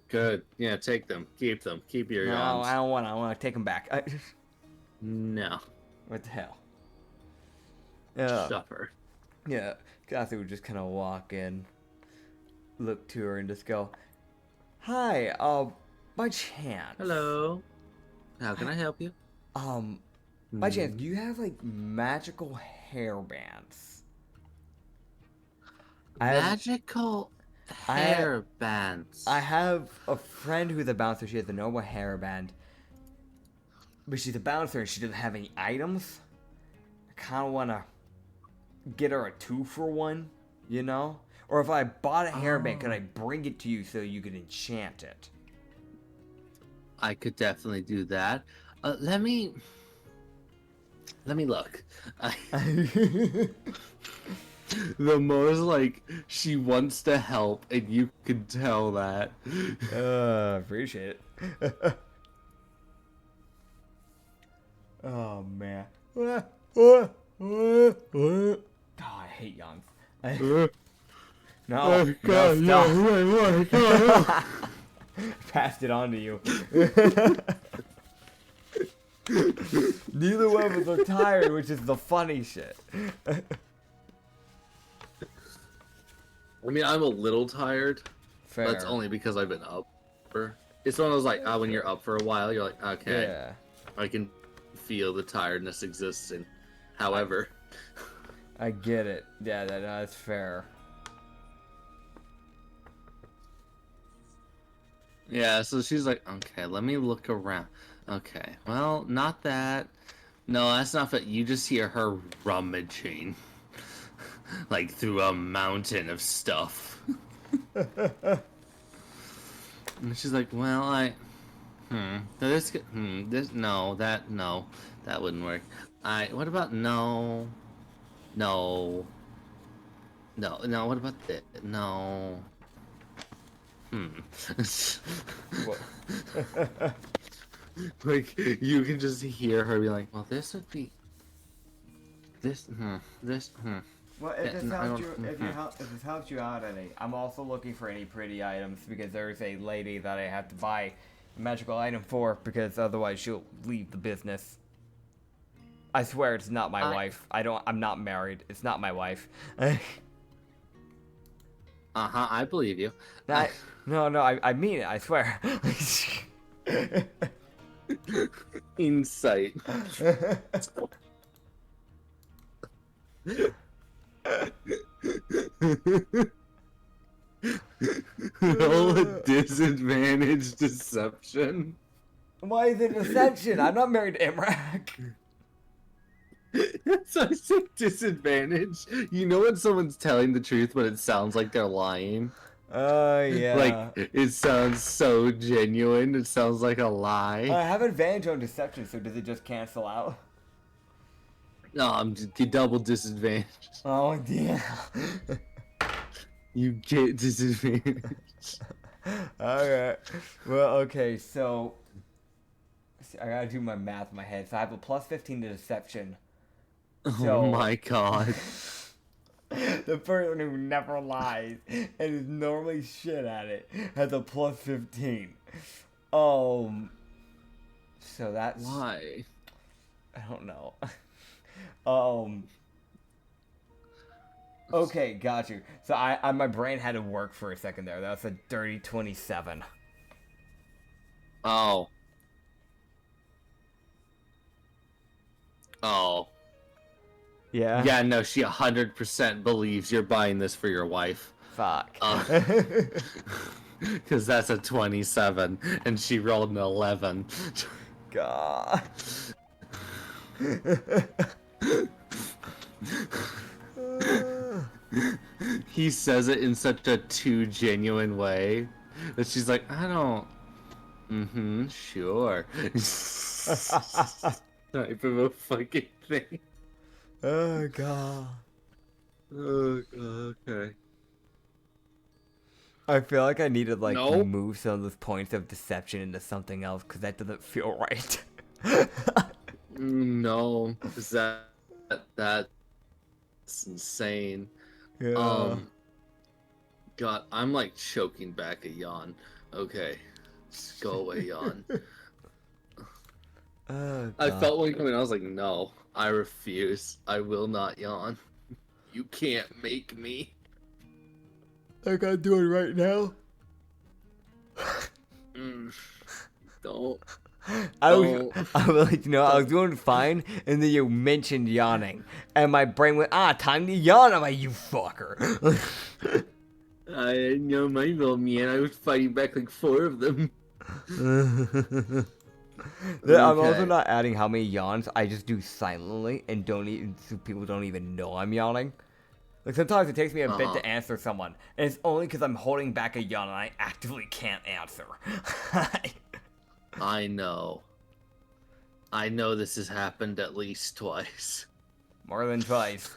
Good. Yeah, take them. Keep them. Keep your No, yawns. I don't want to. I want to take them back. No. What the hell? Suffer. Yeah, Katsu would just kind of walk in, look to her, and just go, "Hi, by chance." Hello. How can I help you? By chance, do you have like magical hair bands? Magical hair bands. I have a friend who's a bouncer. She has a normal hair band, but she's a bouncer and she doesn't have any items. I kind of want to get her a 2-for-1, you know? Or if I bought a hairband, could I bring it to you so you could enchant it? I could definitely do that. Let me look. The most like she wants to help, and you can tell that. Appreciate it. Oh man. Oh, I hate yawns. No, Oh, God, no, stop. Passed it on to you. Neither one of us are tired, which is the funny shit. I mean, I'm a little tired. Fair. That's only because I've been up. It's one of those like, when you're up for a while, you're like, okay, Yeah. I can feel the tiredness existing. However, I get it. Yeah, that's fair. yeah. So she's like, okay, let me look around. Okay, well, not that. No, that's not that. You just hear her rummaging, like through a mountain of stuff. And she's like, well, this, no, that wouldn't work. What about no, what about this? No. What? Like, you can just hear her be like, well, this would be, Well, Yeah, if this no, I helps don't- you, if this helps you out any, I'm also looking for any pretty items because there's a lady that I have to buy a magical item for because otherwise she'll leave the business. I swear it's not my wife. I'm not married. It's not my wife. I believe you. No, I mean it. I swear. Insight. Roll a disadvantage deception. Why is it deception? I'm not married to Imrak. So I said disadvantage. You know when someone's telling the truth, but it sounds like they're lying? Yeah. Like, it sounds so genuine, it sounds like a lie. I have advantage on deception, so does it just cancel out? No, I'm just double disadvantaged. Oh damn. You get disadvantaged. Alright. Well, okay, so I gotta do my math in my head. So I have a plus 15 to deception. Oh So my god. the person who never lies and is normally shit at it has a plus 15. So that's Why? I don't know. Okay, got you. So I my brain had to work for a second there. That was a dirty 27. Oh. Oh. Yeah. Yeah, no, she 100% believes you're buying this for your wife. Fuck. Because that's a 27, and she rolled an 11. God. He says it in such a too genuine way that she's like, I don't. Mm-hmm, sure. Type of a fucking thing. Oh god. Oh, okay. I feel like I need to like No. move some of those points of deception into something else because that doesn't feel right. No, is that's insane. Yeah. God, I'm like choking back a yawn. Okay, just go away, yawn. Oh I god. felt one coming. I was like, no, I refuse. I will not yawn. You can't make me. I gotta do it right now. Don't. I was like, I was doing fine, and then you mentioned yawning, and my brain went, time to yawn. I'm like, you fucker. I didn't know my little man. I was fighting back like 4 of them. I'm also Okay. not adding how many yawns. I just do silently, and don't even so people don't even know I'm yawning. Like sometimes it takes me a bit to answer someone, and it's only because I'm holding back a yawn and I actively can't answer. I know. I know this has happened at least twice. More than twice.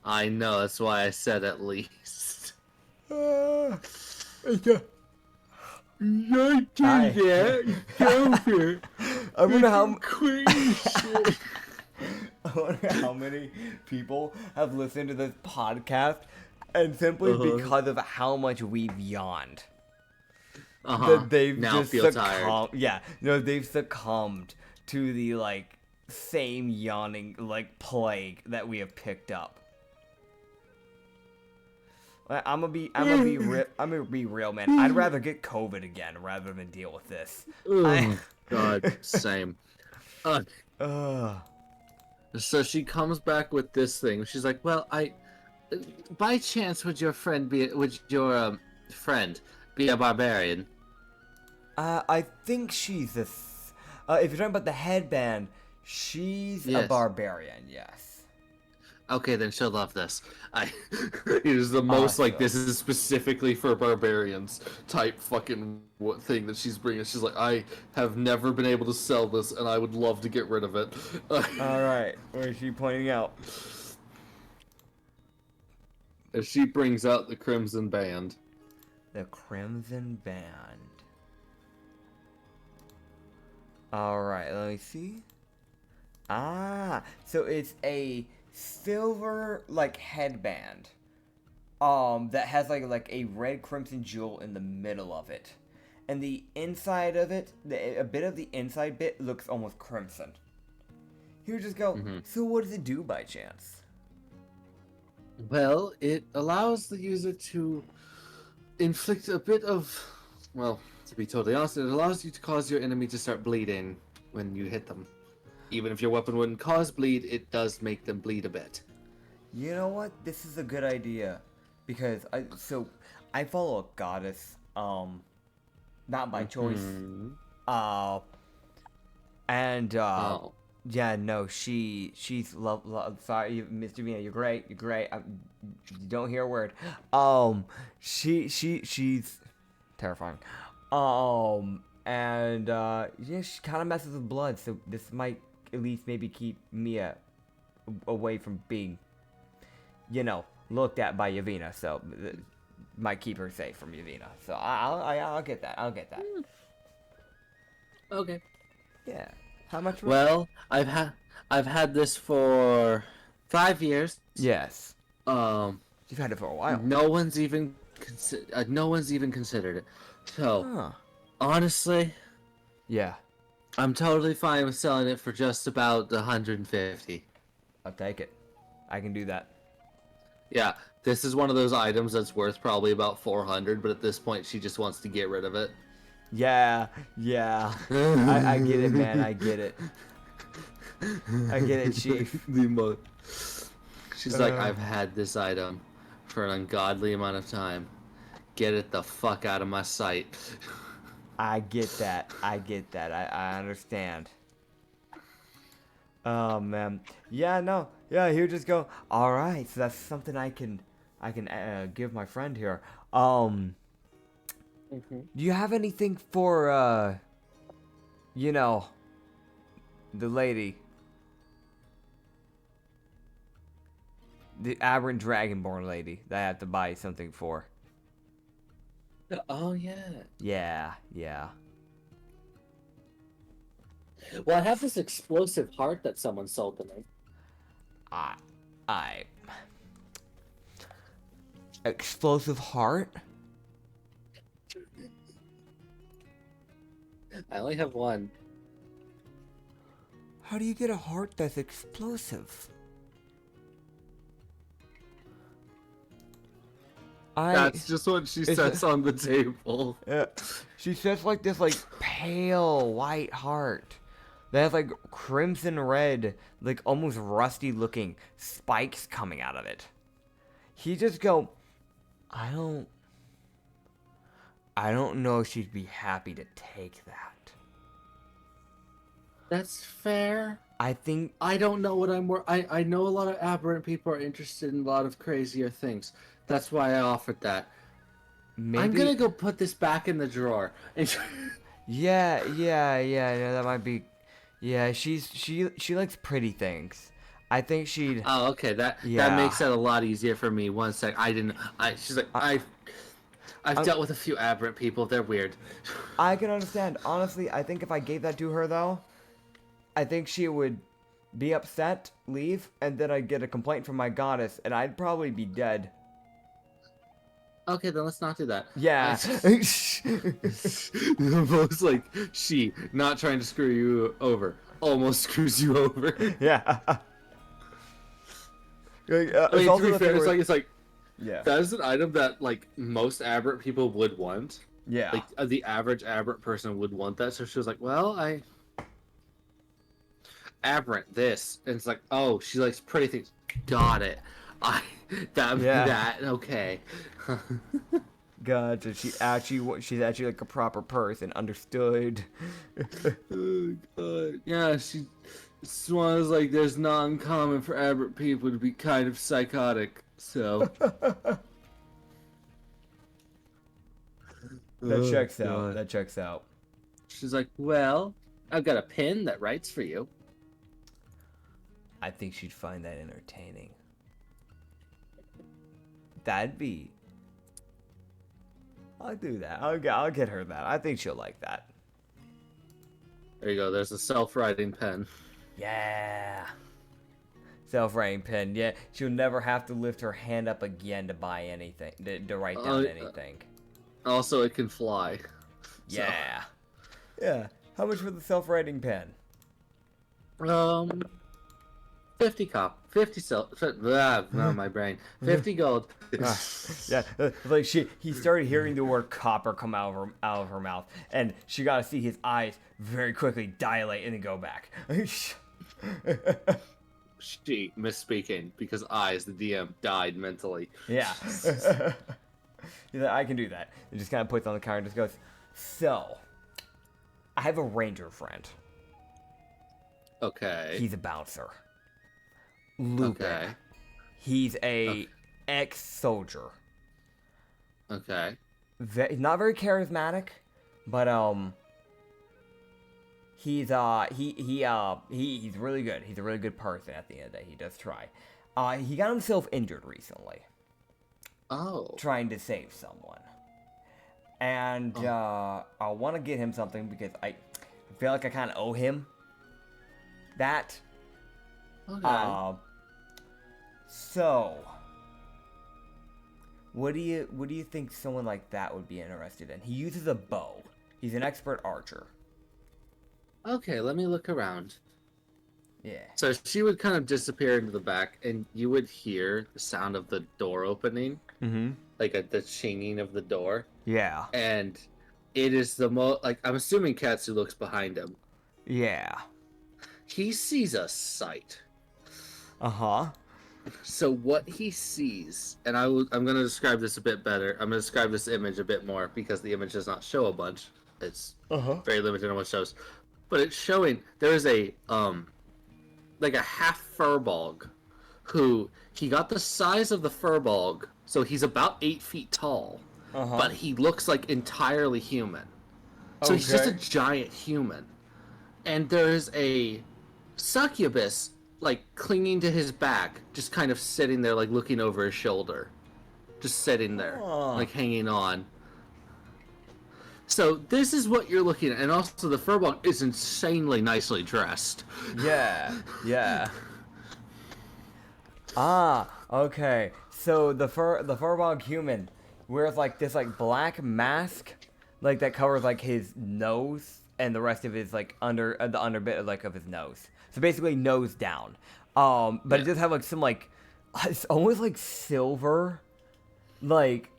I know, that's why I said at least. Hi. Not do that. Go here. I wonder how Crazy shit. I wonder how many people have listened to this podcast, and simply because of how much we've yawned, that they've Now just feel succumbed. tired. Yeah, they've succumbed to the like same yawning like plague that we have picked up. I'm gonna be real, man. I'd rather get COVID again rather than deal with this. Oh, God, same. Ugh. So she comes back with this thing. She's like, "Well, by chance, would your friend be a barbarian?" I think she's if you're talking about the headband, she's a Yes. barbarian, yes. Okay, then she'll love this. It is the most like this is specifically for barbarians type fucking thing that she's bringing. She's like, I have never been able to sell this, and I would love to get rid of it. Alright, what is she pointing out? As she brings out the Crimson Band. The Crimson Band. Alright, let me see. So it's a silver like headband that has like a red crimson jewel in the middle of it, and the inside of it, a bit of the inside bit looks almost crimson. You just go, so what does it do by chance? Well, it allows the user to inflict a bit of, well, to be totally honest, it allows you to cause your enemy to start bleeding when you hit them. Even if your weapon wouldn't cause bleed, it does make them bleed a bit. You know what? This is a good idea, because I follow a goddess, not by choice, yeah, no, she's sorry, Mr. Vina, you're great, you don't hear a word. She's terrifying. Yeah, she kind of messes with blood, so this might at least maybe keep Mia away from being, looked at by Yavina. So might keep her safe from Yavina. So I'll get that. I'll get that. Okay. Yeah. How much? Well, I've had this for 5 years. Yes. Um, You've had it for a while. no one's even considered it. So, honestly, Yeah. I'm totally fine with selling it for just about 150. I'll take it. I can do that. Yeah, this is one of those items that's worth probably about 400, but at this point she just wants to get rid of it. Yeah. I get it, man. I get it. I get it, Chief. She's like, I've had this item for an ungodly amount of time. Get it the fuck out of my sight. I get that. I understand. Oh man. Yeah, no. Yeah, he'll just go, alright, so that's something I can give my friend here. Do you have anything for the lady? The aberrant dragonborn lady that I have to buy something for. Oh, yeah. Yeah. Well, I have this explosive heart that someone sold to me. Explosive heart? I only have one. How do you get a heart that's explosive? That's just what she sets on the table. Yeah. She sets like this pale white heart that has like crimson red, like almost rusty looking spikes coming out of it. He just go, I don't know if she'd be happy to take that. That's fair. I don't know what I know a lot of aberrant people are interested in a lot of crazier things. That's why I offered that. maybe. I'm gonna go put this back in the drawer. Yeah, that might be. Yeah, she likes pretty things. I think she'd. Oh, okay. That makes it a lot easier for me. One sec. She's like, I've dealt with a few aberrant people. They're weird. I can understand. Honestly, I think if I gave that to her though, I think she would be upset, leave, and then I'd get a complaint from my goddess, and I'd probably be dead. Okay, then let's not do that. Yeah. Almost like she, not trying to screw you over, almost screws you over. Yeah. To be fair, it's like yeah. that is an item that like most aberrant people would want. Yeah. Like the average aberrant person would want that. So she was like, "Well, aberrant this," and it's like, "Oh, she likes pretty things." Got it. That okay. Gotcha. She's actually like a proper person. Understood. Oh god. Yeah, it's one of those like there's not uncommon for aberrant people to be kind of psychotic. So That checks out. That checks out. She's like, "Well, I've got a pin that writes for you." I think she'd find that entertaining. That'd be. I'll do that. I'll get her that. I think she'll like that. There you go. There's a self-writing pen. Yeah. Self-writing pen. Yeah. She'll never have to lift her hand up again to buy anything. To write down anything. Also, it can fly. Yeah. So. Yeah. How much for the self-writing pen? 50 my brain. 50 gold. Yeah, like he started hearing the word copper come out of her mouth, and she got to see his eyes very quickly dilate and then go back. She misspeaking because the DM, died mentally. Yeah. He's like, I can do that. And just kind of puts on the counter and just goes, so, I have a ranger friend. Okay. He's a bouncer. Lupin. Okay. He's a ex-soldier. Okay. Not very charismatic, but he's really good. He's a really good person at the end of the day. He does try. He got himself injured recently. Oh. Trying to save someone. And I want to get him something because I feel like I kind of owe him that. Okay. So, what do you think someone like that would be interested in? He uses a bow. He's an expert archer. Okay, let me look around. Yeah. So she would kind of disappear into the back, and you would hear the sound of the door opening, like the chinging of the door. Yeah. And it is the most, like, I'm assuming Katsu looks behind him. Yeah. He sees a sight. Uh-huh. So what he sees, and I'm going to describe this a bit better. I'm going to describe this image a bit more because the image does not show a bunch. It's very limited on what it shows. But it's showing there is a like a half furbog who he got the size of the furbog, so he's about 8 feet tall, but he looks like entirely human. So he's just a giant human. And there's a succubus like clinging to his back, just kind of sitting there, like looking over his shoulder, just sitting there, like hanging on. So this is what you're looking at, and also the furbog is insanely nicely dressed. Yeah, yeah. Okay. So the furbog human wears like this like black mask, like that covers like his nose and the rest of his like the underbit like of his nose. So basically nose down. But it does have like some like it's almost like silver, like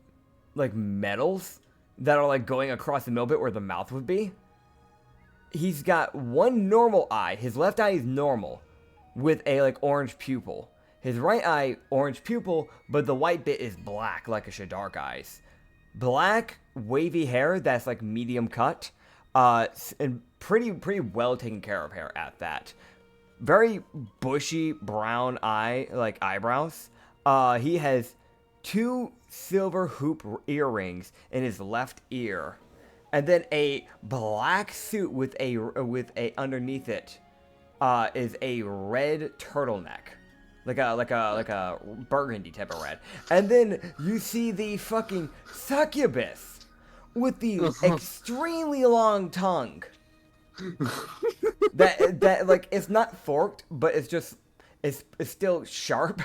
metals that are like going across the middle bit where the mouth would be. He's got one normal eye. His left eye is normal with a like orange pupil. His right eye, orange pupil, but the white bit is black like a Shadark eyes. Black wavy hair that's like medium cut. And pretty well taken care of hair at that. Very bushy brown eyebrows. He has 2 silver hoop earrings in his left ear, and then a black suit with a underneath it is a red turtleneck, like a burgundy type of red. And then you see the fucking succubus with the extremely long tongue. that like it's not forked, but it's still sharp.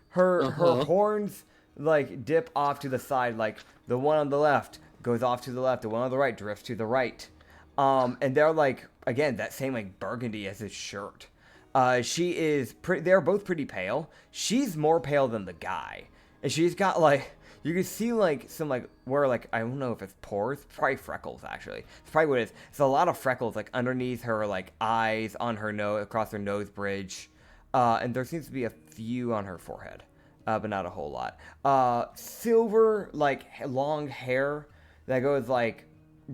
Her horns like dip off to the side, like the one on the left goes off to the left, the one on the right drifts to the right. And they're like again that same like burgundy as his shirt. She is they're both pretty pale. She's more pale than the guy, and she's got like you can see like some like where like I don't know if it's pores, probably freckles actually. It's probably what it is. It's a lot of freckles like underneath her like eyes, on her nose, across her nose bridge, and there seems to be a few on her forehead, but not a whole lot. Silver like long hair that goes like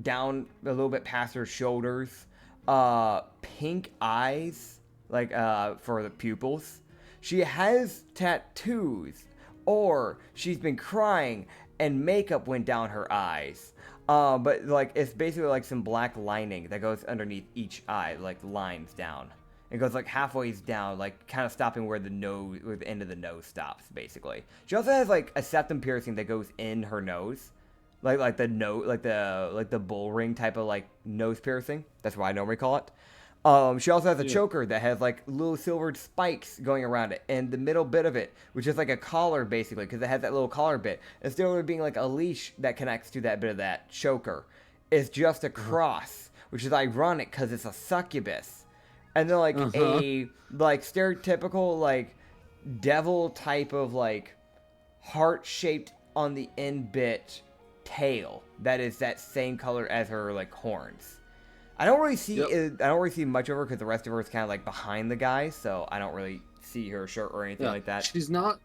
down a little bit past her shoulders. Pink eyes like for the pupils. She has tattoos. Or she's been crying and makeup went down her eyes. But like it's basically like some black lining that goes underneath each eye, like lines down. It goes like halfway down, like kind of stopping where the end of the nose stops, basically. She also has like a septum piercing that goes in her nose, like the nose, like the bull ring type of like nose piercing. That's what I normally call it. She also has a choker that has like little silvered spikes going around it, and the middle bit of it, which is like a collar basically, because it has that little collar bit, instead of it being like a leash that connects to that bit of that choker, is just a cross, which is ironic because it's a succubus, and then like a like stereotypical like devil type of like heart shaped on the end bit tail that is that same color as her like horns. I don't really see much of her because the rest of her is kind of like behind the guy, so I don't really see her shirt or anything like that. She's not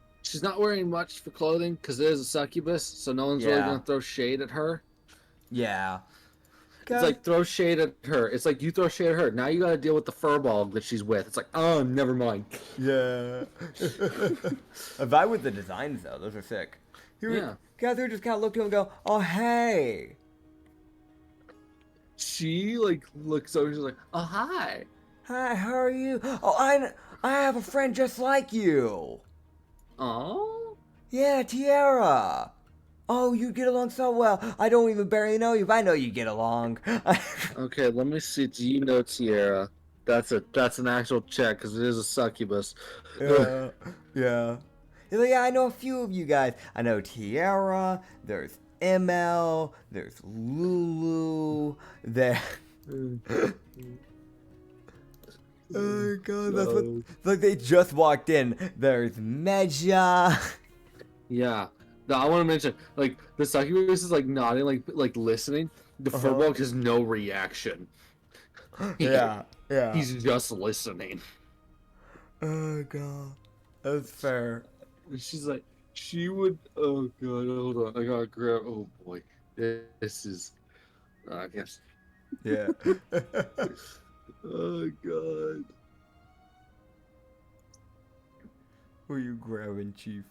wearing much for clothing because it is a succubus, so no one's really gonna throw shade at her. Yeah. It's like throw shade at her. It's like you throw shade at her. Now you gotta deal with the furball that she's with. It's like, oh, never mind. Yeah. I vibe with the designs though; those are sick. Katsu just kind of looked at him and go, "Oh hey." she like looks over. She's like, "Oh hi." Hi, how are you? Oh, I have a friend just like you. Oh. Yeah, Tiara. Oh, you get along so well. I don't even barely know you, but I know you get along. Okay, let me see. Do you know Tierra? That's an actual check because it is a succubus. Yeah, yeah. He's like, yeah, I know a few of you guys. I know Tiara, there's ML, there's Lulu, there. Oh god, that's what. Like they just walked in. There's Meja. Yeah. No, I want to mention like the succubus is like nodding, like listening. The furball has no reaction. Yeah, yeah. He's just listening. Oh god, that's fair. And she's like, she would. Oh god, hold on. I gotta grab. Oh boy, this is. I guess. Yeah. Oh god. Who are you grabbing, Chief?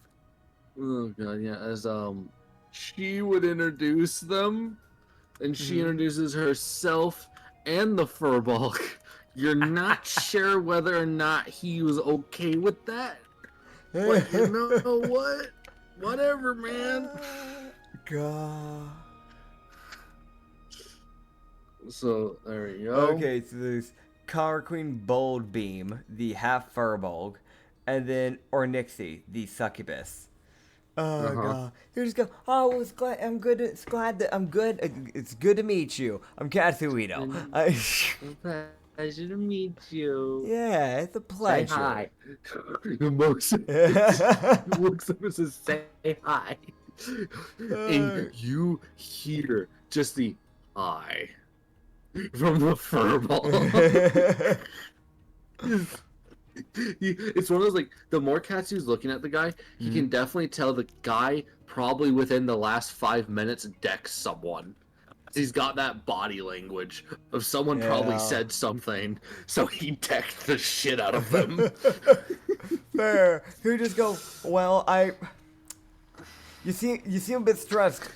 Oh god, yeah. As she would introduce them, and she introduces herself and the furball. You're not sure whether or not he was okay with that, but you know what? Whatever, man. God. So there we go. Okay, so there's Car Queen Bold Beam, the half Furbolg, and then Ornixie, the succubus. Oh god. You just go, oh, it's glad I'm good. It's glad that I'm good. It's good to meet you. I'm Katsuito. Pleasure to meet you. Yeah, it's a pleasure. Say hi. Looks up and says, "Say hi." And you hear just the "I" from the furball. It's one of those, like, the more Katsu's looking at the guy, he can definitely tell the guy probably within the last 5 minutes decks someone. He's got that body language of someone probably said something, so he decked the shit out of them. Fair. You just go, well, you seem a bit stressed.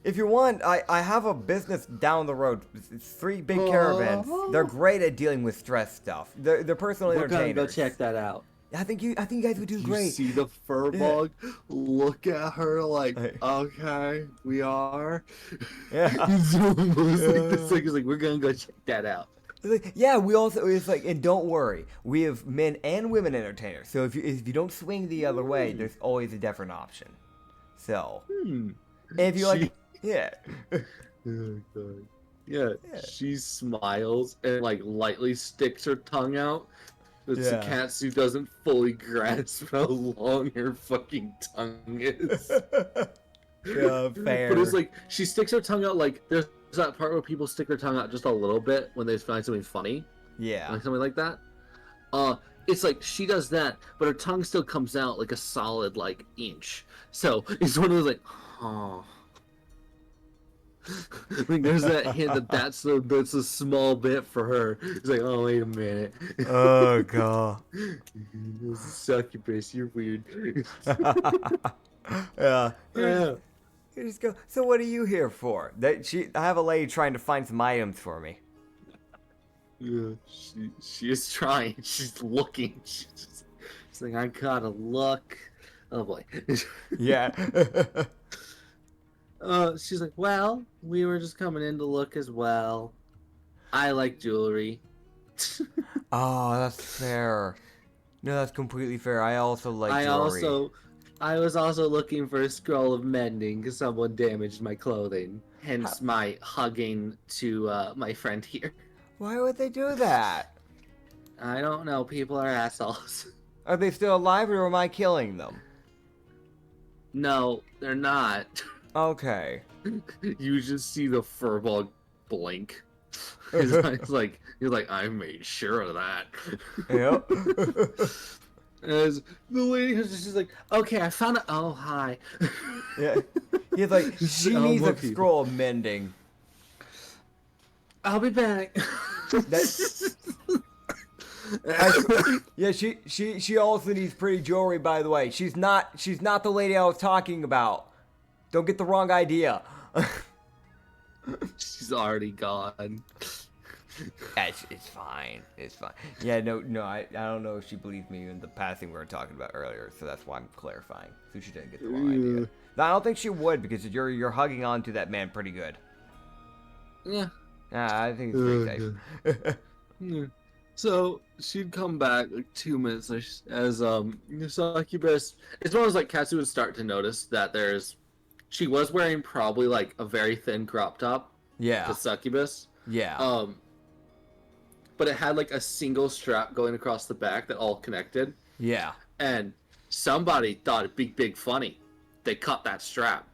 If you want, I have a business down the road. It's 3 big caravans. They're great at dealing with stress stuff. They're personal entertainers. We're gonna go check that out. I think you guys would do great. You see the furball look at her like, okay, we are. Yeah. He's almost like this. Like, he's like, we're gonna go check that out. Like, yeah, we also, it's like, and don't worry, we have men and women entertainers. So if you don't swing the other way, there's always a different option. So, and if you like, yeah. Oh, God. Yeah, she smiles and like lightly sticks her tongue out. But Katsu doesn't fully grasp how long her fucking tongue is. Yeah, fair. But it's like she sticks her tongue out like there's that part where people stick their tongue out just a little bit when they find something funny. Yeah. Like something like that. It's like she does that, but her tongue still comes out like a solid like inch. So it's one of those like, oh. Like there's that hint that's a small bit for her. It's like, oh wait a minute. Oh god. Succubus, you're weird. Yeah. You just go. So what are you here for? I have a lady trying to find some items for me. Yeah, she is trying. She's looking. She's like, I gotta look. Oh boy. Yeah. She's like, well, we were just coming in to look as well. I like jewelry. Oh, that's fair. No, that's completely fair. I also like jewelry. I was also looking for a scroll of mending because someone damaged my clothing. Hence my hugging to my friend here. Why would they do that? I don't know. People are assholes. Are they still alive or am I killing them? No, they're not. Okay. You just see the furball blink. He's like, I made sure of that. Yep. As the lady is just like, okay, I found it. Oh, hi. Yeah. He's like, she needs a scroll of mending. I'll be back. Yeah, she also needs pretty jewelry, by the way. She's not the lady I was talking about. Don't get the wrong idea. She's already gone. It's fine. It's fine. Yeah, no, I don't know if she believed me in the passing we were talking about earlier, so that's why I'm clarifying. So she didn't get the wrong idea. No, I don't think she would because you're hugging on to that man pretty good. Yeah. I think it's pretty safe. Yeah. So she'd come back like 2 minutes as succubus. It's one of those like Katsu would start to notice that she was wearing probably like a very thin crop top. Yeah. The succubus. Yeah. But it had like a single strap going across the back that all connected. Yeah. And somebody thought it'd be big funny. They cut that strap.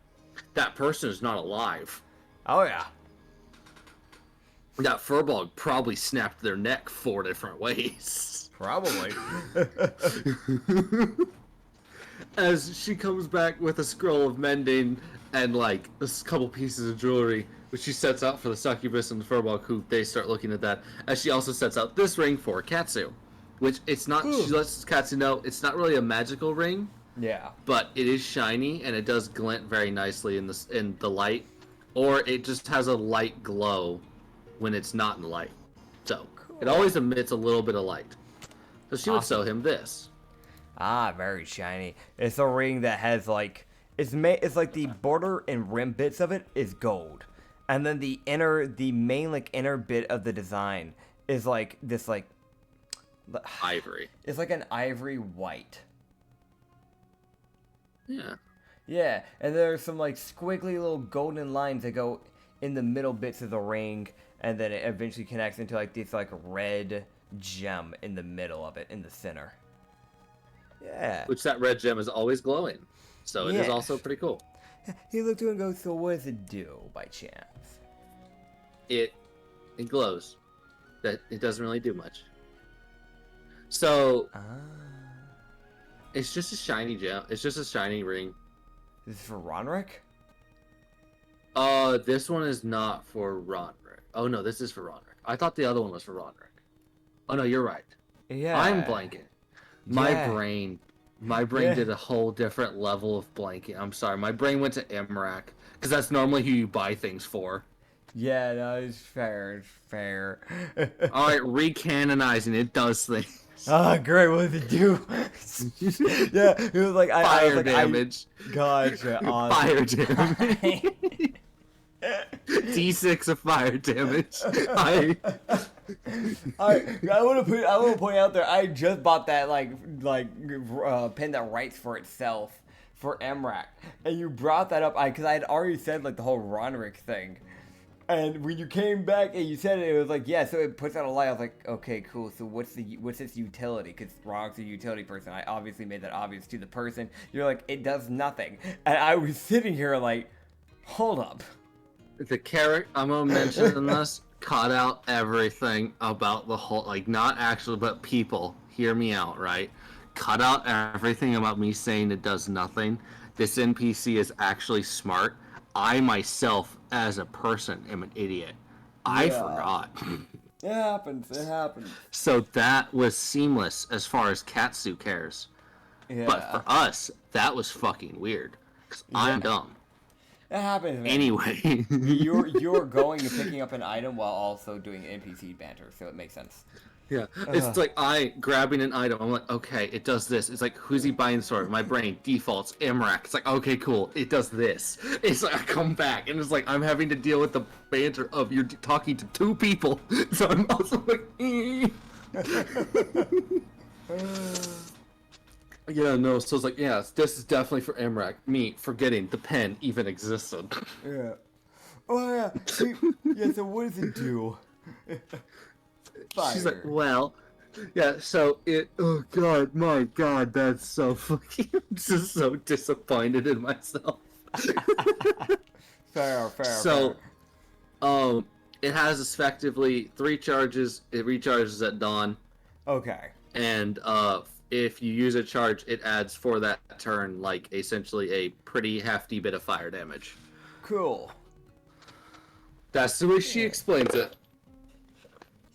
That person is not alive. Oh yeah. That furball probably snapped their neck 4 different ways. Probably. As she comes back with a scroll of mending and like a couple pieces of jewelry, which she sets out for the succubus and the furball, who they start looking at that. As she also sets out this ring for Katsu, which it's not. Ooh. She lets Katsu know it's not really a magical ring. Yeah. But it is shiny and it does glint very nicely in the light, or it just has a light glow when it's not in the light. So Cool. it always emits a little bit of light. So she would sew him this. Ah, very shiny. It's a ring that has like it's like the border and rim bits of it is gold. And then the main like inner bit of the design is like this like Ivory. It's like an ivory white. Yeah. Yeah, and there's some like squiggly little golden lines that go in the middle bits of the ring, and then it eventually connects into like this like red gem in the middle of it, in the center. Yeah. Which that red gem is always glowing. So it is Yeah. also pretty cool. He looked through and goes, so what does it do by chance? It glows. That it doesn't really do much. So Ah. it's just a shiny gem. It's just a shiny ring. This is for Ronrick? This one is not for Ronrick. Oh no, this is for Ronrick. I thought the other one was for Ronrick. Oh no, you're right. Yeah. I'm blanking. My Yeah. brain Yeah. did a whole different level of blanking. I'm sorry. My brain went to Imrak because that's normally who you buy things for. Yeah, no, it's fair. It's fair. All right, recanonizing it does things. Ah, great. What does it do? Yeah, it was like I was Fire like, damage. Gotcha. Awesome. Fire damage. D6 of fire damage. I want to point out there. I just bought that pen that writes for itself for MRAC, and you brought that up because I had already said like the whole Ronrick thing, and when you came back and you said it, it was like yeah, so it puts out a light. I was like, okay, cool. So what's its utility? Because Ronrick's a utility person. I obviously made that obvious to the person. You're like, it does nothing, and I was sitting here like, hold up. The character I'm gonna mention this cut out everything about the whole, like, not actually, but people hear me out, right? Cut out everything about me saying it does nothing. This NPC is actually smart. I myself, as a person, am an idiot. I forgot. It happens. It happens. So that was seamless as far as Katsu cares. Yeah. But for us, that was fucking weird. 'Cause I'm dumb. It happens, man. Anyway. you're going and picking up an item while also doing NPC banter, so it makes sense. Yeah, it's like I grabbing an item. I'm like, okay, it does this. It's like, who's he buying for? My brain defaults Imrak. It's like, okay, cool. It does this. It's like I come back and it's like I'm having to deal with the banter of you're talking to two people. So I'm also like, yeah, no. So it's like, yeah, this is definitely for Imrak. Me forgetting the pen even existed. Yeah. Oh yeah. Yeah. So what does it do? Fire. She's like, well, yeah, so oh god, my god, that's so fucking, I'm just so disappointed in myself. Fair. So, it has effectively 3 charges, it recharges at dawn, Okay. and, if you use a charge, it adds for that turn, like, essentially a pretty hefty bit of fire damage. Cool. That's the way she explains it.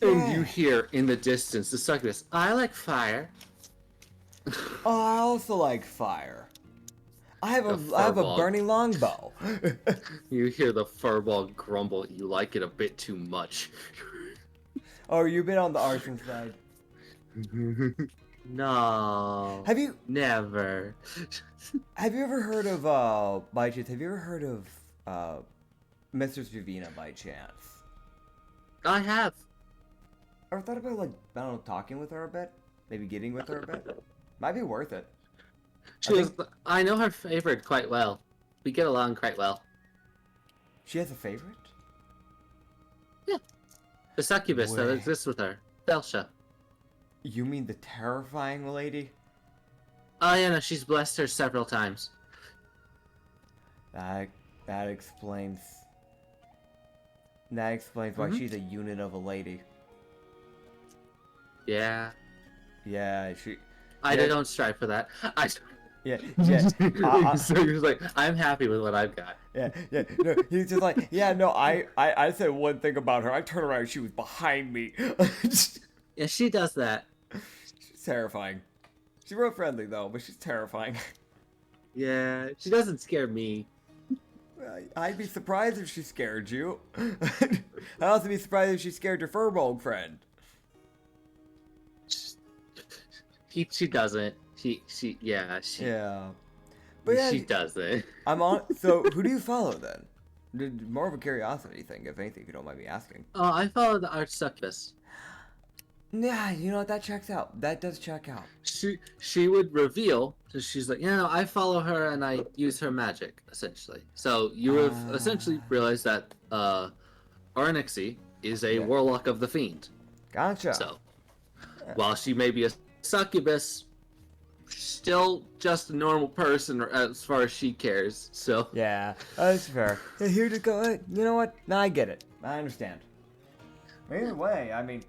And you hear in the distance the succubus, I like fire. Oh, I also like fire. I have The a furball. burning longbow. You hear the furball grumble. You like it a bit too much. Oh, you've been on the arson side. No. Have you Never. ever heard of by chance? Have you ever heard of Mistress Vivina by chance? I have. Ever thought about like I don't know, talking with her a bit? Maybe getting with her a bit? Might be worth it. I know her favorite quite well. We get along quite well. She has a favorite? Yeah. The succubus that Wait. exists with her. Belsha. You mean the terrifying lady? Oh yeah, no, she's blessed her several times. That explains. That explains why she's a unit of a lady. Yeah. Yeah, she. I Yeah. don't strive for that. Yeah, yeah. So you're like, I'm happy with what I've got. Yeah, yeah. No, he's just like, yeah, no, I said one thing about her. I turned around, she was behind me. Yeah, she does that. She's terrifying. She's real friendly though, but she's terrifying. Yeah, she doesn't scare me. I'd be surprised if she scared you. I'd also be surprised if she scared your furball friend. She doesn't. She Yeah. But yeah, she doesn't. I'm on. So who do you follow then? More of a curiosity thing, if anything, if you don't mind me asking. Oh, I follow the Arch Succubus. Yeah, you know what? That checks out. That does check out. She would reveal. So she's like, I follow her and I use her magic essentially. So you would have essentially realized that Arnixie is a warlock of the fiend. Gotcha. So while she may be a succubus, still just a normal person as far as she cares. So Yeah, that's fair. Here to go. You know what? Now I get it. I understand. Either way, I mean,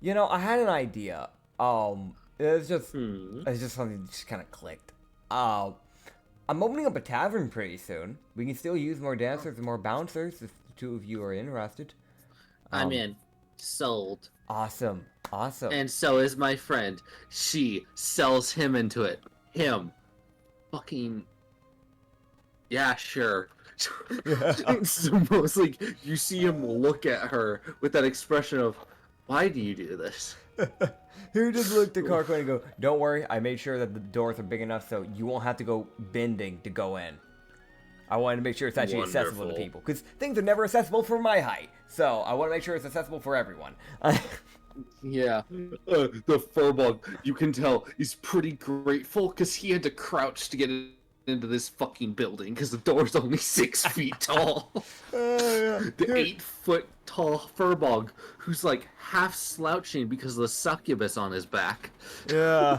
you know, I had an idea. It's just something that just kind of clicked. I'm opening up a tavern pretty soon. We can still use more dancers and more bouncers if the two of you are interested. I'm in. Sold. Awesome. And so is my friend. She sells him into it. Him. Fucking. Yeah, sure. It's the most like you see him look at her with that expression of, why do you do this? He just looked at Carco and go, "Don't worry, I made sure that the doors are big enough so you won't have to go bending to go in. I wanted to make sure it's actually accessible to people because things are never accessible for my height. So I want to make sure it's accessible for everyone." Yeah, the furball, you can tell, is pretty grateful because he had to crouch to get into this fucking building because the door's only 6 feet tall. The 8-foot tall furball who's like half slouching because of the succubus on his back. Yeah.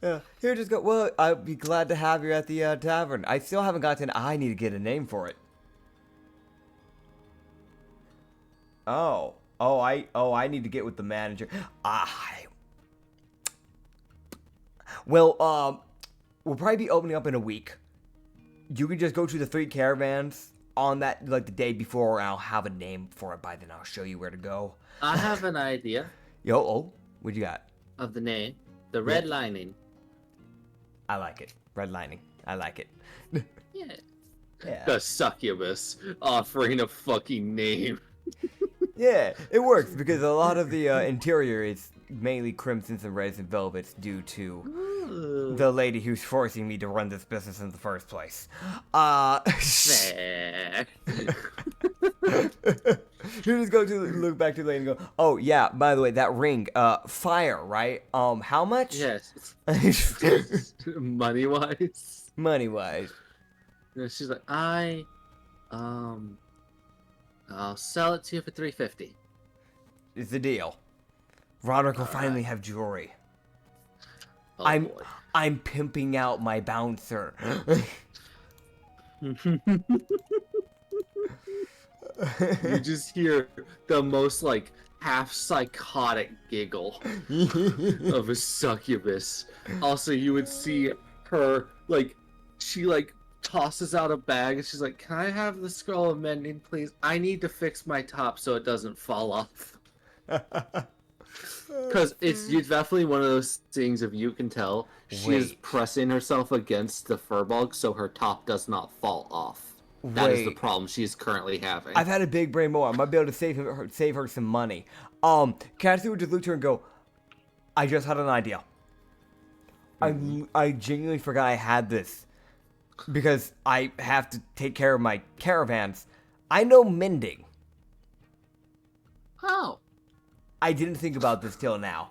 Yeah. Here, just go. Well, I'd be glad to have you at the tavern. I still haven't gotten. I need to get a name for it. I need to get with the manager. Well, we'll probably be opening up in a week. You can just go to the 3 caravans on that, like the day before, and I'll have a name for it by then. I'll show you where to go. I have an idea What you got? of the name. The Red Lining. I like it. Red lining. I like it. Yeah. Yeah. The succubus offering a fucking name. Yeah, it works because a lot of the interior is mainly crimsons and reds and velvets due to the lady who's forcing me to run this business in the first place. Fair. You just go to look back to the lady and go, "Oh yeah, by the way, that ring, fire, right? How much?" Yes. Money wise. Money wise. She's like, I'll sell it to you for $350. It's the deal. Roderick will finally have jewelry. Oh, boy. I'm pimping out my bouncer. You just hear the most like half psychotic giggle of a succubus. Also, you would see her like she like tosses out a bag and she's like, "Can I have the scroll of mending, please? I need to fix my top so it doesn't fall off." Because it's definitely one of those things, if you can tell, she is pressing herself against the furball so her top does not fall off. That is the problem she's currently having. I've had a big brain more. I might be able to save her some money. Katsu would just look at her and go, I just had an idea. I genuinely forgot I had this. Because I have to take care of my caravans. I know mending. Oh. I didn't think about this till now.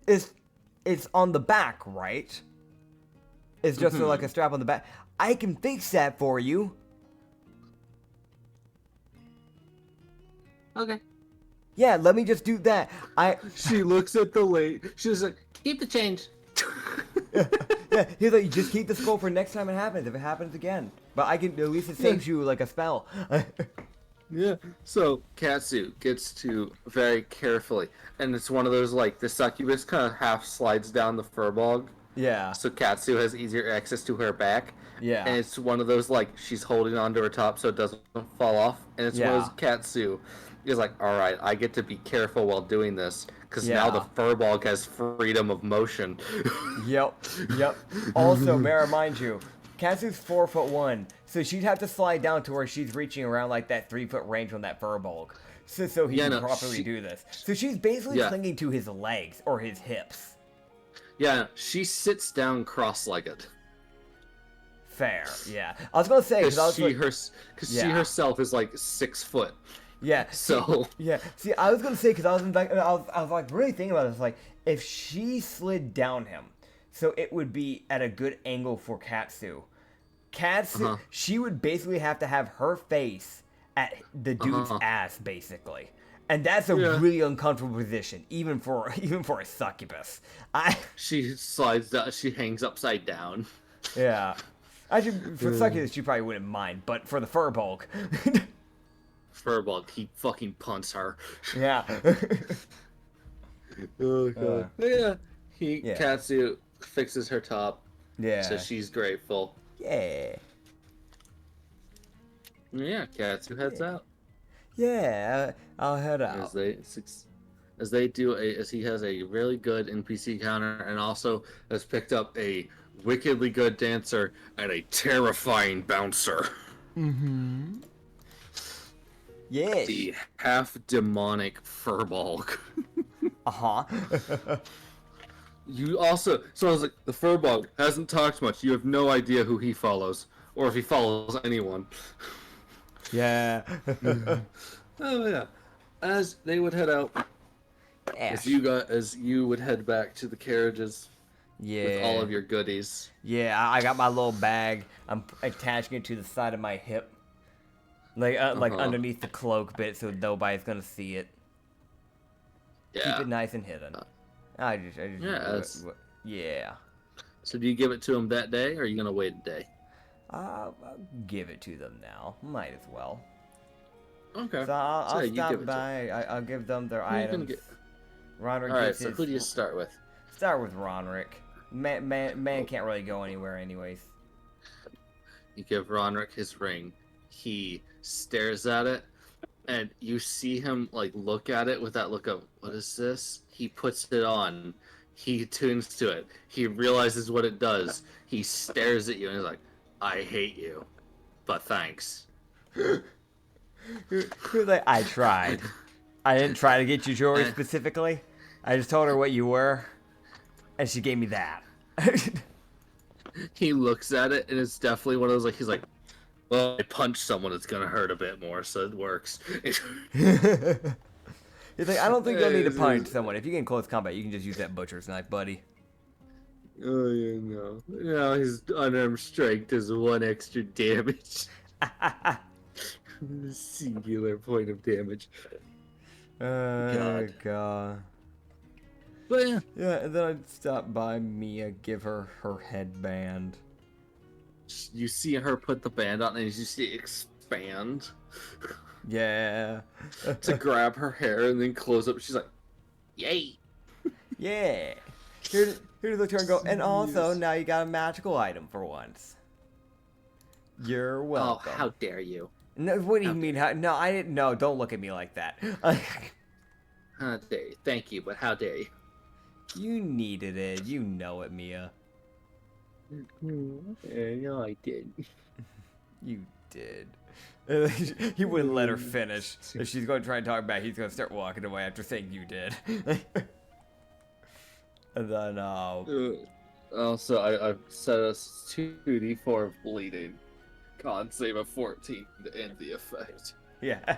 It's on the back, right? It's just like a strap on the back. I can fix that for you. Okay. Yeah, let me just do that. She looks at the lady. She's like, keep the change. Yeah, he's like, just keep the skull for next time it happens, if it happens again. But I can, at least it saves you like a spell. Yeah. So Katsu gets to very carefully, and it's one of those like the succubus kind of half slides down the furball. Yeah. So Katsu has easier access to her back. Yeah. And it's one of those like she's holding onto her top so it doesn't fall off, and it's one of those Katsu is like, all right, I get to be careful while doing this because now the furball has freedom of motion. Yep. Also, may I remind you, Katsu's 4'1", so she'd have to slide down to where she's reaching around like that 3-foot range on that furball, so he can properly do this. So she's basically clinging to his legs or his hips. Yeah, she sits down cross-legged. Fair, yeah. I was gonna say because she herself is like 6 foot. Yeah. So. See, I was gonna say because I was like really thinking about this. Like, if she slid down him, so it would be at a good angle for Katsu. She would basically have to have her face at the dude's ass, basically, and that's a really uncomfortable position, even for a succubus. She slides down. She hangs upside down. Yeah. Actually, for succubus, she probably wouldn't mind, but for the furball. Furball, he fucking punts her. Yeah. Oh god. Katsu fixes her top. Yeah. So she's grateful. Yeah. Yeah, Katsu heads out. Yeah, I'll head out. As he has a really good NPC counter and also has picked up a wickedly good dancer and a terrifying bouncer. Mm-hmm. Yes. The half demonic furball. You also, so I was like, the furball hasn't talked much. You have no idea who he follows or if he follows anyone. Yeah. Oh yeah. As they would head out, as you would head back to the carriages. Yeah. With all of your goodies. Yeah, I got my little bag. I'm attaching it to the side of my hip. Like underneath the cloak bit so nobody's gonna see it. Yeah. Keep it nice and hidden. Yeah. So do you give it to him that day, or are you gonna wait a day? I'll give it to them now. Might as well. Okay. So I'll stop by. I'll give them their items. Ronrick. Alright, so who do you start with? Start with Ronrick. Man can't really go anywhere anyways. You give Ronrick his ring. He stares at it, and you see him like look at it with that look of, what is this? He puts it on. He tunes to it. He realizes what it does. He stares at you and he's like, I hate you, but thanks. Like, I tried. I didn't try to get you jewelry specifically. I just told her what you were, and she gave me that. He looks at it, and it's definitely one of those, like, he's like, well, I punch someone, it's gonna hurt a bit more, so it works. He's like, I don't think you'll need to punch someone. If you get in close combat, you can just use that butcher's knife, buddy. Oh, yeah, no. No, his unarmed strike does 1 extra damage. Singular point of damage. God. But yeah. Yeah, and then I'd stop by Mia, give her her headband. You see her put the band on, and you see it expand. Yeah. To grab her hair and then close up. She's like, yay. Yeah. Here to look to her and go, and also, now you got a magical item for once. You're welcome. Oh, how dare you. No, what do you How mean? dare No, I didn't. No, don't look at me like that. How dare you? Thank you, but how dare you? You needed it. You know it, Mia. No, I did. You did. He wouldn't let her finish. If she's going to try and talk back, he's going to start walking away after saying you did. And then, Also, I've set us 2d4 of bleeding. Con save of 14 to end the effect. yeah.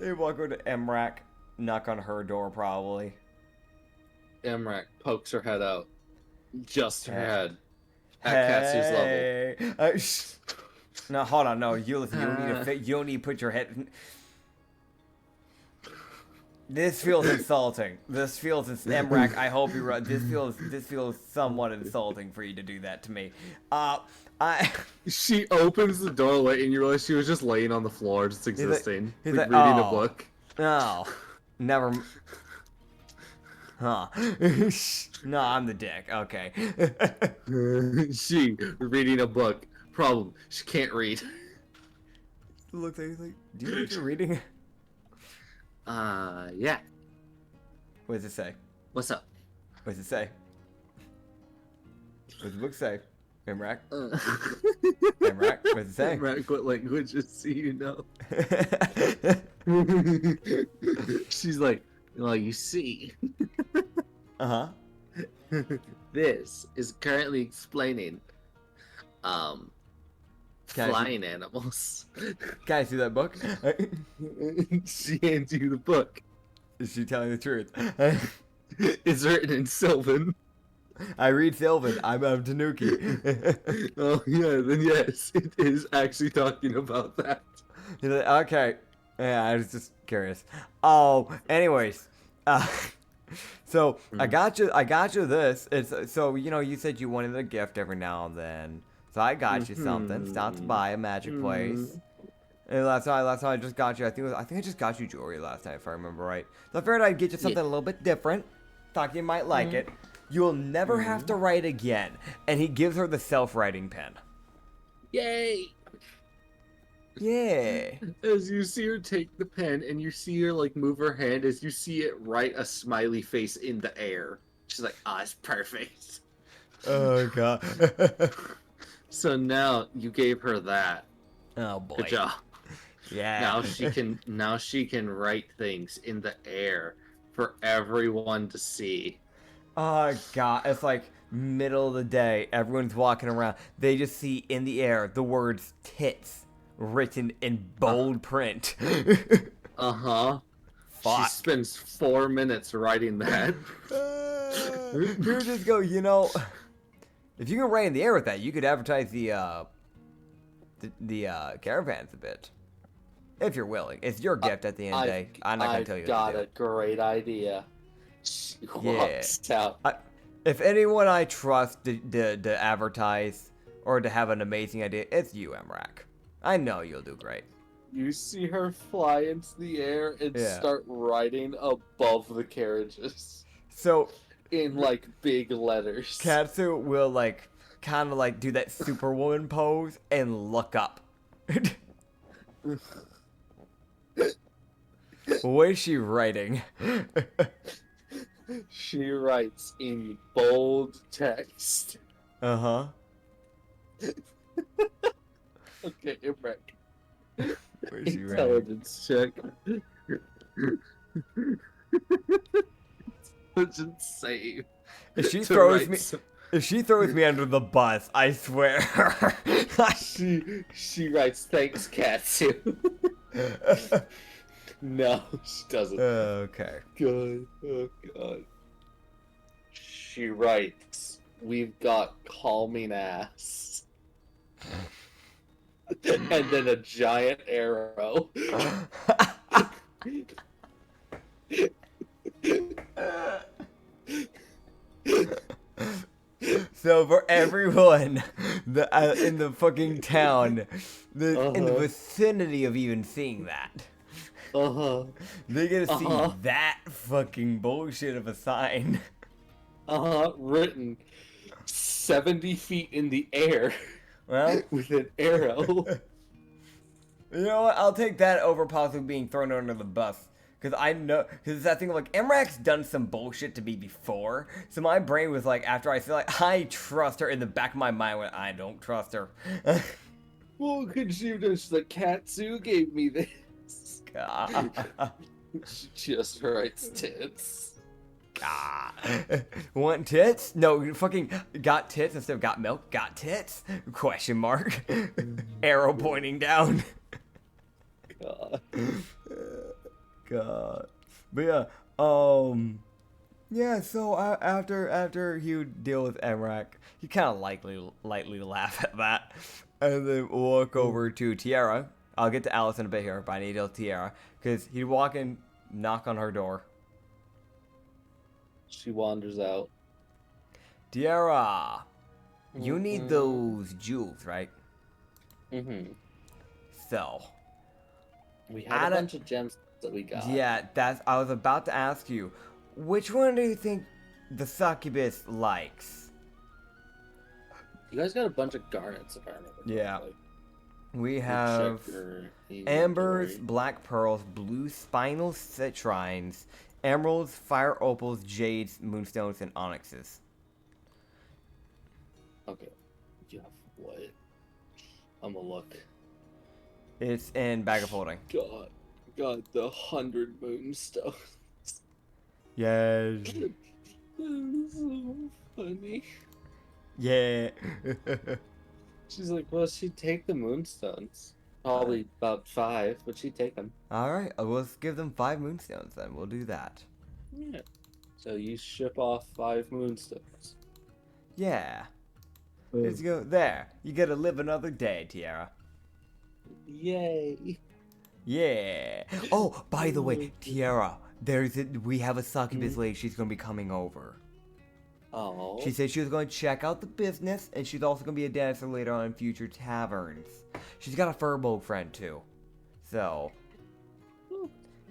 They walk over to Emrak, knock on her door, probably. Emrak pokes her head out. Just her head. At Katsu's level. No, hold on. No, you listen. You don't need to fit. You don't need to put your head. This feels insulting. This feels Emrak. I hope you're right. This feels somewhat insulting for you to do that to me. She opens the doorway and you realize she was just laying on the floor, just existing, he's like like, reading oh. a book. No, never. Huh? No, I'm the dick. Okay. She reading a book. Problem: she can't read. Looks like, do you know what you're reading? Yeah. What does it say? What's up? What does it say? What does the book say? Emrak? Emrak? What does it say? Emrak, what languages do you know? She's like, well, you see. Uh-huh. This is currently explaining, flying animals. Can I see that book? She hands you the book. Is she telling the truth? It's written in Sylvan. I read Sylvan. I'm Tanuki. Oh, yeah, then yes, it is actually talking about that. Okay. Yeah, I was just curious. Oh, anyways. So I got you this. It's so you said you wanted a gift every now and then. So I got you something. Stopped by a magic place. And last time I just got you. I think I just got you jewelry last time, if I remember right. So I figured I'd get you something a little bit different. Thought you might like it. You'll never have to write again. And he gives her the self-writing pen. Yay! Yeah. As you see her take the pen and you see her like move her hand, as you see it write a smiley face in the air. She's like, it's perfect. Oh god. So now you gave her that. Oh boy. Good job. Yeah. Now she can write things in the air for everyone to see. Oh god, it's like middle of the day. Everyone's walking around. They just see in the air the words tits written in bold print. Uh-huh. Fuck. She spends 4 minutes writing that. Here just go, if you can write in the air with that, you could advertise the caravans a bit. If you're willing. It's your gift at the end of the day. I'm not going to tell you what to do. I've got a great idea. She walks out. If anyone I trust to advertise or to have an amazing idea, it's you, Emrak. I know you'll do great. You see her fly into the air and start writing above the carriages. So, in like big letters. Katsu will kind of do that Superwoman pose and look up. What is she writing? She writes in bold text. Uh-huh. Okay, Emrak. What is she writing? Intelligence check. Intelligence save. If she throws me under the bus, I swear. She writes, thanks, Katsu. No, she doesn't. Okay. God. Oh, God. She writes, we've got calming ass. And then a giant arrow. So for everyone in the fucking town, in the vicinity of even seeing that, they get to see that fucking bullshit of a sign. Written 70 feet in the air. Well, with an arrow. You know what? I'll take that over possibly being thrown under the bus. Because I know, because I think like Emrak's done some bullshit to me before. So my brain was like, after I feel like I trust her, in the back of my mind went, I don't trust her. Well, could you just the Katsu gave me this? She just writes tits. Want tits? No, you fucking got tits instead of got milk. Got tits? Question mark. Arrow pointing down. God. God. But yeah, yeah, so after he would deal with Emrak, he kind of lightly laugh at that, and then walk over to Tiara. I'll get to Alice in a bit here, but I need to deal with Tiara, because he'd walk in, knock on her door. She wanders out. Tiara, you need those jewels, right? Mm-hmm. So. We had a bunch of gems that we got. Yeah, I was about to ask you, which one do you think the succubus likes? You guys got a bunch of garnets, if I remember correctly. Yeah. We have ambers, black pearls, blue spinal citrines, emeralds, fire opals, jades, moonstones, and onyxes. Okay. You have what? I'm gonna look. It's in bag of holding. God, the 100 moonstones. Yes. That's so funny. Yeah. She's like, well, she'd take the moonstones. Probably about 5, but she'd take them. Alright, let's give them 5 moonstones then. We'll do that. Yeah. So you ship off 5 moonstones. Yeah. Let's go. There. You get to live another day, Tiara. Yay. Yeah. Oh, by the way, Tiara, we have a succubus lady. She's gonna be coming over. Oh. She said she was going to check out the business, and she's also gonna be a dancer later on in future taverns. She's got a furbolg friend too. So,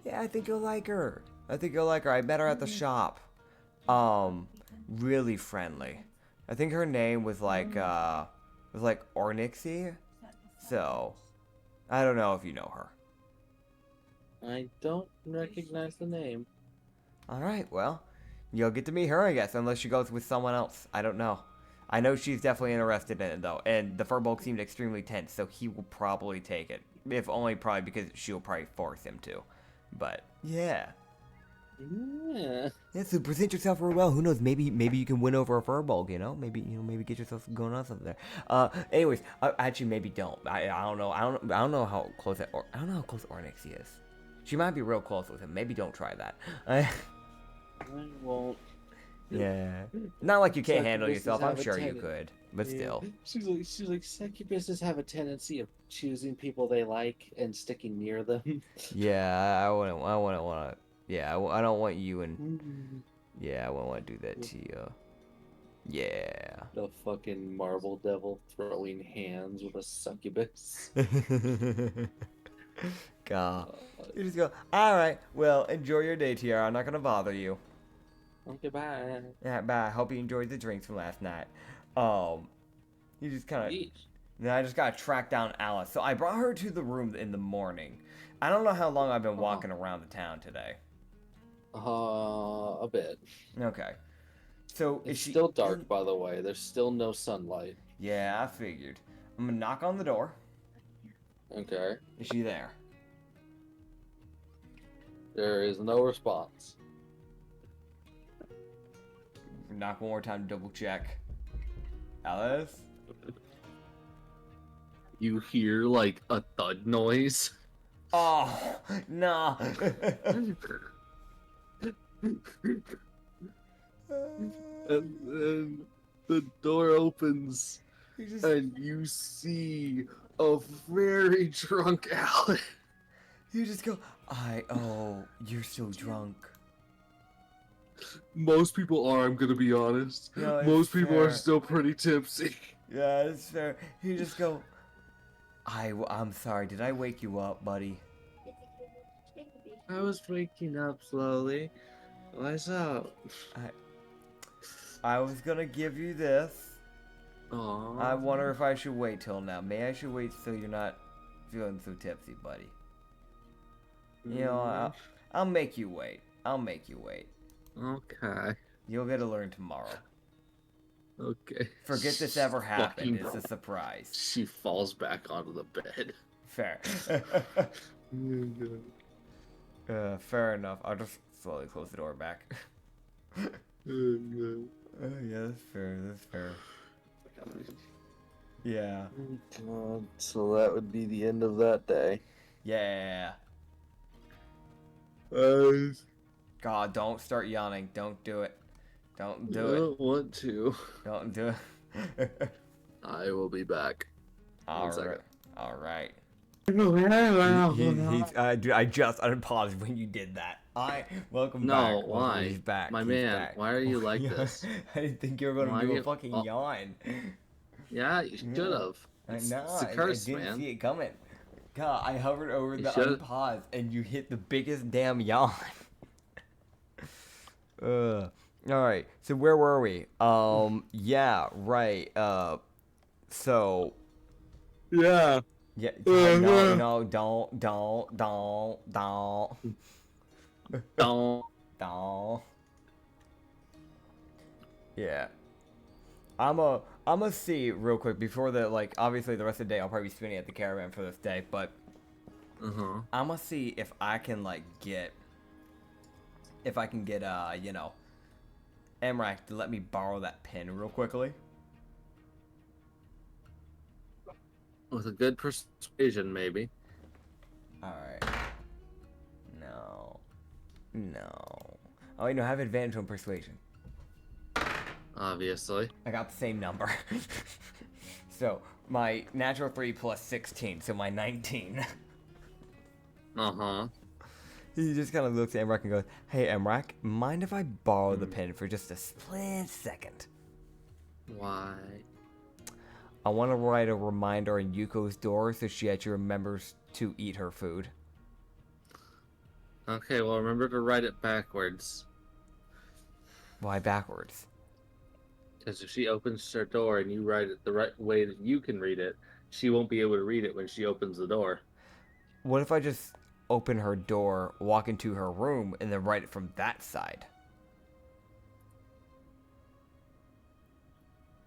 yeah, I think you'll like her. I met her at the shop. Really friendly. I think her name was like Ornixie. So, I don't know if you know her. I don't recognize the name. Alright, well, you'll get to meet her, I guess, unless she goes with someone else. I don't know. I know she's definitely interested in it, though, and the furbolg seemed extremely tense, so he will probably take it. If only probably because she'll probably force him to. But, yeah. Yeah. Yeah, so present yourself real well. Who knows? Maybe you can win over a furbolg. You know, maybe get yourself going on something there. Anyways, actually, maybe don't. I don't know. I don't know how close Ornixie is. She might be real close with him. Maybe don't try that. I won't. Yeah. Not like you can't handle yourself. I'm sure you could, but still. She's like succubuses have a tendency of choosing people they like and sticking near them. Yeah, I wouldn't want to. Yeah, I don't want you and. Yeah, I wouldn't want to do that to you. Yeah. The fucking marble devil throwing hands with a succubus. God. You just go, alright, well, enjoy your day, Tiara. I'm not going to bother you. Okay, bye. Yeah, bye. Hope you enjoyed the drinks from last night. You just kind of. Then I just got to track down Alice. So I brought her to the room in the morning. I don't know how long I've been walking around the town today. A bit. Okay. So it's still dark, by the way. There's still no sunlight. Yeah, I figured. I'm gonna knock on the door. Okay. Is she there? There is no response. Knock one more time to double check. Alice? You hear like a thud noise. Oh, no. And then the door opens and you see a very drunk Alice. You just go, you're so drunk. Most people are, I'm gonna be honest. No, most people fair. are still pretty tipsy. Yeah, it's fair. You just go, I'm sorry, did I wake you up, buddy? I was waking up slowly. What's up? I was gonna give you this. Aww. I wonder if I should wait till now. Maybe I should wait so you're not feeling so tipsy, buddy. You know, I'll make you wait. I'll make you wait. Okay. You'll get to learn tomorrow. Okay. Forget this ever happened. Fucking- It's a surprise. She falls back onto the bed. Fair. Fair enough. I'll just slowly close the door back. Yeah, that's fair. That's fair. Yeah. God, so that would be the end of that day. Yeah. God, don't start yawning. Don't do it. Don't do I don't want to. it. Don't do it. I will be back. All second. right. All right. No, Dude, I just unpaused when you did that. Welcome back. why? He's back. My He's man, back. why are you like this? I didn't think you were gonna Why do you- a fucking oh. yawn. Yeah, you should have. I It's know. a curse, I didn't man. see it coming. God, I hovered over the should've- unpause and you hit the biggest damn yawn. All right. So where were we? Yeah. Right. So. Yeah. Yeah. No. Don't. Don't. Yeah. I'ma see real quick before obviously the rest of the day I'll probably be spending at the caravan for this day, but I'ma see if I can get Emrak to let me borrow that pen real quickly. With a good persuasion, maybe. Alright. No. Oh, I have advantage on persuasion. Obviously. I got the same number. So, my natural 3 plus 16, so my 19. He just kind of looks at Emrak and goes, "Hey, Emrak, mind if I borrow the pen for just a split second? Why? I want to write a reminder on Yuko's door so she actually remembers to eat her food." Okay, well, remember to write it backwards. Why backwards? Because if she opens her door and you write it the right way that you can read it, she won't be able to read it when she opens the door. What if I just open her door, walk into her room, and then write it from that side?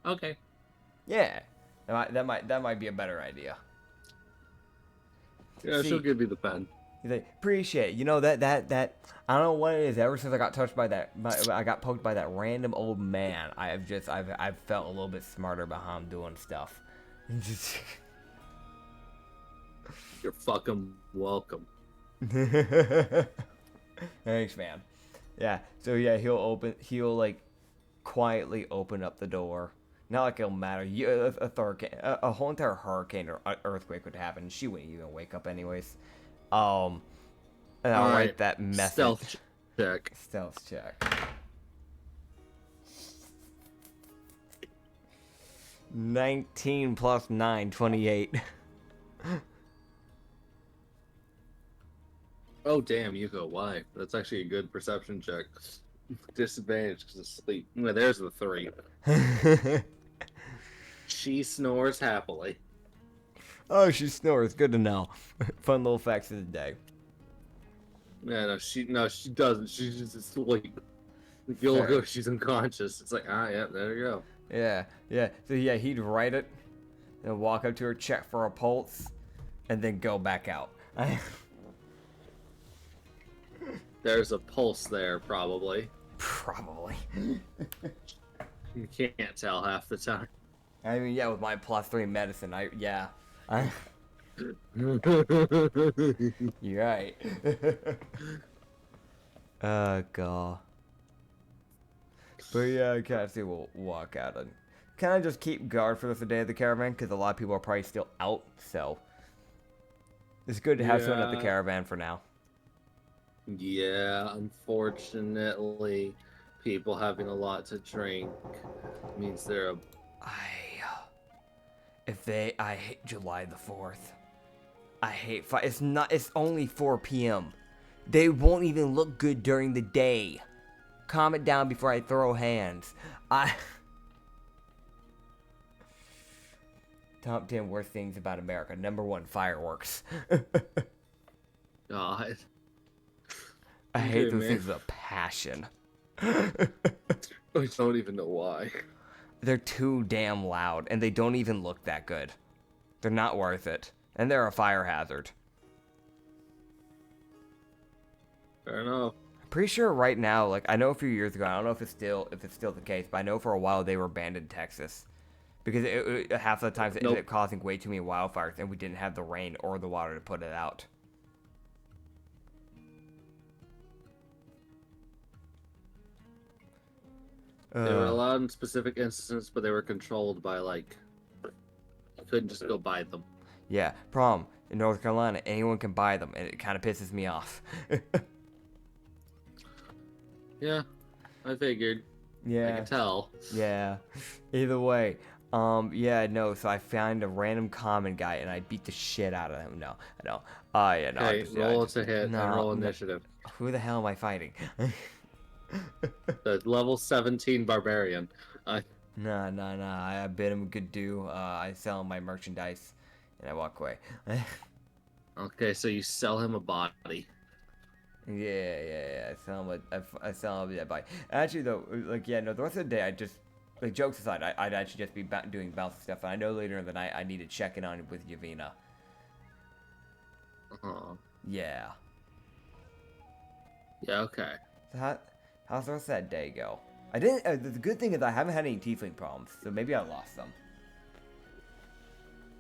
Okay. Yeah, that might be a better idea. Yeah, See- she'll give you the pen. He's like, "Appreciate it. You know that I don't know what it is. Ever since I got touched by I got poked by that random old man, I've felt a little bit smarter about how I'm doing stuff." You're fucking welcome. Thanks, man. Yeah. So yeah, he'll quietly open up the door. Not like it'll matter. A whole entire hurricane or earthquake would happen. She wouldn't even wake up anyways. And I'll All write right, that message. Stealth check. Stealth check. 19 plus 9, 28. Oh, damn, Yuko, why? That's actually a good perception check. Disadvantage because of sleep. Well, there's the 3. She snores happily. Oh, she snores. Good to know. Fun little facts of the day. Yeah, she doesn't. She's just asleep. You'll Fair. go, she's unconscious. It's like, yeah, there you go. Yeah. So yeah, he'd write it, and walk up to her, check for a pulse, and then go back out. There's a pulse there, probably. Probably. You can't tell half the time. I mean, yeah, with my +3 medicine, you're right. Oh, God. But yeah, Katsu will walk out and kind of just keep guard for the day of the caravan, because a lot of people are probably still out, so it's good to have someone at the Yeah. caravan for now. Yeah, unfortunately, people having a lot to drink means they're a... I hate July the 4th. I hate it's only 4 p.m. They won't even look good during the day. Calm it down before I throw hands. Top 10 worst things about America. Number 1, fireworks. God. I hate Okay, those man. things with a passion. I don't even know why. They're too damn loud, and they don't even look that good. They're not worth it. And they're a fire hazard. Fair enough. Pretty sure right now, like, I know a few years ago, I don't know if it's still the case, but I know for a while they were banned in Texas. Because half of the times it ended up causing way too many wildfires, and we didn't have the rain or the water to put it out. They were allowed in specific instances, but they were controlled by, like, you couldn't just go buy them. Yeah, problem. In North Carolina, anyone can buy them, and it kind of pisses me off. Yeah, I figured. Yeah. I can tell. Yeah. Either way. Yeah, no, so I found a random common guy, and I beat the shit out of him. No, I don't. Yeah, no. Okay, roll to hit and roll initiative. Who the hell am I fighting? The level 17 barbarian. Nah. I bid him good due. I sell him my merchandise, and I walk away. Okay, so you sell him a body. Yeah. I sell him a dead body. Actually, though, like, yeah, no, the rest of the day, I just, like, jokes aside, I'd actually just be doing bounce stuff, and I know later in the night I need to check in on with Yavina. Yeah. Yeah, okay. So how's the rest of that day go? I didn't. The good thing is I haven't had any tiefling problems, so maybe I lost them.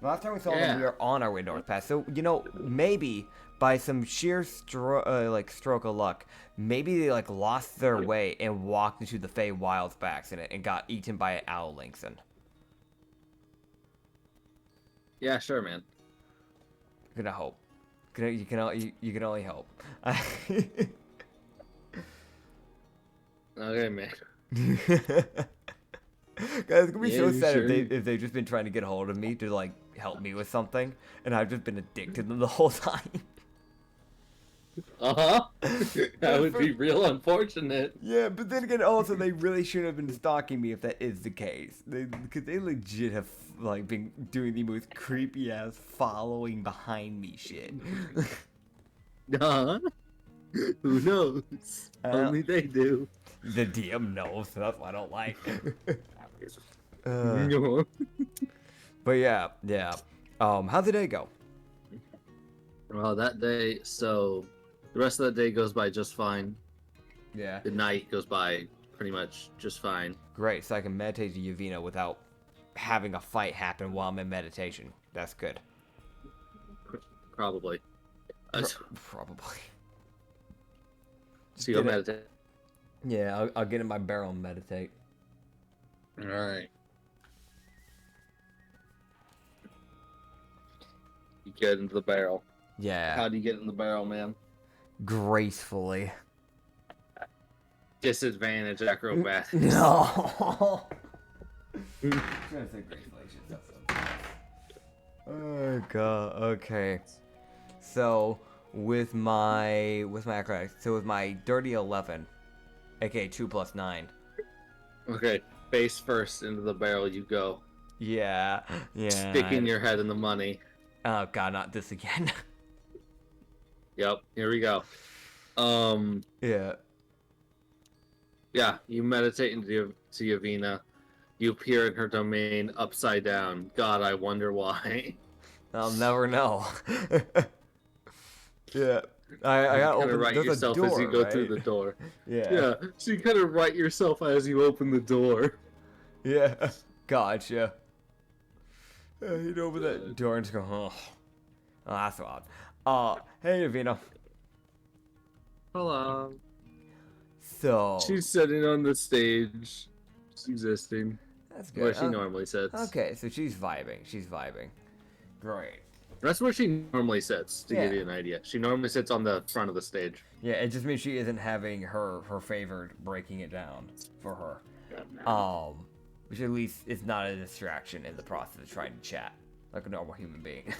Last time we saw them, we were on our way to Northpass. So, you know, maybe by some sheer stroke of luck, maybe they, like, lost their way and walked into the Fey Wilds by accident and got eaten by an owl lynxen. Yeah, sure, man. I'm gonna hope. You can only hope. Okay, man. Guys, it's gonna be so sad sure. if they've just been trying to get hold of me to, like, help me with something, and I've just been a dick to them the whole time. That would be real unfortunate. Yeah, but then again, also, they really should have been stalking me if that is the case. Because they legit have, like, been doing the most creepy-ass following behind me shit. Who knows? Only they do. The DM knows, so that's what I don't like. But yeah. How'd the day go? Well, that day, so the rest of the day goes by just fine. Yeah. The night goes by pretty much just fine. Great, so I can meditate to Yavina without having a fight happen while I'm in meditation. That's good. Probably. Probably. So you'll meditate. Yeah, I'll get in my barrel and meditate. Alright. You get into the barrel. Yeah. How do you get in the barrel, man? Gracefully. Disadvantage acrobatics. No. I'm trying to say gracefully. Oh god. Okay. So with my acrobatics, so with my dirty 11, aka 2 + 9. Okay, face first into the barrel you go. Yeah. Sticking your head in the money. Oh god, not this again. Yep, here we go. Yeah. Yeah, you meditate into Yavina. You appear in her domain upside down. God, I wonder why. I'll never know. Yeah. I gotta kind of open write yourself door, as you go right? through the door. Yeah. So you kind of write yourself as you open the door. Yeah. Gotcha. He'd open that door and just go, oh, that's odd. Hey, Avina. Hello. So. She's sitting on the stage. She's existing. That's good. Where she normally sits. Okay, so she's vibing. Great. That's where she normally sits, to give you an idea. She normally sits on the front of the stage. Yeah, it just means she isn't having her favored breaking it down for her. Which at least is not a distraction in the process of trying to chat like a normal human being.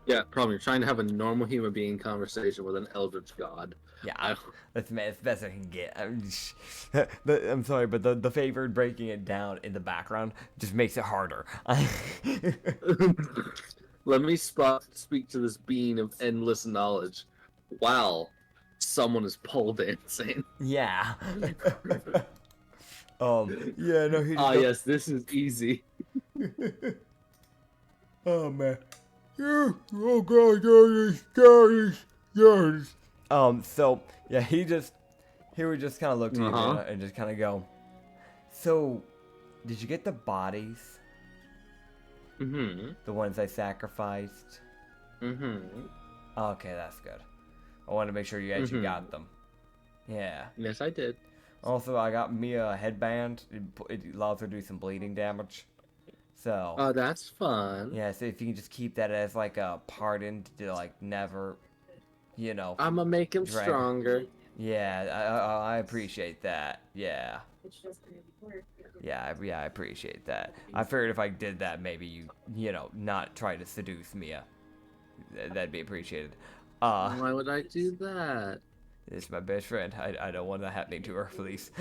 Yeah, problem. You're trying to have a normal human being conversation with an eldritch god. Yeah, that's the best I can get. I'm sorry, but the favored breaking it down in the background just makes it harder. Let me speak to this being of endless knowledge. Wow, someone is pole dancing. Yeah. Yeah, no, he just Yes, this is easy. Oh man. Yeah, oh god, yes. So yeah, he would just kind of look to you and just kind of go, so, did you get the bodies? Mm-hmm. The ones I sacrificed? Mm-hmm. Okay, that's good. I wanted to make sure you actually got them. Yeah. Yes, I did. Also, I got Mia a headband. It allows her to do some bleeding damage. So. Oh, that's fun. Yeah, so if you can just keep that as like a pardon to like never, you know. I'm gonna make him stronger. Yeah, I appreciate that. Yeah. Yeah, I appreciate that. I figured if I did that, maybe you know, not try to seduce Mia. That'd be appreciated. Why would I do that? It's my best friend. I don't want that happening to her, please.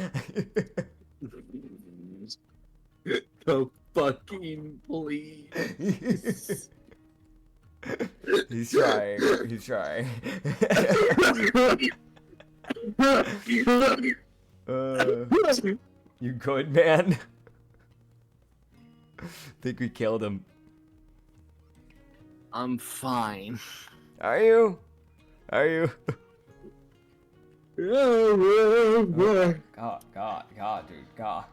No fucking please. He's trying. He's trying. You good, man? Think we killed him. I'm fine. Are you? Are you? God, dude, God.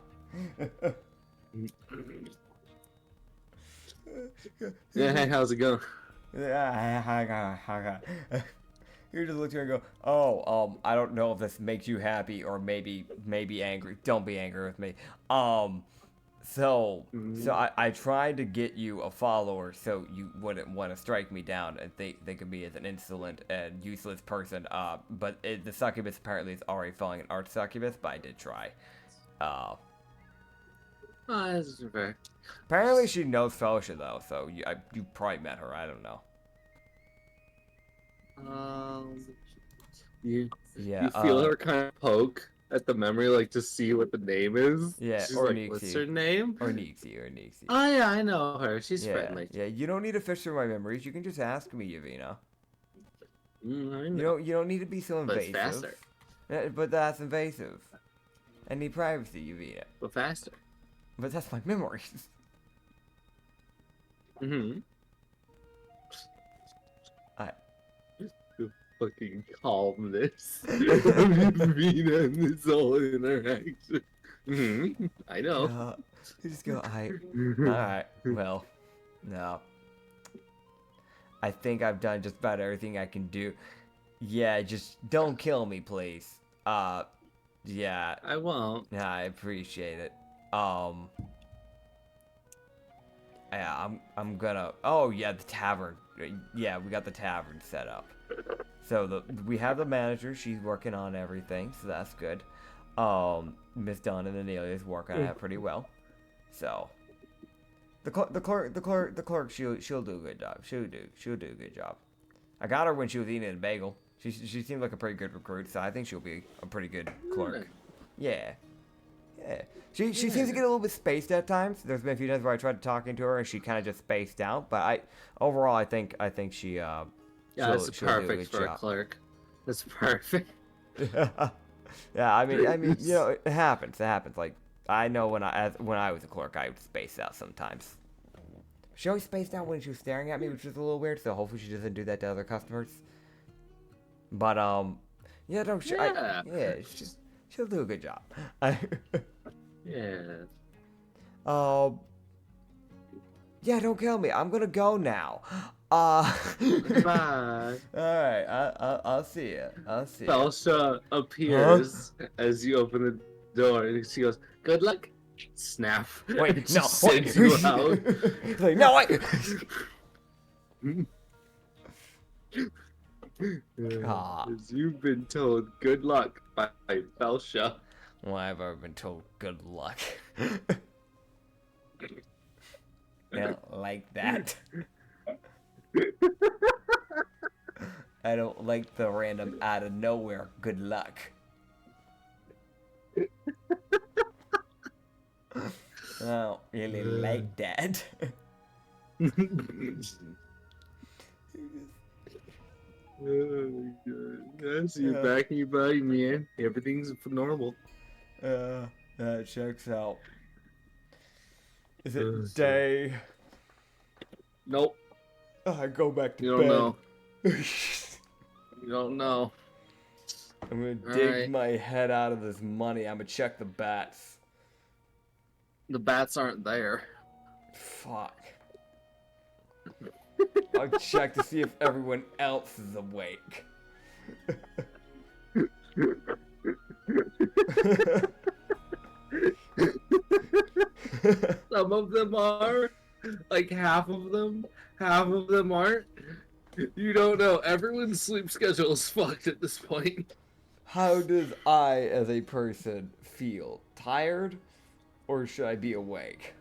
Yeah, hey, how's it going? You just look here and go, oh, I don't know if this makes you happy or maybe angry. Don't be angry with me. So I tried to get you a follower so you wouldn't want to strike me down and think of me as an insolent and useless person. But the succubus apparently is already following an arch succubus, but I did try. This is fair. Apparently she knows Felicia though, so you probably met her. I don't know. You Yeah. feel her kind of poke at the memory, like to see what the name is. Yeah, She's or like, Nixie. what's her name? Or Nixie. Oh yeah, I know her. She's Yeah, friendly. yeah. You don't need to fish through my memories. You can just ask me, Yavina. I know. You don't need to be so invasive. But it's faster. But that's invasive. I need privacy, Yavina. But faster. But that's my memories. Mm-hmm. I The fucking calmness of Yavina in this whole interaction. Mm-hmm. I know. You just go, alright, well, no. I think I've done just about everything I can do. Yeah, just don't kill me, please. Yeah. I won't. Yeah, I appreciate it. Yeah, I'm gonna. Oh yeah, the tavern. Yeah, we got the tavern set up. So we have the manager. She's working on everything, so that's good. Miss Dawn and Anelia is working on it pretty well. So the clerk, she'll do a good job. She'll do a good job. I got her when she was eating a bagel. She seemed like a pretty good recruit, so I think she'll be a pretty good clerk. Yeah. Yeah. She seems to get a little bit spaced at times. There's been a few times where I tried talking to her and she kind of just spaced out. But overall, I think she Yeah, that's perfect for a clerk. That's perfect. Yeah, I mean, you know, it happens. It happens. Like I know when I was a clerk, I would space out sometimes. She always spaced out when she was staring at me, which is a little weird. So hopefully she doesn't do that to other customers. But yeah, no, she'll do a good job. Yeah. Yeah, don't kill me. I'm gonna go now. Bye. Alright, I'll see you. Felicia appears as you open the door, and she goes, "Good luck." Snap. Wait, She no. sends you out. Like, no, wait. As you've been told, good luck by Felicia. Well, I've ever been told good luck. Yeah, like that. I don't like the random out of nowhere. Good luck. I don't really like that. Oh, God. That's you're Yeah. back in your body, man. Everything's normal. That checks out. Is it So- day? Nope. I go back to You don't bed. know. You don't know. I'm gonna All dig right. my head out of this money. I'm gonna check the bats. The bats aren't there. Fuck. I'll check to see if everyone else is awake. Some of them are. Like half of them. Half of them aren't. You don't know. Everyone's sleep schedule is fucked at this point. How does I, as a person, feel? Tired? Or should I be awake?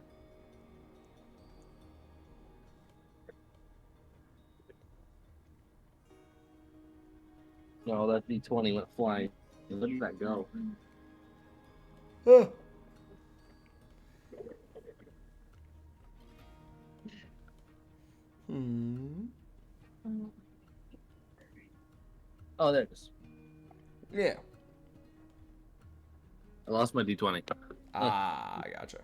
No, that D20 went flying. Where did that go? Huh. Hmm. Oh, there it is. Yeah. I lost my D20. Ah, I gotcha.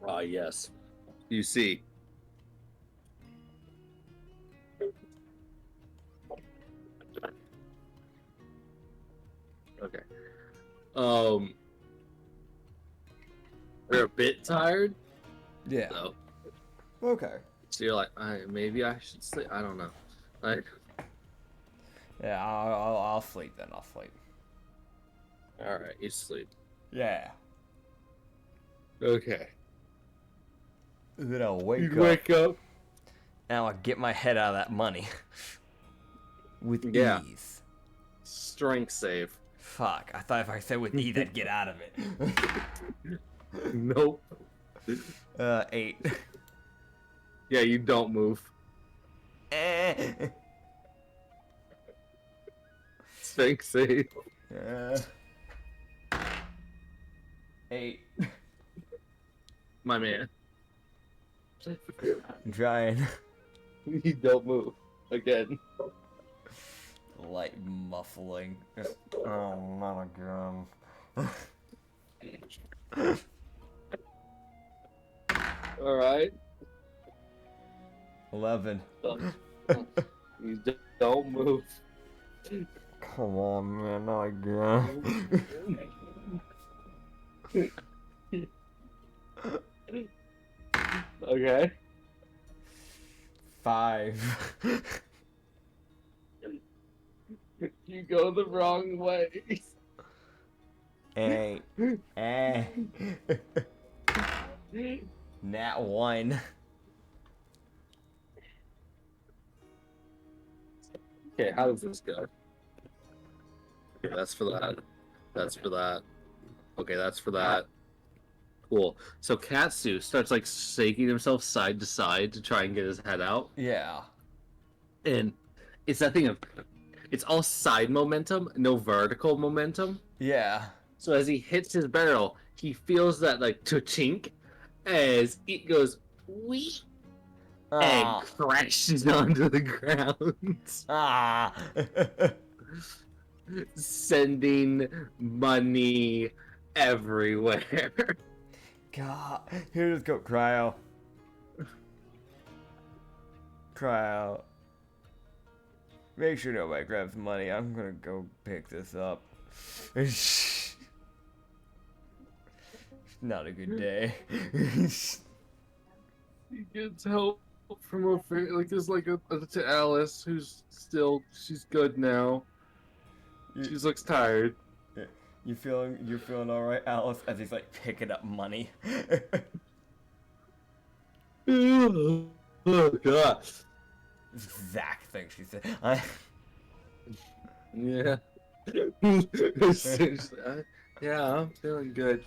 Ah, yes. You see. Okay. They're a bit tired, Yeah. though. Okay. So you're like, maybe I should sleep. I don't know. Like, Yeah, I'll sleep then. I'll sleep. all right, you sleep. Yeah. Okay. Then I'll wake You wake up. and I'll get my head out of that money. With Yeah. ease. Strength save. Fuck. I thought if I said with ease, I'd get out of it. Nope. 8. Yeah, you don't move. Strength save. 8. My man. I'm trying. You don't move. Again. Light muffling. Oh, not again. Alright. 11. You don't move. Come on, man, not again. Okay. 5. You go the wrong way. 8. Nat 1. Okay, how does this go? Okay, that's for that. That's for that. Okay, that's for that. Cool. So Katsu starts like shaking himself side to side to try and get his head out. Yeah. And it's that thing of it's all side momentum, no vertical momentum. Yeah. So as he hits his barrel, he feels that like chink as it goes wee and Ah. crashes onto the ground, Ah. sending money everywhere. God. Here, just go. Cryo. Cryo. Make sure nobody grabs money. I'm gonna go pick this up. Not a good day. He gets help from a friend, like there's like to Alice, who's still she's good now. She looks tired. You're feeling all right, Alice? As he's like picking up money. Oh god. Exact thing she said. Yeah. Yeah, I'm feeling good.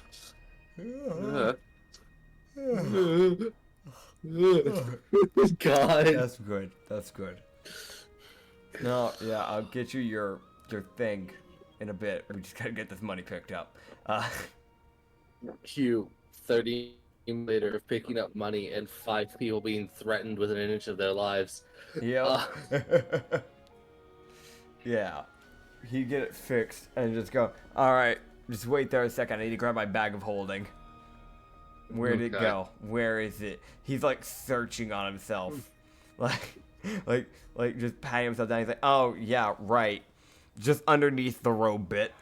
God. That's good. That's good. No, yeah, I'll get you your thing in a bit. We just gotta get this money picked up. Cue 30 later of picking up money and 5 people being threatened within an inch of their lives. Yep. Yeah. You get it fixed and just go, alright, just wait there a second. I need to grab my bag of holding. Where'd it Okay. go? Where is it? He's like searching on himself. like just patting himself down. He's like, oh yeah, right. Just underneath the robe bit.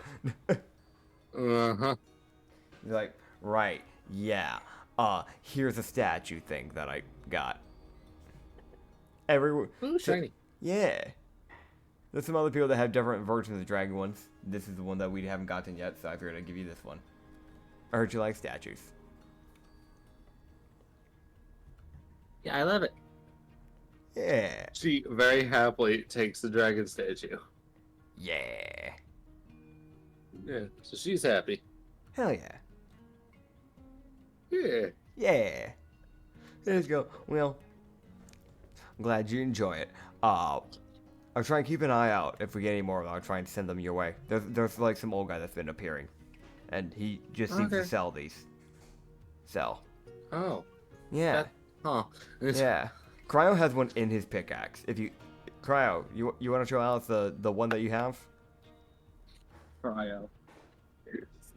Uh-huh. He's like, right, yeah. Here's a statue thing that I got. Ooh, shiny. Yeah. There's some other people that have different versions of the dragon ones. This is the one that we haven't gotten yet, so I figured I'd give you this one. I heard you like statues. Yeah, I love it. Yeah. She very happily takes the dragon statue. Yeah. Yeah, so she's happy. Hell yeah. Yeah. Yeah. Let's go. Well, I'm glad you enjoy it. I'll try and keep an eye out. If we get any more of them, I'll try and send them your way. There's like some old guy that's been appearing. And he just seems to Okay. sell these. Sell. Oh. Yeah. That- huh. Yeah. Cryo has one in his pickaxe. If you... Cryo, you want to show Alice the one that you have? Cryo.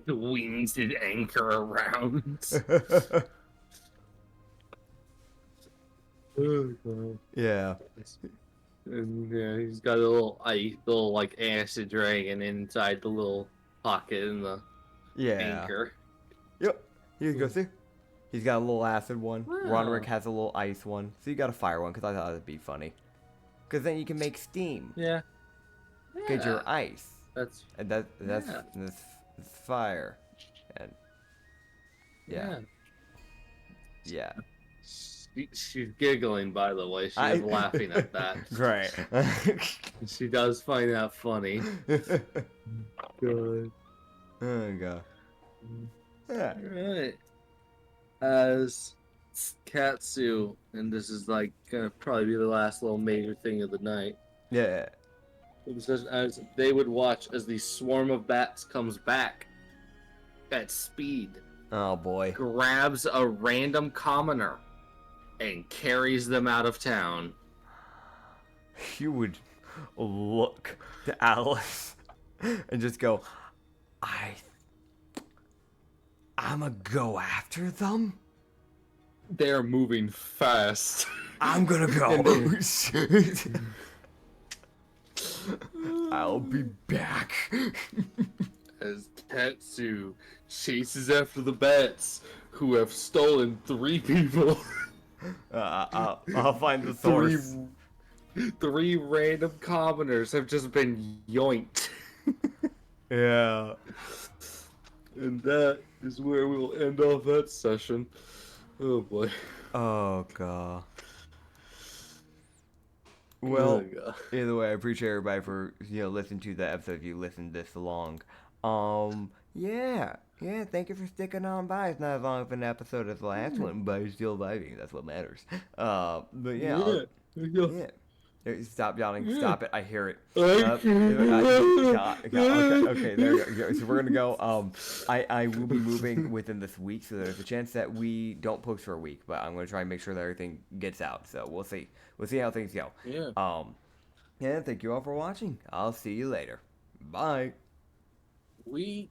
The wings did anchor around. Yeah. And yeah, he's got a little little like acid dragon inside the little pocket in the Yeah. anchor. Yep. Here you go, see? He's got a little acid one. Wow. Roderick has a little ice one. So you got a fire one, because I thought it'd be funny. Because then you can make steam. Yeah. Because you're ice. That's And that's Yeah. that's fire. And yeah. Yeah. She's giggling, by the way. She's I- laughing at that. Great. She does find that funny. Good. Oh god. Yeah. Alright. As Katsu, and this is like gonna probably be the last little major thing of the night. Yeah. As they would watch as the swarm of bats comes back at speed, Oh boy. grabs a random commoner, and carries them out of town. You would look to Alice and just go, I'ma go after them? They're moving fast. I'm gonna go. And I'll be back. As Katsu chases after the bats, who have stolen 3 people. I'll find the source. Three random commoners have just been yoinked. Yeah. And that is where we will end off that session. Oh boy. Oh god. Well, Oh, God. either way, I appreciate everybody for listening to the episode. If you listened this long, yeah, thank you for sticking on by. It's not as long of an episode as the last one, but you're still vibing. That's what matters. But yeah, yeah. Stop yelling. Stop it. I hear it. Okay, there you go. So we're gonna go. I will be moving within this week, so there's a chance that we don't post for a week, but I'm gonna try and make sure that everything gets out. So we'll see. We'll see how things go. Yeah. Yeah. Thank you all for watching. I'll see you later. Bye. We